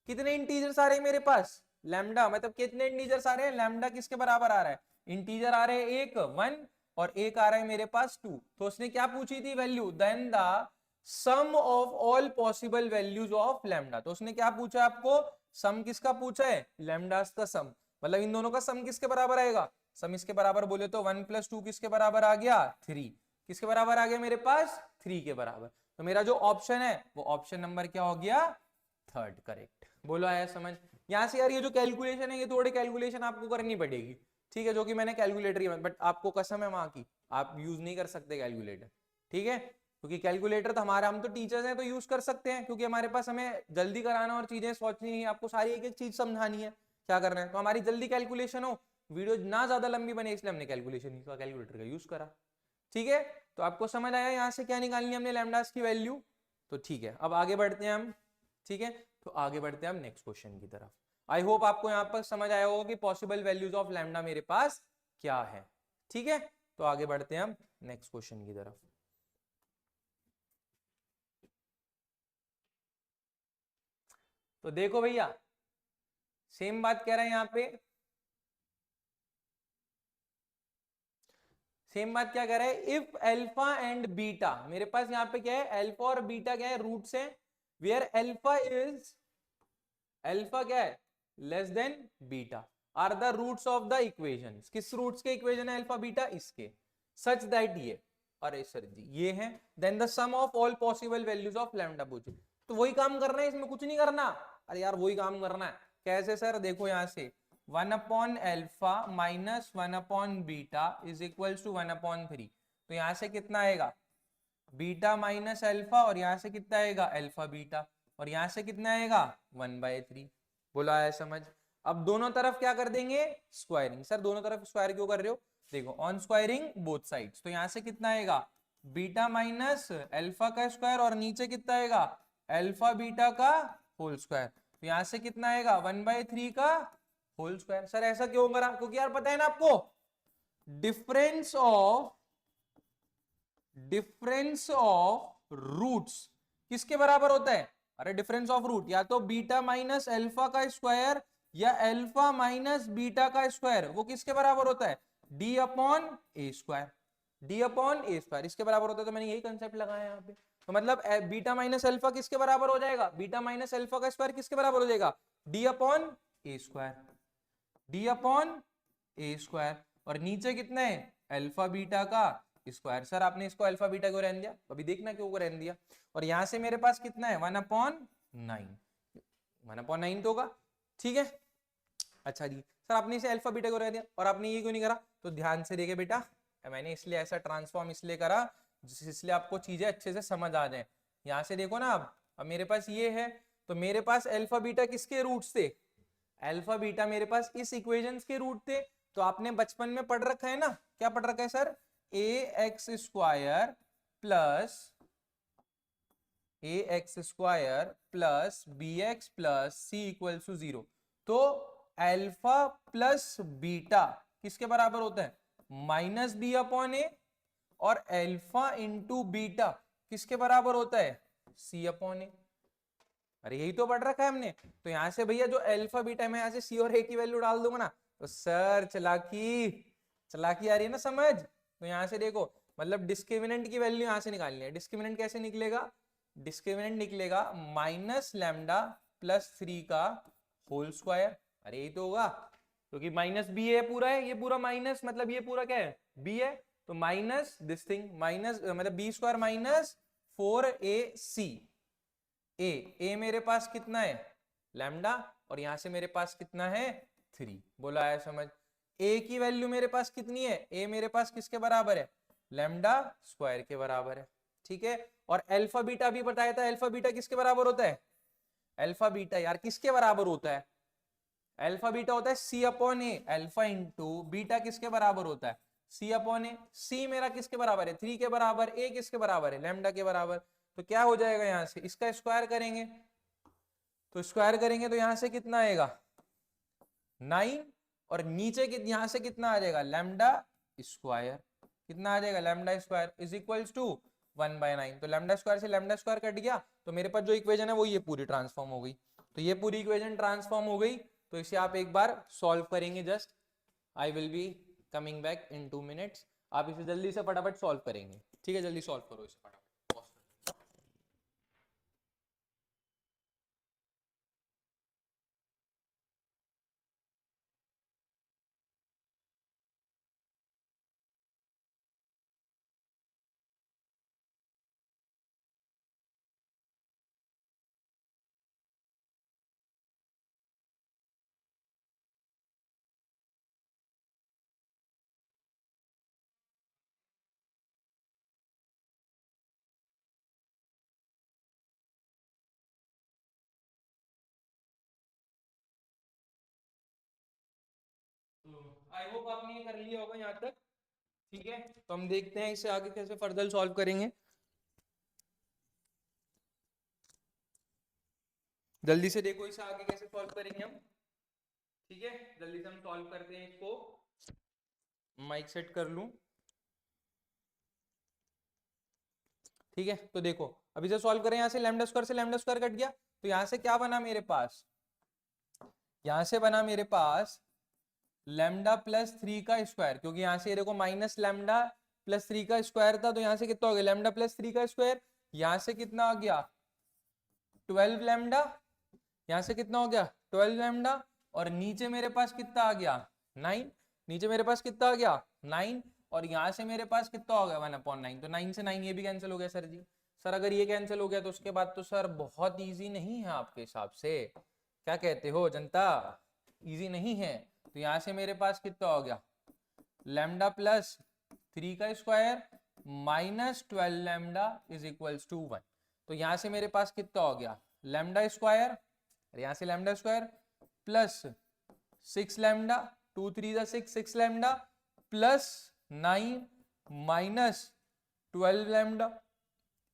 कितने इंटीजर्स आ रहे हैं मेरे पास, लैम्डा मतलब कितने इंटीजर्स आ रहे हैं, लैम्डा किसके बराबर आ रहा है, इंटीजर आ रहे हैं एक 1 और एक आ रहा है मेरे पास 2। तो उसने क्या पूछी थी value, then the sum of all possible values of lambda. तो उसने क्या पूछा आपको, सम किसका पूछा है, लैम्डास का सम, मतलब इन दोनों का सम किसके बराबर आएगा, सम इसके बराबर बोले तो 1 + 2 किसके बराबर आ गया 3, किसके बराबर आ गया मेरे पास 3 के बराबर। तो मेरा जो ऑप्शन है वो ऑप्शन नंबर क्या हो गया, थर्ड करेक्ट। बोलो आया समझ। यहां से यार ये जो कैलकुलेशन है ये थोड़ी कैलकुलेशन आपको करनी पड़ेगी, ठीक है, जो कि मैंने कैलकुलेटर, बट आपको कसम है माँ की आप यूज नहीं कर सकते कैलकुलेटर, ठीक है, क्योंकि कैलकुलेटर तो हमारा, हम तो टीचर्स हैं तो यूज कर सकते हैं, क्योंकि हमारे पास हमें जल्दी कराना और चीजें सोचनी है, आपको सारी एक एक चीज समझानी है क्या करना है, तो हमारी जल्दी कैलकुलेशन हो, वीडियो ना ज्यादा लंबी बने, इसलिए हमने कैलकुलेशन का कैलकुलेटर का यूज करा, ठीक है। तो आपको समझ आया यहाँ से क्या निकालनी है हमने लैम्डास की वैल्यू, तो ठीक है अब आगे बढ़ते हैं हम, ठीक है। तो आगे बढ़ते हैं हम नेक्स्ट क्वेश्चन की तरफ। आई होप आपको यहाँ पर समझ आया होगा कि पॉसिबल वैल्यूज ऑफ लैम्डा मेरे पास क्या है, ठीक है। तो आगे बढ़ते हैं हम नेक्स्ट क्वेश्चन की तरफ। तो देखो भैया सेम बात कह रहे हैं यहाँ पे, सेम बात क्या कह रहा है, इफ अल्फा एंड बीटा, मेरे पास यहाँ पे क्या है अल्फा और बीटा क्या है रूट्स हैं, वेयर अल्फा इज, अल्फा क्या है less than beta, are the roots of the equation, किस रूट्स के इक्वेशन है अल्फा बीटा इसके, सच दैट ये, अरे सर जी ये है, then the sum of all possible values of lambda पूछे, तो वही काम करना है इसमें कुछ नहीं करना, अरे यार वही काम करना है, कैसे सर, देखो यहां से 1/अल्फा माइनस 1/बीटा इज इक्वल टू 1/3, तो यहां से कितना आएगा बीटा माइनस अल्फा, और यहां से कितना आएगा अल्फा बीटा, और यहां से कितना आएगा 1/3। बोला है समझ। अब दोनों तरफ क्या कर देंगे स्क्वायरिंग, सर दोनों तरफ स्क्वायर क्यों कर रहे हो, देखो ऑन स्क्वायरिंग बोथ साइड्स, तो यहां से कितना आएगा बीटा माइनस अल्फा का स्क्वायर, और नीचे कितना आएगा अल्फा बीटा का होल स्क्वायर, तो यहां से कितना आएगा 1/3 का होल स्क्वायर। सर ऐसा क्यों करा, क्योंकि यार पता है ना आपको डिफरेंस ऑफ रूट्स किसके बराबर होता है, अरे डिफरेंस ऑफ रूट या तो बीटा माइनस अल्फा का स्क्वायर या अल्फा माइनस बीटा का स्क्वायर, वो किसके बराबर होता है d/a², d/a², इसके बराबर होता है, तो मैंने यही कंसेप्ट लगाया यहाँ पे, तो मतलब बीटा माइनस अल्फा किसके बराबर हो जाएगा, बीटा माइनस अल्फा का स्क्वायर किसके बराबर हो जाएगा d/a², d/a², और नीचे कितना है अल्फा बीटा का स्क्वायर। सर आपने इसको अल्फा बीटा क्यों रहने दिया, अभी देखना क्यों रहने दिया, और यहां से मेरे पास कितना है 1/9, 1/9 तो होगा, ठीक है। अच्छा जी सर आपने इसे अल्फा बीटा क्यों रह दिया, और आपने ये क्यों नहीं करा, तो ध्यान से देखे बेटा, मैंने इसलिए ऐसा ट्रांसफॉर्म इसलिए करा इसलिए आपको चीजें अच्छे से समझ आ जाए। यहां से देखो ना, अब मेरे पास ये है, तो मेरे पास अल्फा बीटा किसके रूट्स थे, अल्फा बीटा मेरे पास इस इक्वेशंस के रूट थे, तो आपने बचपन में पढ़ रखा है ना, क्या पढ़ रखा है sir, ax² plus bx plus c equals to 0, तो अल्फा प्लस बीटा किसके बराबर होता है -b/a, और अल्फा इंटू बीटा किसके बराबर होता है c/a, अरे यही तो पढ़ रखा है हमने। तो यहां से भैया जो अल्फा बीटा में यहां से सी और ए की वैल्यू डाल दूंगा ना, तो सर चालाकी चालाकी आ रही है ना समझ। तो यहां से देखो मतलब डिस्क्रिमिनेंट की वैल्यू यहां से निकालनी है, डिस्क्रिमिनेंट कैसे निकलेगा, डिस्क्रिमिनेंट निकलेगा -λ+3 का होल स्क्वायर, अरे यही तो होगा, क्योंकि माइनस बी है पूरा, है ये पूरा माइनस, मतलब ये पूरा क्या है बी है, तो माइनस दिस थिंग माइनस मतलब b² माइनस 4ac, ए मेरे पास कितना है लैम्डा, और यहां से मेरे पास कितना है 3, बोला है समझ। ए की वैल्यू मेरे पास कितनी है, ए मेरे पास किसके बराबर है लैम्डा स्क्वायर के बराबर है, ठीक है। और अल्फा बीटा भी बताया था, अल्फा बीटा किसके बराबर होता है, अल्फा बीटा यार किसके बराबर होता है, अल्फा बीटा होता है c/a, अल्फा इंटू बीटा किसके बराबर होता है c अपॉन ए। c मेरा किसके बराबर है? 3 के बराबर। a किसके बराबर है? लैम्डा के बराबर। तो क्या हो जाएगा यहां से? इसका स्क्वायर करेंगे तो स्क्वायर करेंगे तो यहां से कितना आएगा? 9। और नीचे यहां से कितना आ जाएगा? Lambda square. कितना आ जाएगा? Lambda square is equals to 1/9। तो लैम्डा स्क्वायर से लैम्डा स्क्वायर कट गया, तो मेरे पास जो इक्वेशन है वो ये पूरी ट्रांसफॉर्म हो गई। तो ये पूरी इक्वेशन ट्रांसफॉर्म हो गई। तो इसे आप एक बार सॉल्व करेंगे। Just I will be coming back in 2 minutes. आप इसे जल्दी से फटाफट सॉल्व करेंगे। ठीक है, जल्दी सॉल्व करो इसे फटाफट। आई होप आपने ये कर लिया होगा यहाँ तक। ठीक है, तो हम देखते हैं इसे आगे कैसे फर्दर सॉल्व करेंगे। जल्दी से देखो इसे आगे कैसे सॉल्व करेंगे हम। ठीक है, जल्दी से हम सॉल्व करते हैं इसको। माइक सेट कर लूं। ठीक है, तो देखो अभी से सॉल्व करें। यहाँ से लैम्डा स्क्वायर से लैम्डा स्क्वायर कट गया, तो यहाँ से क्या बना मेरे पास? यहाँ से बना मेरे पास लैम्डा प्लस 3 का स्क्वायर, क्योंकि यहाँ से देखो माइनस लैम्डा प्लस 3 का स्क्वायर था, तो यहाँ से कितना हो गया? लैम्डा प्लस 3 का स्क्वायर। यहाँ से कितना आ गया? 12 लैम्डा। यहाँ से कितना हो गया? 12 लैम्डा। और नीचे मेरे पास कितना आ गया? 9। नीचे मेरे पास कितना आ गया? 9। और यहाँ से मेरे पास कितना हो गया? 1/9। तो 9 से 9 ये भी कैंसिल हो गया सर जी। सर अगर ये कैंसिल हो गया तो उसके बाद तो सर बहुत इजी नहीं है आपके हिसाब से? क्या कहते हो जनता? इजी नहीं है। तो यहाँ से मेरे पास कितना हो गया? लैम्डा प्लस 3 का square minus 12 lambda is equals to 1। तो यहाँ से मेरे पास कितना हो गया? लैम्डा स्क्वायर, यहाँ से lambda square plus 6 lambda, 2 3 6 6 lambda plus 9 minus 12 lambda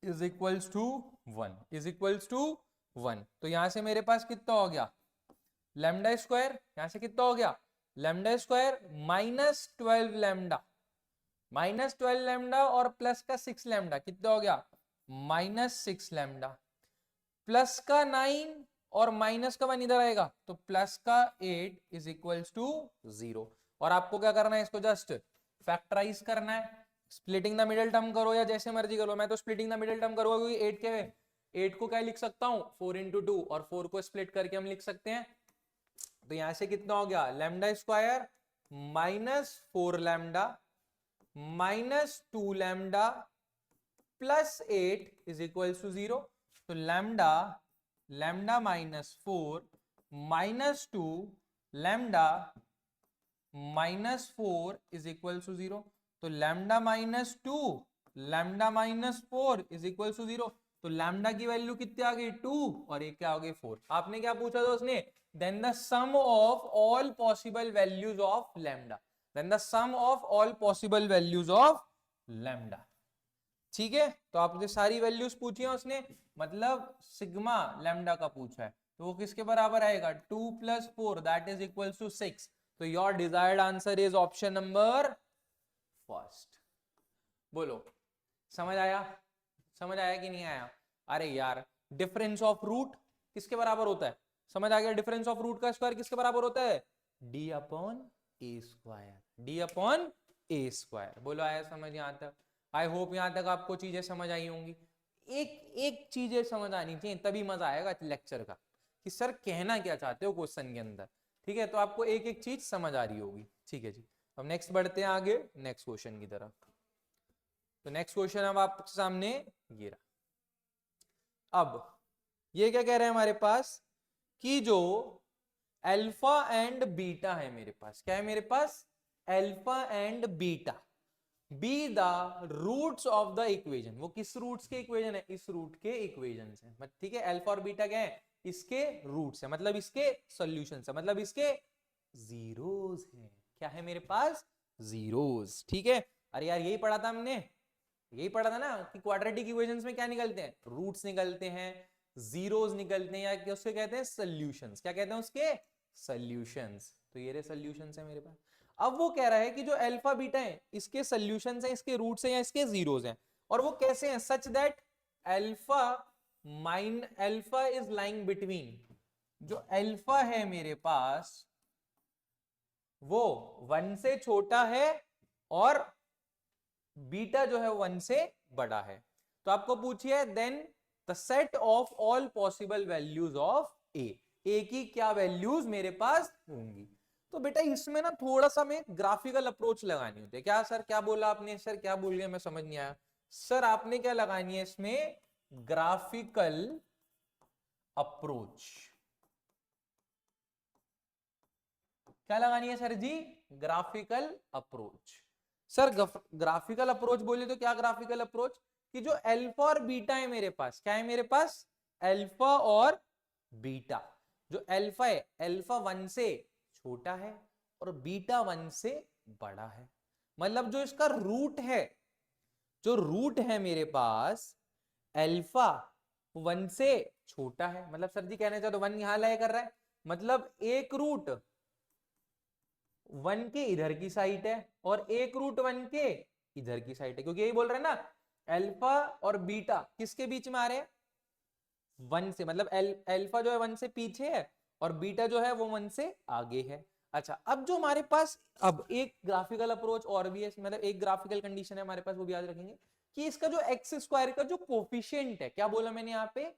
is equals to 1। Is equals to 1। तो यहां से मेरे पास कितना हो गया? Lambda square. यहां से कितना हो गया? Lambda square minus 12 lambda, minus 12 lambda और प्लस का 6 लैम्डा कितना हो गया? माइनस 6 लैम्डा प्लस का 9 और माइनस का 1 इधर आएगा, तो प्लस का 8 इज इक्वल्स टू 0। और आपको क्या करना है? इसको जस्ट फैक्टराइज करना है। स्प्लिटिंग द मिडिल टर्म करो या जैसे मर्जी करो। मैं तो स्प्लिटिंग द मिडिल टर्म करूंगा, क्योंकि 8 को क्या लिख सकता हूं? 4 इंटू 2, और 4 को स्प्लिट करके हम लिख सकते हैं। तो यहां से कितना हो गया? Lambda square minus 4 lambda minus 2 lambda plus 8 is equals to 0। तो lambda lambda minus 4 minus 2 lambda minus 4 is equal to 0। तो lambda minus 2 lambda minus 4 is equal to 0। तो लैम्डा की वैल्यू कितनी आ गई? 2, और एक क्या आ गई? 4। आपने क्या पूछा था उसने? Then the sum of all possible values of lambda. Then the sum of all possible values of lambda. ठीक है, तो आपने सारी वैल्यूज पूछी है उसने, मतलब सिग्मा लैम्डा का पूछा है, तो वो किसके बराबर आएगा? 2 + 4 दैट इज इक्वल टू 6। तो your desired answer is option number first. बोलो, समझ आया? समझ आया कि नहीं आया? अरे यार, डिफरेंस ऑफ रूट किसके बराबर होता है? समझ आ गया? डिफरेंस ऑफ रूट का स्क्वायर किसके बराबर होता है? डी अपॉन ए स्क्वायर। डी अपॉन ए स्क्वायर। बोलो, आया समझ यहां तक? आई होप यहां तक आपको चीजें समझ आई होंगी। एक एक चीजें समझ आनी चाहिए, तभी मजा आएगा लेक्चर का, कि सर कहना क्या चाहते हो क्वेश्चन के अंदर। ठीक है, तो आपको एक एक चीज समझ आ रही होगी। ठीक है जी, अब नेक्स्ट बढ़ते हैं आगे नेक्स्ट क्वेश्चन की तरफ। तो नेक्स्ट क्वेश्चन अब आपके सामने ये रहा। अब ये क्या कह रहे हैं हमारे पास? कि जो अल्फा एंड बीटा है मेरे पास, क्या है मेरे पास? Alpha and beta be the roots of the equation. वो किस रूट्स के इक्वेशन है? इस रूट के इक्वेशन है। ठीक है, अल्फा और बीटा क्या है? इसके रूट्स है, मतलब इसके सॉल्यूशंस है, मतलब इसके जीरोस हैं। क्या है मेरे पास? जीरोस। ठीक है, अरे यार यही पढ़ा था हमने, यही पढ़ा था ना कि क्वाड्रेटिक इक्वेशंस में क्या निकलते हैं, रूट्स निकलते हैं, जीरोस निकलते हैं, या क्या उसके कहते हैं सॉल्यूशंस। क्या कहते हैं उसके, सॉल्यूशंस। तो ये रहे सॉल्यूशंस है मेरे पास। अब वो कह रहा है कि जो अल्फा बीटा है इसके सॉल्यूशंस हैं, इसके रूट्स हैं या इसके जीरोस हैं, और वो कैसे हैं, such that alpha alpha is lying between, जो अल्फा है मेरे पास वो 1 से छोटा है और बीटा जो है 1 से बड़ा है। तो आपको पूछिए then the set of all possible values of A की क्या वैल्यूज मेरे पास होंगी। तो बेटा इसमें ना थोड़ा सा में ग्राफिकल अप्रोच लगानी होती है। क्या सर, क्या बोला आपने, सर क्या बोल गया, मैं समझ नहीं आया। सर आपने क्या लगानी है इसमें, ग्राफिकल अप्रोच। क्या लगानी है sir ji, graphical approach. Sir graphical approach बोले तो क्या ग्राफिकल अप्रोच, कि जो अल्फा और बीटा है मेरे पास, क्या है मेरे पास, अल्फा और बीटा। जो अल्फा है, अल्फा 1 से छोटा है और बीटा 1 से बड़ा है। मतलब जो इसका रूट है, जो रूट है मेरे पास अल्फा 1 से छोटा है, मतलब सर जी कहने चाहते 1 यहां लाया कर रहा है, मतलब एक रूट 1 के इधर की साइड है और एक रूट 1 के इधर की साइड है, क्योंकि यही बोल रहे हैं ना अल्फा और बीटा किसके बीच में आ रहे हैं, 1 से, मतलब अल्फा जो है 1 से पीछे है और बीटा जो है वो 1 से आगे है। अच्छा, अब जो हमारे पास अब एक ग्राफिकल अप्रोच और भी है, मतलब एक ग्राफिकल कंडीशन है हमारे पास, वो भी याद रखेंगे कि इसका जो एक्स स्क्वायर का जो कोफिशिएंट है, क्या बोला मैंने यहाँ पे,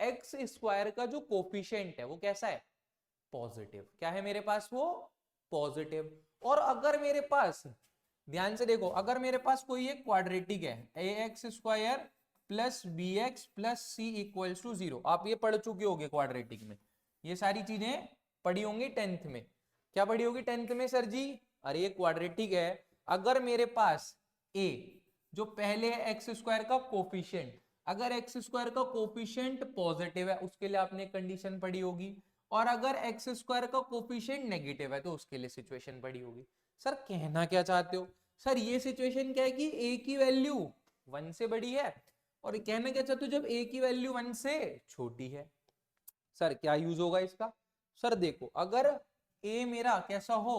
एक्स स्क्वायर का जो कोफिशिएंट है वो कैसा है, पॉजिटिव। क्या है मेरे पास वो, पॉजिटिव। और अगर मेरे पास, ध्यान से देखो, अगर मेरे पास कोई एक क्वाड्रेटिक है A x square plus B X plus C equals to 0, आप ये पढ़ चुके होंगे क्वाड्रेटिक में, ये सारी चीजें पढ़ी होंगी 10th में। क्या पढ़ी होगी 10th में सर जी, अरे ये क्वाड्रेटिक है, अगर मेरे पास ए जो पहले है एक्स स्क्वायर का कोफिशिएंट, अगर एक्स स्क्वायर का कोफिशिएंट पॉजिटिव है उसके लिए आपने कंडीशन पढ़ी होगी, और अगर एक्स स्क्वायर का कोफिशिएंट नेगेटिव है तो उसके लिए सिचुएशन पढ़ी होगी। सर कहना क्या चाहते हो, सर ये सिचुएशन क्या है कि ए की वैल्यू 1 से बड़ी है, और कहना क्या चाहते हो जब ए की वैल्यू 1 से छोटी है। सर क्या यूज होगा इसका, सर देखो अगर ए मेरा कैसा हो,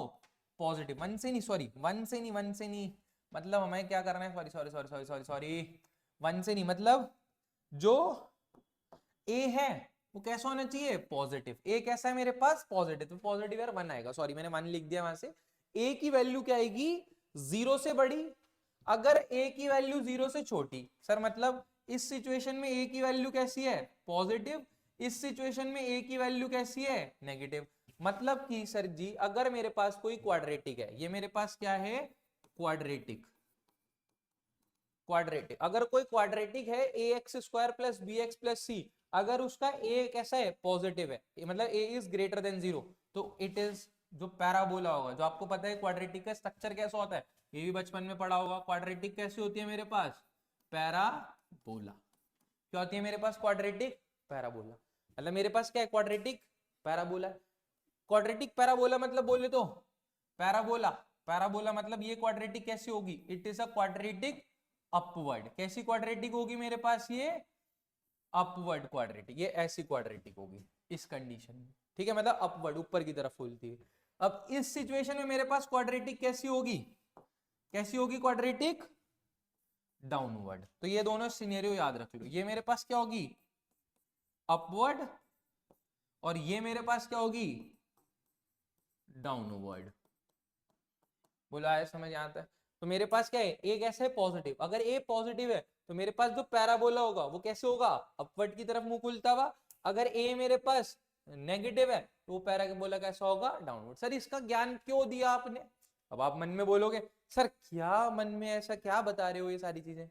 पॉजिटिव, 1 से नहीं, सॉरी 1 से नहीं, 1 से नहीं, मतलब हमें क्या करना है, sorry sorry sorry sorry sorry sorry 1 से नहीं, मतलब जो ए है वो कैसा होना चाहिए, पॉजिटिव। ए कैसा है मेरे पास, पॉजिटिव, तो पॉजिटिव यार 1 आएगा, सॉरी मैंने 1 लिख दिया वहां से। ए की वैल्यू क्या आएगी, 0 से बड़ी, अगर ए की वैल्यू 0 से छोटी, सर मतलब इस सिचुएशन में ए की वैल्यू कैसी है, पॉजिटिव, इस सिचुएशन में ए की वैल्यू कैसी है, नेगेटिव। मतलब कि सर जी अगर मेरे पास कोई क्वाड्रेटिक है, ये मेरे पास क्या है, क्वाड्रेटिक, क्वाड्रेटिक, अगर कोई क्वाड्रेटिक है A x square plus B X plus C, अगर उसका ए कैसा है, पॉजिटिव है, मतलब ए इज ग्रेटर देन 0, तो इट इज जो पैराबोला होगा। जो आपको पता है क्वाड्रेटिक का स्ट्रक्चर कैसा होता है, ये भी बचपन में पढ़ा होगा, क्वाड्रेटिक कैसी होती है मेरे पास, पैराबोला। क्या होती है मेरे पास, क्वाड्रेटिक पैराबोला। मतलब मेरे पास क्या है, क्वाड्रेटिक पैराबोला। क्वाड्रेटिक पैराबोला मतलब बोले तो पैराबोला, पैराबोला मतलब ये क्वाड्रेटिक कैसी होगी, it is a quadratic upward. कैसी क्वाड्रेटिक होगी मेरे पास, ये अपवर्ड क्वाड्रेटिक, ये ऐसी क्वाड्रेटिक होगी इस कंडीशन में। ठीक है, मतलब अपवर्ड, ऊपर की तरफ फूलती है। अब इस सिचुएशन में मेरे पास क्वाड्रेटिक कैसी होगी, कैसी होगी क्वाड्रेटिक, डाउनवर्ड। तो ये दोनों सिनेरियो याद रख लो, ये मेरे पास क्या होगी, अपवर्ड, और ये मेरे पास क्या होगी, डाउनवर्ड। बोला है, समझ आता है। तो मेरे पास क्या है, ए कैसे है, पॉजिटिव, अगर ए पॉजिटिव है तो मेरे पास जो पैराबोला होगा वो कैसे होगा, अपवर्ड की तरफ मुंह खुलता हुआ। अगर ए मेरे पास नेगेटिव है तो वो पैराबोला कैसा होगा, डाउनवर्ड। सर इसका ज्ञान क्यों दिया आपने, अब आप मन में बोलोगे सर क्या मन में ऐसा क्या बता रहे हो, ये सारी चीजें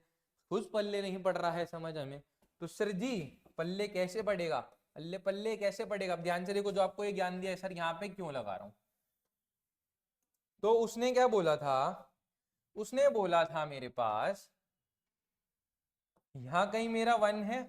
खुद पल्ले नहीं पड़ रहा है समझ हमें। तो सर जी पल्ले कैसे पड़ेगा, पल्ले पल्ले कैसे पड़ेगा, अब ध्यान से देखो, जो आपको ये ज्ञान दिया है सर यहाँ पे क्यों लगा रहा हूं। तो उसने क्या बोला था, उसने बोला था मेरे पास यहां कहीं मेरा 1 है,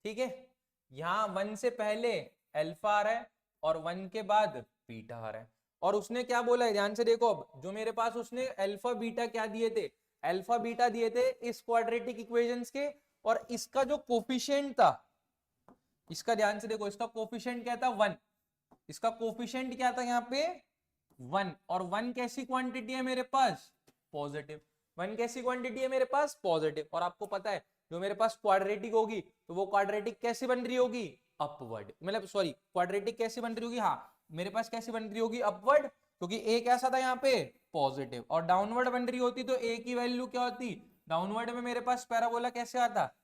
ठीक है, यहां 1 से पहले अल्फा आ रहा है और 1 के बाद बीटा आ रहा है, और उसने क्या बोला है, ध्यान से देखो, अब जो मेरे पास उसने अल्फा बीटा क्या दिए थे, अल्फा बीटा दिए थे इस क्वाड्रेटिक इक्वेशंस के, और इसका जो कोफिशिएंट था, इसका ध्यान से देखो, इसका कोफिशिएंट क्या था, 1, इसका कोफिशिएंट क्या था यहाँ पे 1, और 1 कैसी क्वांटिटी है मेरे पास, पॉजिटिव, 1 कैसी क्वांटिटी है मेरे पास, पॉजिटिव। और आपको पता है जो मेरे पास क्वाड्रेटिक होगी तो वो क्वाड्रेटिक कैसी बन रही होगी, अपवर्ड, मतलब सॉरी क्वाड्रेटिक कैसी बन रही होगी, हाँ मेरे पास कैसी बन रही होगी, अपवर्ड, क्योंकि ए कैसा था यहाँ पे पॉजिटिव, और डाउनवर्ड बन रही होती तो ए की वैल्यू क्या होती, डाउनवर्ड में मेरे पास पैराबोला कैसे आता,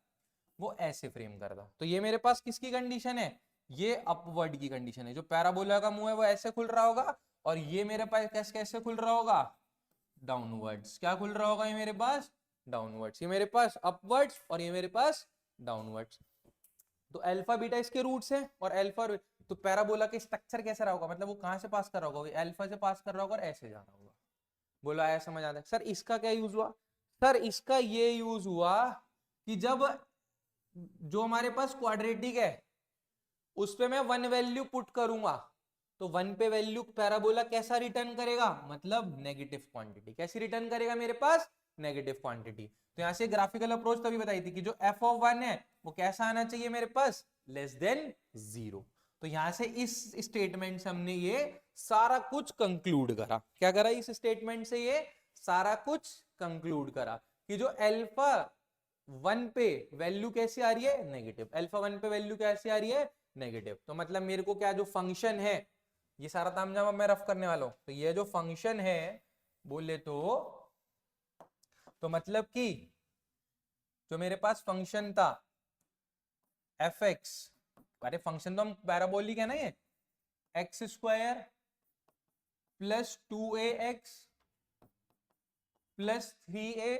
वो ऐसे फ्रेम करता। तो ये मेरे पास किसकी कंडीशन है, ये अपवर्ड की कंडीशन है, जो पैराबोला का मुंह है वो ऐसे खुल रहा होगा, और ये मेरे पास कैसे कैसे खुल रहा होगा, डाउनवर्ड्स, क्या खुल रहा होगा ये मेरे पास, डाउनवर्ड्स, ये मेरे पास अपवर्ड्स और ये मेरे पास डाउनवर्ड्स। तो अल्फा बीटा इसके रूट्स हैं, और अल्फा, तो पैराबोला के स्ट्रक्चर कैसा रहा होगा, मतलब वो कहां से पास कर रहा होगा, अल्फा से पास कर रहा होगा और ऐसे जा रहा होगा। बोलो आया समझ आता है। सर इसका क्या यूज हुआ, सर इसका ये यूज हुआ कि जब जो हमारे पास क्वाड्रेटिक है उस पे मैं 1 वैल्यू पुट करूंगा तो 1 पे वैल्यू पैराबोला कैसा रिटर्न करेगा, मतलब नेगेटिव क्वांटिटी, कैसी रिटर्न करेगा मेरे पास, नेगेटिव क्वांटिटी। तो यहां से ग्राफिकल अप्रोच तभी बताई थी कि जो f ऑफ 1 है वो कैसा आना चाहिए मेरे पास, लेस देन 0। तो यहां से इस स्टेटमेंट से हमने ये सारा कुछ कंक्लूड करा, क्या करा इस स्टेटमेंट से, ये सारा कुछ कंक्लूड करा कि जो अल्फा 1 पे वैल्यू कैसी आ रही है, नेगेटिव, अल्फा 1 पे वैल्यू कैसी आ रही है, नेगेटिव। तो मतलब मेरे को क्या, जो फंक्शन है, ये सारा तामझाम मैं रफ करने वाला हूं, तो ये जो फंक्शन है बोले तो मतलब कि जो मेरे पास फंक्शन था एफ एक्स, अरे फंक्शन तो हम पैराबोलिक है ना, ये x square plus 2ax plus 3a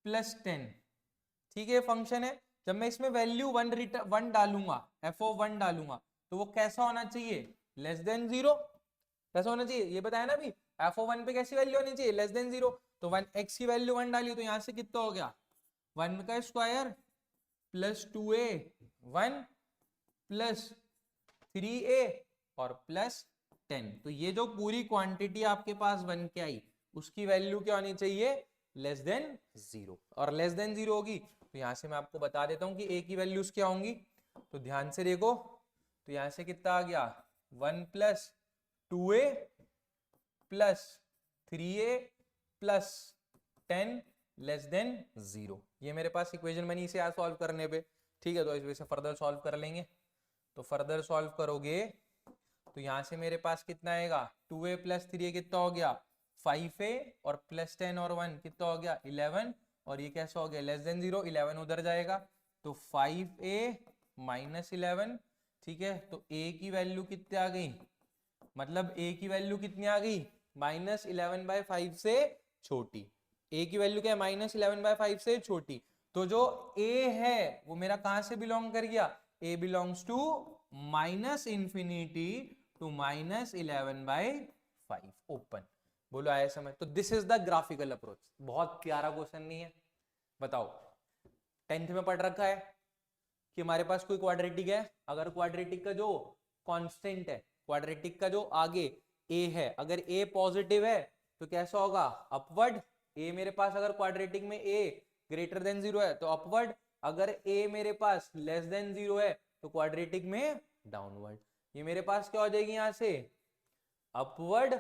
plus 10, ठीक है फंक्शन है। जब मैं इसमें वैल्यू 1 डालूंगा, एफ ओ 1 डालूंगा, तो वो कैसा होना चाहिए, लेस देन 0, कैसा होना चाहिए ये बताया ना अभी, एफ ओ 1 पे कैसी वैल्यू होनी चाहिए, लेस देन 0। तो 1 एक्स की वैल्यू 1 डाली तो यहां से कितना हो गया, 1 का square plus 2a 1 plus 3a और प्लस 10। तो ये जो पूरी क्वांटिटी आपके पास बन के आई उसकी वैल्यू क्या होनी चाहिए, लेस देन 0, और लेस देन 0 होगी तो यहां से मैं आपको बता देता हूं कि a की वैल्यूज क्या होंगी। तो ध्यान से देखो, तो यहां से कितना आ गया, 1 plus 2a plus 3a plus 10 less than 0, ये मेरे पास इक्वेशन बनी इसे आज सॉल्व करने पे, ठीक है। तो इस वजह से फर्दर सॉल्व कर लेंगे, तो फर्दर सॉल्व करोगे तो यहां से मेरे पास कितना आएगा, 2a प्लस 3a कितना हो गया 5a, और प्लस 10 और 1 कितना हो गया 11, और ये कैसा हो गया लेस देन 0, 11 उधर जाएगा तो 5a माइनस 11, ठीक है। तो a की वैल्यू कितनी आ गई, मतलब a की वैल्यू कितनी आ गई, -11/5 से छोटी, a की वैल्यू क्या है, -11/5 से छोटी। तो जो a है वो मेरा कहां से बिलोंग कर गया, a belongs to -infinity to -11/5 open. बोलो आया समझ। तो this is the graphical approach, बहुत प्यारा क्वेश्चन नहीं है, बताओ 10th में पढ़ रखा है कि हमारे पास कोई क्वाड्रेटिक है, अगर क्वाड्रेटिक का जो कांस्टेंट है, क्वाड्रेटिक का जो आगे a है, अगर a पॉजिटिव है तो कैसा होगा, अपवर्ड। a मेरे पास अगर क्वाड्रेटिक में a ग्रेटर देन 0 है तो अपवर्ड, अगर a मेरे पास लेस देन 0 है तो क्वाड्रेटिक में डाउनवर्ड। ये मेरे पास क्या हो जाएगी यहां से, अपवर्ड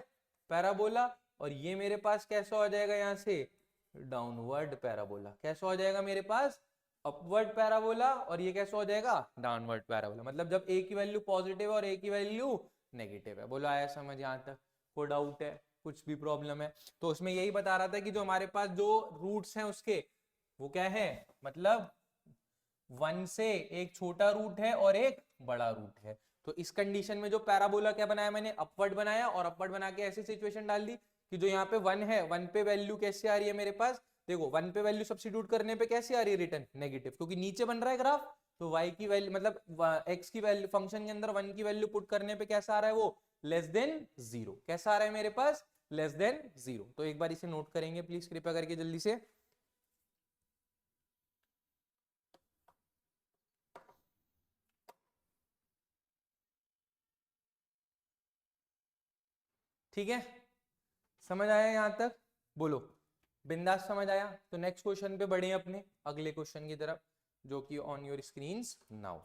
पैराबोला, और ये मेरे पास कैसा हो जाएगा यहां से, डाउनवर्ड पैराबोला। कैसा हो जाएगा मेरे पास, अपवर्ड पैराबोला, और ये कैसा हो जाएगा, डाउनवर्ड पैराबोला। मतलब जब a की वैल्यू पॉजिटिव है और a की वैल्यू नेगेटिव है। बोलो आया समझ यहां तक, कोई डाउट है, कुछ भी प्रॉब्लम है? तो उसमें यही बता रहा था कि जो हमारे पास जो रूट्स हैं उसके, वो क्या है, मतलब 1 से एक छोटा रूट है और एक बड़ा रूट है। तो इस कंडीशन में जो पैराबोला क्या बनाया मैंने, अपवर्ड बनाया, और अपवर्ड बना के ऐसी सिचुएशन डाल दी कि जो यहाँ पे 1 है, 1 पे वैल्यू कैसे आ रही है मेरे पास, देखो 1 पे वैल्यू सब्स्टिट्यूट करने पे कैसे आ रही है रिटर्न, नेगेटिव, क्योंकि नीचे बन रहा है ग्राफ। तो y की वैल्यू मतलब x की वैल्यू फंक्शन के अंदर 1 की वैल्यू पुट करने पे कैसा आ रहा है, वो लेस देन 0, कैसा आ रहा है मेरे पास, लेस देन 0। तो एक बार इसे नोट करेंगे प्लीज कृपया करके जल्दी से। ठीक है, समझ आया यहां तक? बोलो बिंदास समझ आया? तो नेक्स्ट क्वेश्चन पे बढ़े अपने अगले क्वेश्चन की तरफ, जो कि ऑन योर स्क्रीन्स नाउ।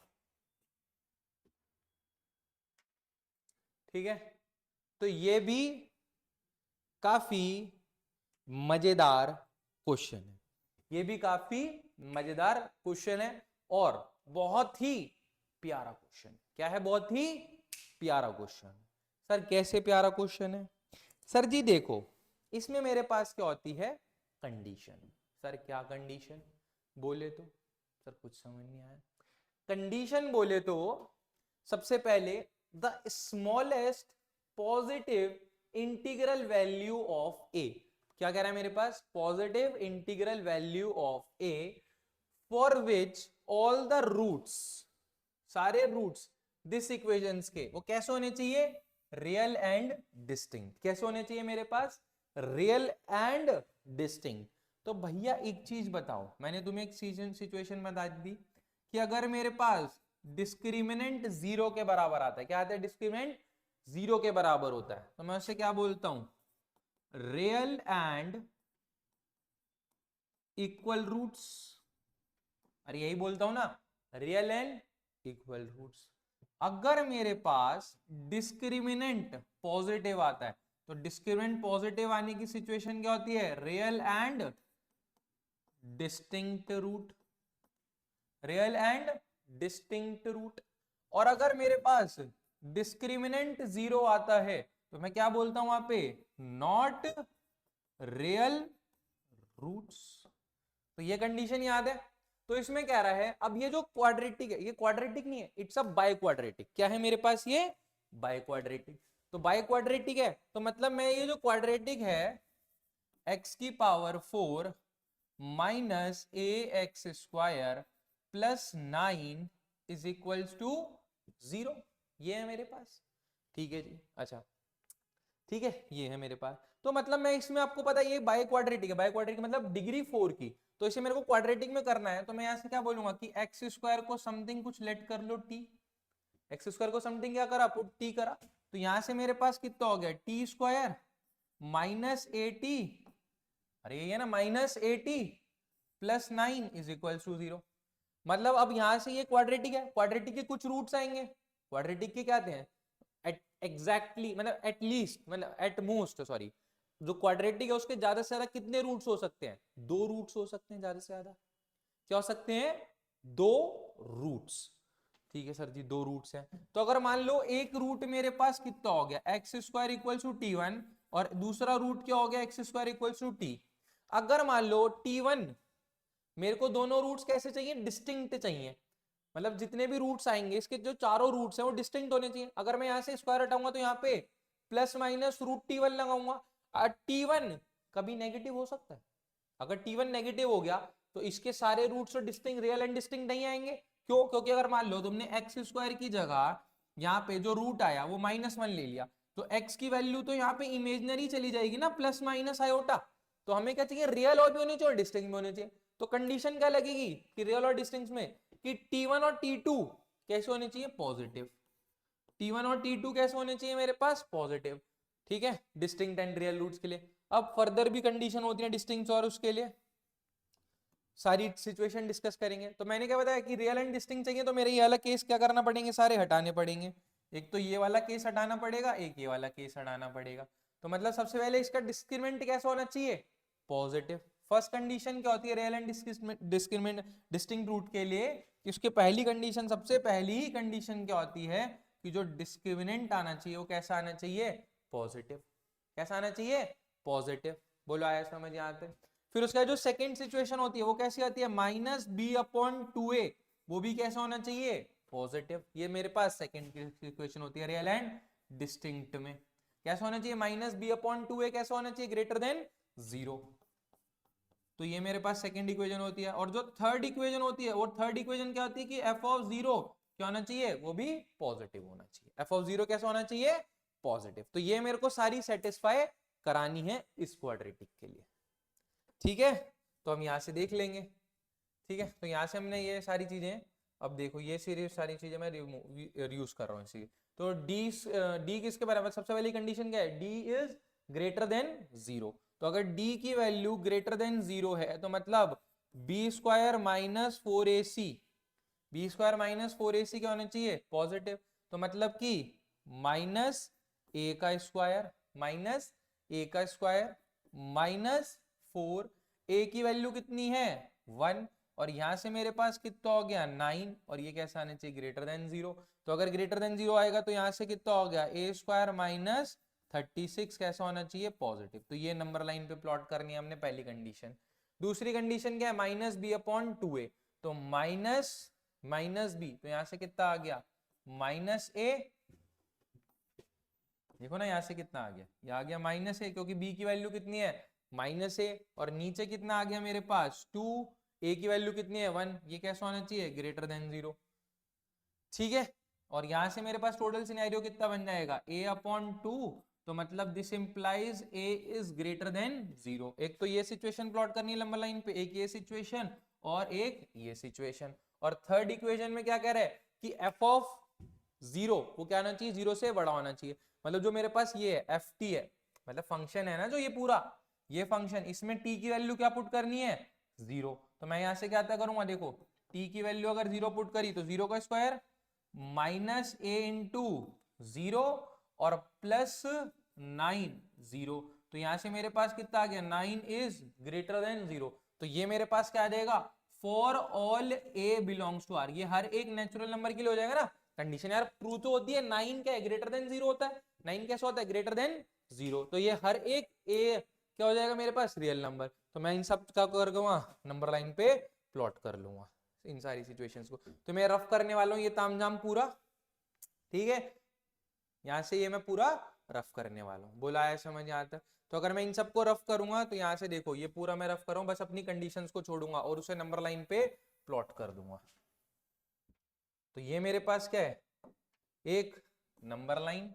ठीक है, तो ये भी काफी मजेदार क्वेश्चन है, ये भी काफी मजेदार क्वेश्चन है और बहुत ही प्यारा क्वेश्चन। क्या है? बहुत ही प्यारा क्वेश्चन। सर कैसे प्यारा क्वेश्चन है? सर जी देखो, इसमें मेरे पास क्या होती है? कंडीशन। सर क्या कंडीशन बोले तो? सर कुछ समझ नहीं आया। कंडीशन बोले तो सबसे पहले the smallest positive integral value of A. क्या कह रहा है मेरे पास? Positive integral value of A for which all the roots, सारे रूट्स दिस इक्वेशंस के, वो कैसे होने चाहिए? Real and distinct. कैसे होने चाहिए मेरे पास? Real and distinct. तो भैया एक चीज बताओ, मैंने तुम्हें एक सिचुएशन बता दी कि अगर मेरे पास डिस्क्रिमिनेंट 0 के बराबर आता है, क्या आता है? डिस्क्रिमिनेंट 0 के बराबर होता है, तो मैं उससे क्या बोलता हूं? Real and equal roots. अरे यही बोलता हूं ना, रियल एंड इक्वल रूट्स। अगर मेरे पास डिस्क्रिमिनेंट पॉजिटिव आता है, तो डिस्क्रिमिनेंट पॉजिटिव आने की सिचुएशन क्या होती है? Real and distinct root. Real and distinct root. और अगर मेरे पास डिस्क्रिमिनेंट 0 आता है, तो मैं क्या बोलता हूं वहां पे? Not real roots. तो ये कंडीशन याद है? तो इसमें कह रहा है, अब ये जो क्वाड्रेटिक है, ये क्वाड्रेटिक नहीं है, इट्स अ बाय क्वाड्रेटिक। क्या है मेरे पास? ये बाय क्वाड्रेटिक। तो बाय क्वाड्रेटिक है, तो मतलब मैं ये जो क्वाड्रेटिक है, x की power 4 minus a x square plus 9 is equals to 0, ये है मेरे पास। ठीक है जी, अच्छा ठीक है, ये है मेरे पास। तो मतलब मैं इसमें, आपको पता है ये बाय क्वाड्रेटिक है, बाय क्वाड्रेटिक मतलब डिग्री 4 की, तो इसे मेरे को क्वाड्रेटिक में करना है, तो मैं यहां से क्या बोलूंगा कि एक्स स्क्वायर को समथिंग कुछ लेट कर लो टी। एक्स स्क्वायर को समथिंग क्या करा? पुट टी करा। तो यहां से मेरे पास कितना हो गया? T square minus a t, अरे ये है ना, minus a t plus 9 is equal to 0। मतलब अब यहां से ये क्वाड्रेटिक है, क्वाड्रेटिक के कुछ रूट्स आएंगे। क्वाड्रेटिक के क्या आते हैं? एग्जैक्टली मतलब एटलीस्ट, मतलब एट मोस्ट, सॉरी, जो क्वाड्रेटिक है उसके ज्यादा से ज्यादा कितने रूट्स हो सकते हैं? 2 रूट्स हो सकते हैं ज्यादा से ज्यादा। क्या हो सकते हैं? 2 रूट्स। ठीक है सर जी, 2 रूट्स हैं। तो अगर मान लो एक रूट मेरे पास कितना हो गया? X square equal to t one, और दूसरा रूट क्या हो गया? X square equal to t. अगर मान लो टी1, मेरे को दोनों रूट्स कैसे चाहिए? डिस्टिंक्ट चाहिए। मतलब जितने भी रूट्स आएंगे, इसके जो चारों रूट्स हैं वो डिस्टिंक्ट होने चाहिए। अगर मैं यहां से स्क्वायर हटाऊंगा तो यहाँ पे प्लस माइनस रूट टी1 लगाऊंगा। टी1 कभी नेगेटिव हो सकता है। अगर टी1 नेगेटिव हो गया तो इसके सारे रूट्स तो डिस्टिंक्ट, रियल एंड डिस्टिंक्ट नहीं आएंगे। क्यों? क्योंकि अगर मान लो तुमने एक्स स्क्वायर की जगह यहाँ पे जो रूट आया वो -1 ले लिया, तो एक्स की वैल्यू तो यहाँ पे इमेजनरी चली जाएगी ना, प्लस माइनस आयोटा। तो हमें क्या चाहिए? रियल और भी होनी चाहिए और डिस्टिंक्ट भी होने चाहिए। तो कंडीशन क्या लगेगी कि रियल और डिस्टिंक्ट में, कि T1 और T2 कैसे होने चाहिए? पॉजिटिव। T1 और T2 कैसे होने चाहिए मेरे पास? पॉजिटिव। ठीक है, डिस्टिंक्ट एंड रियल रूट्स के लिए। अब फर्दर भी कंडीशन होती है डिस्टिंक्ट और उसके लिए, सारी सिचुएशन डिस्कस करेंगे। तो मैंने क्या बताया कि रियल एंड डिस्टिंक्ट चाहिए, तो मेरे ये वाला केस क्या करना पड़ेंगे? सारे हटाने पड़ेंगे। एक तो ये वाला केस हटाना पड़ेगा, एक ये वाला केस हटाना पड़ेगा। तो मतलब सबसे पहले इसका डिस्क्रिमिनेंट कैसा होना चाहिए? पॉजिटिव। फर्स्ट कंडीशन क्या होती है real and discriminant distinct root के लिए? उसकी पहली कंडीशन, सबसे पहली ही कंडीशन क्या होती है कि जो डिस्क्रिमिनेंट आना चाहिए वो कैसा आना चाहिए? पॉजिटिव। कैसा आना चाहिए? पॉजिटिव। बोलो आया समझ यहाँ पे? फिर उसका जो सेकंड सिचुएशन होती है वो कैसी आती है? माइनस बी अपॉन 2a, वो भी कैसा होना चाहिए? पॉजिटिव। ये मेरे पास सेकंड सिचुएशन होती है रियल एंड डिस्टिंक्ट में। कैसा होना चाहिए? माइनस बी अपॉन 2a कैसा होना चाहिए? Greater than 0। तो ये मेरे पास सेकंड इक्वेशन होती है। और जो थर्ड इक्वेशन होती है, वो थर्ड इक्वेशन क्या होती है कि एफ ऑफ 0 क्या होना चाहिए? वो भी पॉजिटिव होना चाहिए। एफ ऑफ 0 कैसा होना चाहिए? पॉजिटिव। तो ये मेरे को सारी सेटिस्फाई करानी है इस क्वाड्रेटिक के लिए। ठीक है, तो हम यहां से देख लेंगे। ठीक है, तो यहां से हमने ये सारी चीजें अब देखो ये सारी चीजें मैं यूज कर रहा हूँ इसी। तो डी किसके बराबर, सबसे पहली कंडीशन क्या है, डी इज ग्रेटर देन 0। तो अगर डी की वैल्यू ग्रेटर देन 0 है तो मतलब b square minus 4ac, B square minus 4ac क्या होना चाहिए, पॉजिटिव। तो मतलब कि माइनस ए का स्क्वायर माइनस ए का स्क्वायर माइनस 4, ए की वैल्यू कितनी है 1, और यहां से मेरे पास कितना हो गया 9, और ये कैसा आना चाहिए ग्रेटर देन 0। तो अगर ग्रेटर देन 0 आएगा तो यहां से कितना हो गया ए स्क्वायर माइनस 36 कैसा होना चाहिए पॉजिटिव। तो ये नंबर लाइन पे प्लॉट करनी है हमने पहली कंडीशन। दूसरी कंडीशन क्या है, माइनस बी अपॉन 2a। तो माइनस बी, तो यहां से कितना आ गया माइनस ए, देखो ना यहां से कितना आ गया, ये आ गया माइनस ए, क्योंकि बी की वैल्यू कितनी है माइनस ए, और नीचे कितना आ गया मेरे पास 2, ए की वैल्यू कितनी है 1, ये कैसा होना चाहिए ग्रेटर देन 0। ठीक है, और यहां से मेरे पास टोटल सिनेरियो कितना बन जाएगा a अपॉन 2, तो मतलब this implies a is greater than 0। एक तो ये सिचुएशन प्लॉट करनी है लंबा लाइन पे, एक ये सिचुएशन और एक ये सिचुएशन। और थर्ड इक्वेशन में क्या कह रहा है कि f ऑफ 0 वो क्या होना चाहिए 0 से बड़ा होना चाहिए। मतलब जो मेरे पास ये है ft है, मतलब फंक्शन है ना जो ये पूरा ये फंक्शन, इसमें t की वैल्यू क्या पुट करनी है 0। तो मैं यहां से क्या करूंगा, देखो t की वैल्यू अगर 0 पुट करी तो 0 का स्क्वायर माइनस ए इंटू 0 और प्लस 9 0। तो यहां से मेरे पास कितना आ गया 9 इज ग्रेटर देन 0। तो ये मेरे पास क्या आ जाएगा for all a belongs to R, ये हर एक नेचुरल नंबर के लिए हो जाएगा ना कंडीशन। यार ट्रू तो होती है 9 क्या है ग्रेटर देन 0 होता है, 9 कैसा होता है ग्रेटर देन 0। तो ये हर एक ए क्या हो जाएगा मेरे पास रियल नंबर। तो मैं इन सब का कर दूंगा नंबर लाइन पे प्लॉट कर लूंगा इन सारी सिचुएशंस को। तो मैं रफ करने वाला हूं ये तामझाम पूरा, ठीक है, यहां से ये मैं पूरा रफ करने वाला हूं, बोला है समझ यहां तक। तो अगर मैं इन सबको रफ करूंगा तो यहां से देखो ये पूरा मैं रफ कर रहा हूं, बस अपनी कंडीशंस को छोड़ूंगा और उसे नंबर लाइन पे प्लॉट कर दूंगा। तो ये मेरे पास क्या है एक नंबर लाइन,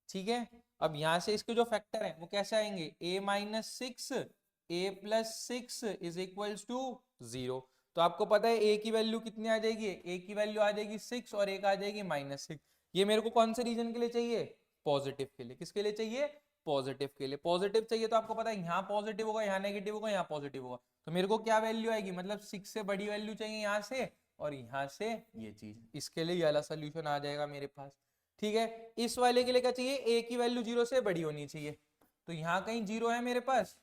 ठीक है। अब यहां से इसके जो फैक्टर है वो कैसे आएंगे, a minus 6 a plus 6 is equals to 0। तो आपको पता है a की वैल्यू कितनी आ जाएगी, a की वैल्यू आ जाएगी 6 और एक आ जाएगी माइनस 6। ये मेरे को कौन से रीजन के लिए चाहिए, पॉजिटिव के लिए। किसके लिए चाहिए, पॉजिटिव के लिए। पॉजिटिव चाहिए तो आपको पता है यहाँ पॉजिटिव होगा यहाँ नेगेटिव होगा यहाँ पॉजिटिव होगा। तो मेरे को क्या वैल्यू आएगी, मतलब 6 से बड़ी वैल्यू चाहिए यहाँ से और यहाँ से ये चीज, इसके लिए ये वाला सोल्यूशन आ जाएगा मेरे पास। ठीक है, इस वाले के लिए क्या चाहिए, ए की वैल्यू 0 से बड़ी होनी चाहिए। तो यहाँ कहीं 0 है मेरे पास,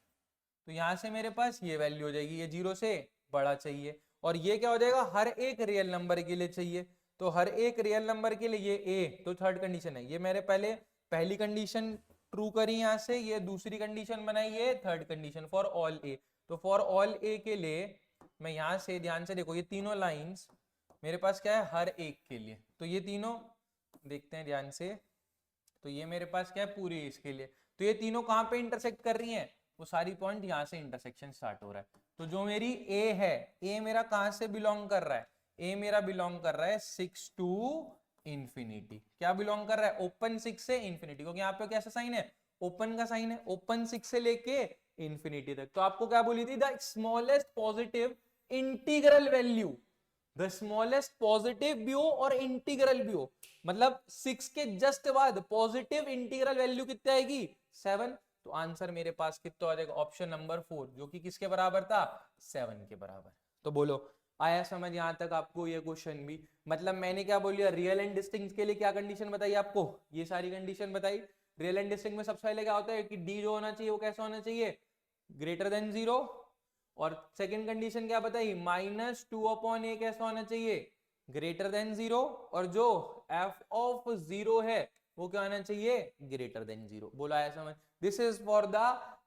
तो यहाँ से मेरे पास ये वैल्यू हो जाएगी, ये 0 से बड़ा चाहिए। और ये क्या हो जाएगा हर एक रियल नंबर के लिए चाहिए। तो हर एक रियल नंबर के लिए ये ए, तो थर्ड कंडीशन है ये मेरे पहली कंडीशन ट्रू करी यहाँ से, ये दूसरी कंडीशन बनाई है थर्ड कंडीशन फॉर ऑल ए। तो फॉर ऑल ए के लिए मैं यहां से ध्यान से देखो ये तीनों लाइंस मेरे पास क्या है हर एक के लिए, तो ये तीनों देखते हैं ध्यान से। तो ये मेरे पास क्या है पूरी इसके लिए, तो ये तीनों कहां पे इंटरसेक्ट कर रही हैं, वो सारी पॉइंट यहां से इंटरसेक्शन स्टार्ट हो रहा है। तो जो मेरी ए है, ए मेरा कहां से बिलोंग कर रहा है, ए मेरा बिलोंग कर रहा है 6 टू इंफिनिटी। क्या बिलोंग कर रहा है, ओपन 6 से इंफिनिटी, क्योंकि यहाँ पे कैसा साइन है ओपन का साइन है, ओपन 6 से लेके इंफिनिटी तक। तो आपको क्या बोली थी, the smallest positive integral value, the smallest positive भी हो और इंटीग्रल भी हो, मतलब 6 के जस्ट बाद पॉजिटिव इंटीग्रल वैल्यू कितनी आएगी 7। तो आंसर मेरे पास कितना आ जाएगा ऑप्शन नंबर 4, जो कि किसके बराबर था 7 के बराबर। तो बोलो आया समझ यहां तक आपको ये क्वेश्चन भी। मतलब मैंने क्या बोल दिया, रियल एंड डिस्टिंक्ट के लिए क्या कंडीशन बताई आपको, ये सारी कंडीशन बताई। रियल एंड डिस्टिंक्ट में सबसे पहले क्या होता है कि डी जो होना चाहिए वो कैसा होना चाहिए ग्रेटर देन 0, और सेकंड कंडीशन क्या बताई माइनस 2 अपॉन ए कैसा होना चाहिए ग्रेटर देन 0, और जो f ऑफ 0 है वो क्या होना चाहिए ग्रेटर देन 0। बोला है समझ, this is for the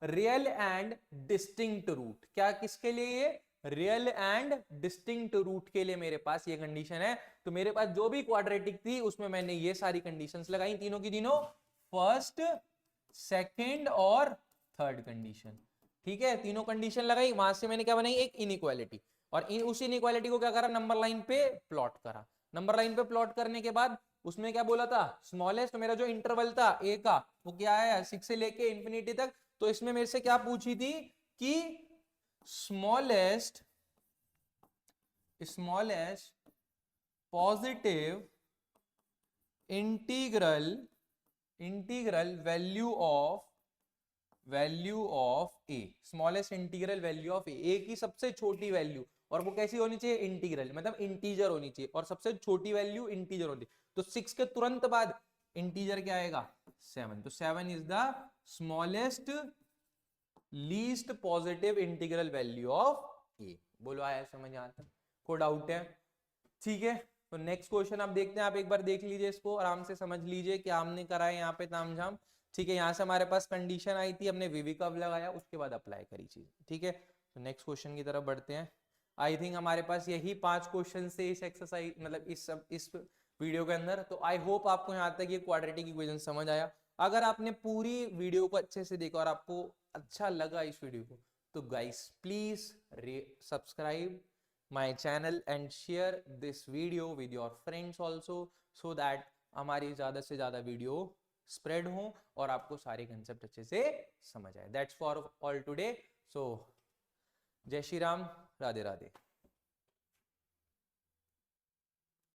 real and distinct root. क्या किसके लिए, ये रियल एंड डिस्टिंक्ट रूट के लिए मेरे पास ये कंडीशन है। तो मेरे पास जो भी क्वाड्रेटिक थी उसमें मैंने ये सारी कंडीशंस लगाई, तीनों की तीनों फर्स्ट सेकंड और थर्ड कंडीशन। ठीक है, तीनों कंडीशन लगाई, वहां से मैंने क्या बनाई एक इनइक्वालिटी, और उस इनइक्वालिटी को क्या करा नंबर लाइन पे प्लॉट करा। नंबर लाइन पे प्लॉट करने के बाद उसमें क्या बोला था स्मॉलेस्ट, मेरा जो इंटरवल था ए का वो क्या है 6 से लेके इंफिनिटी तक। तो इसमें मेरे से क्या पूछी थी कि smallest positive integral value of A, smallest integral value of A की सबसे छोटी वैल्यू, और वो कैसी होनी चाहिए, इंटीग्रल मतलब इंटीजर होनी चाहिए, और सबसे छोटी वैल्यू इंटीजर होती है। तो 6 के तुरंत बाद इंटीजर क्या आएगा, 7। तो 7 is the smallest least positive integral value of A. बोलो आया समझ आता, कोई डाउट है? ठीक है, तो नेक्स्ट क्वेश्चन आप देखते हैं, आप एक बार देख लीजिए इसको, आराम से समझ लीजिए क्या हमने करा है यहाँ पे तामझाम। ठीक है, यहाँ से हमारे पास कंडीशन आई थी, हमने वीवी कब लगाया, उसके बाद अप्लाई करी चीज। ठीक है, तो नेक्स्ट क्वेश्चन की तरफ बढ़ते हैं। आई थिंक हमारे पास यही 5 क्वेश्चन से इस एक्सरसाइज मतलब इस वीडियो के अंदर। तो आई होप आपको यहाँ तक ये क्वाड्रेटिक इक्वेशन समझ आया। अगर आपने पूरी वीडियो को अच्छे से देखा और आपको अच्छा लगा इस वीडियो को, तो guys please subscribe my channel and share this video with your friends also, so that हमारी ज्यादा से ज्यादा वीडियो स्प्रेड हो और आपको सारे कंसेप्ट अच्छे से समझ आए। That's for all today. So जय श्री राम, राधे राधे।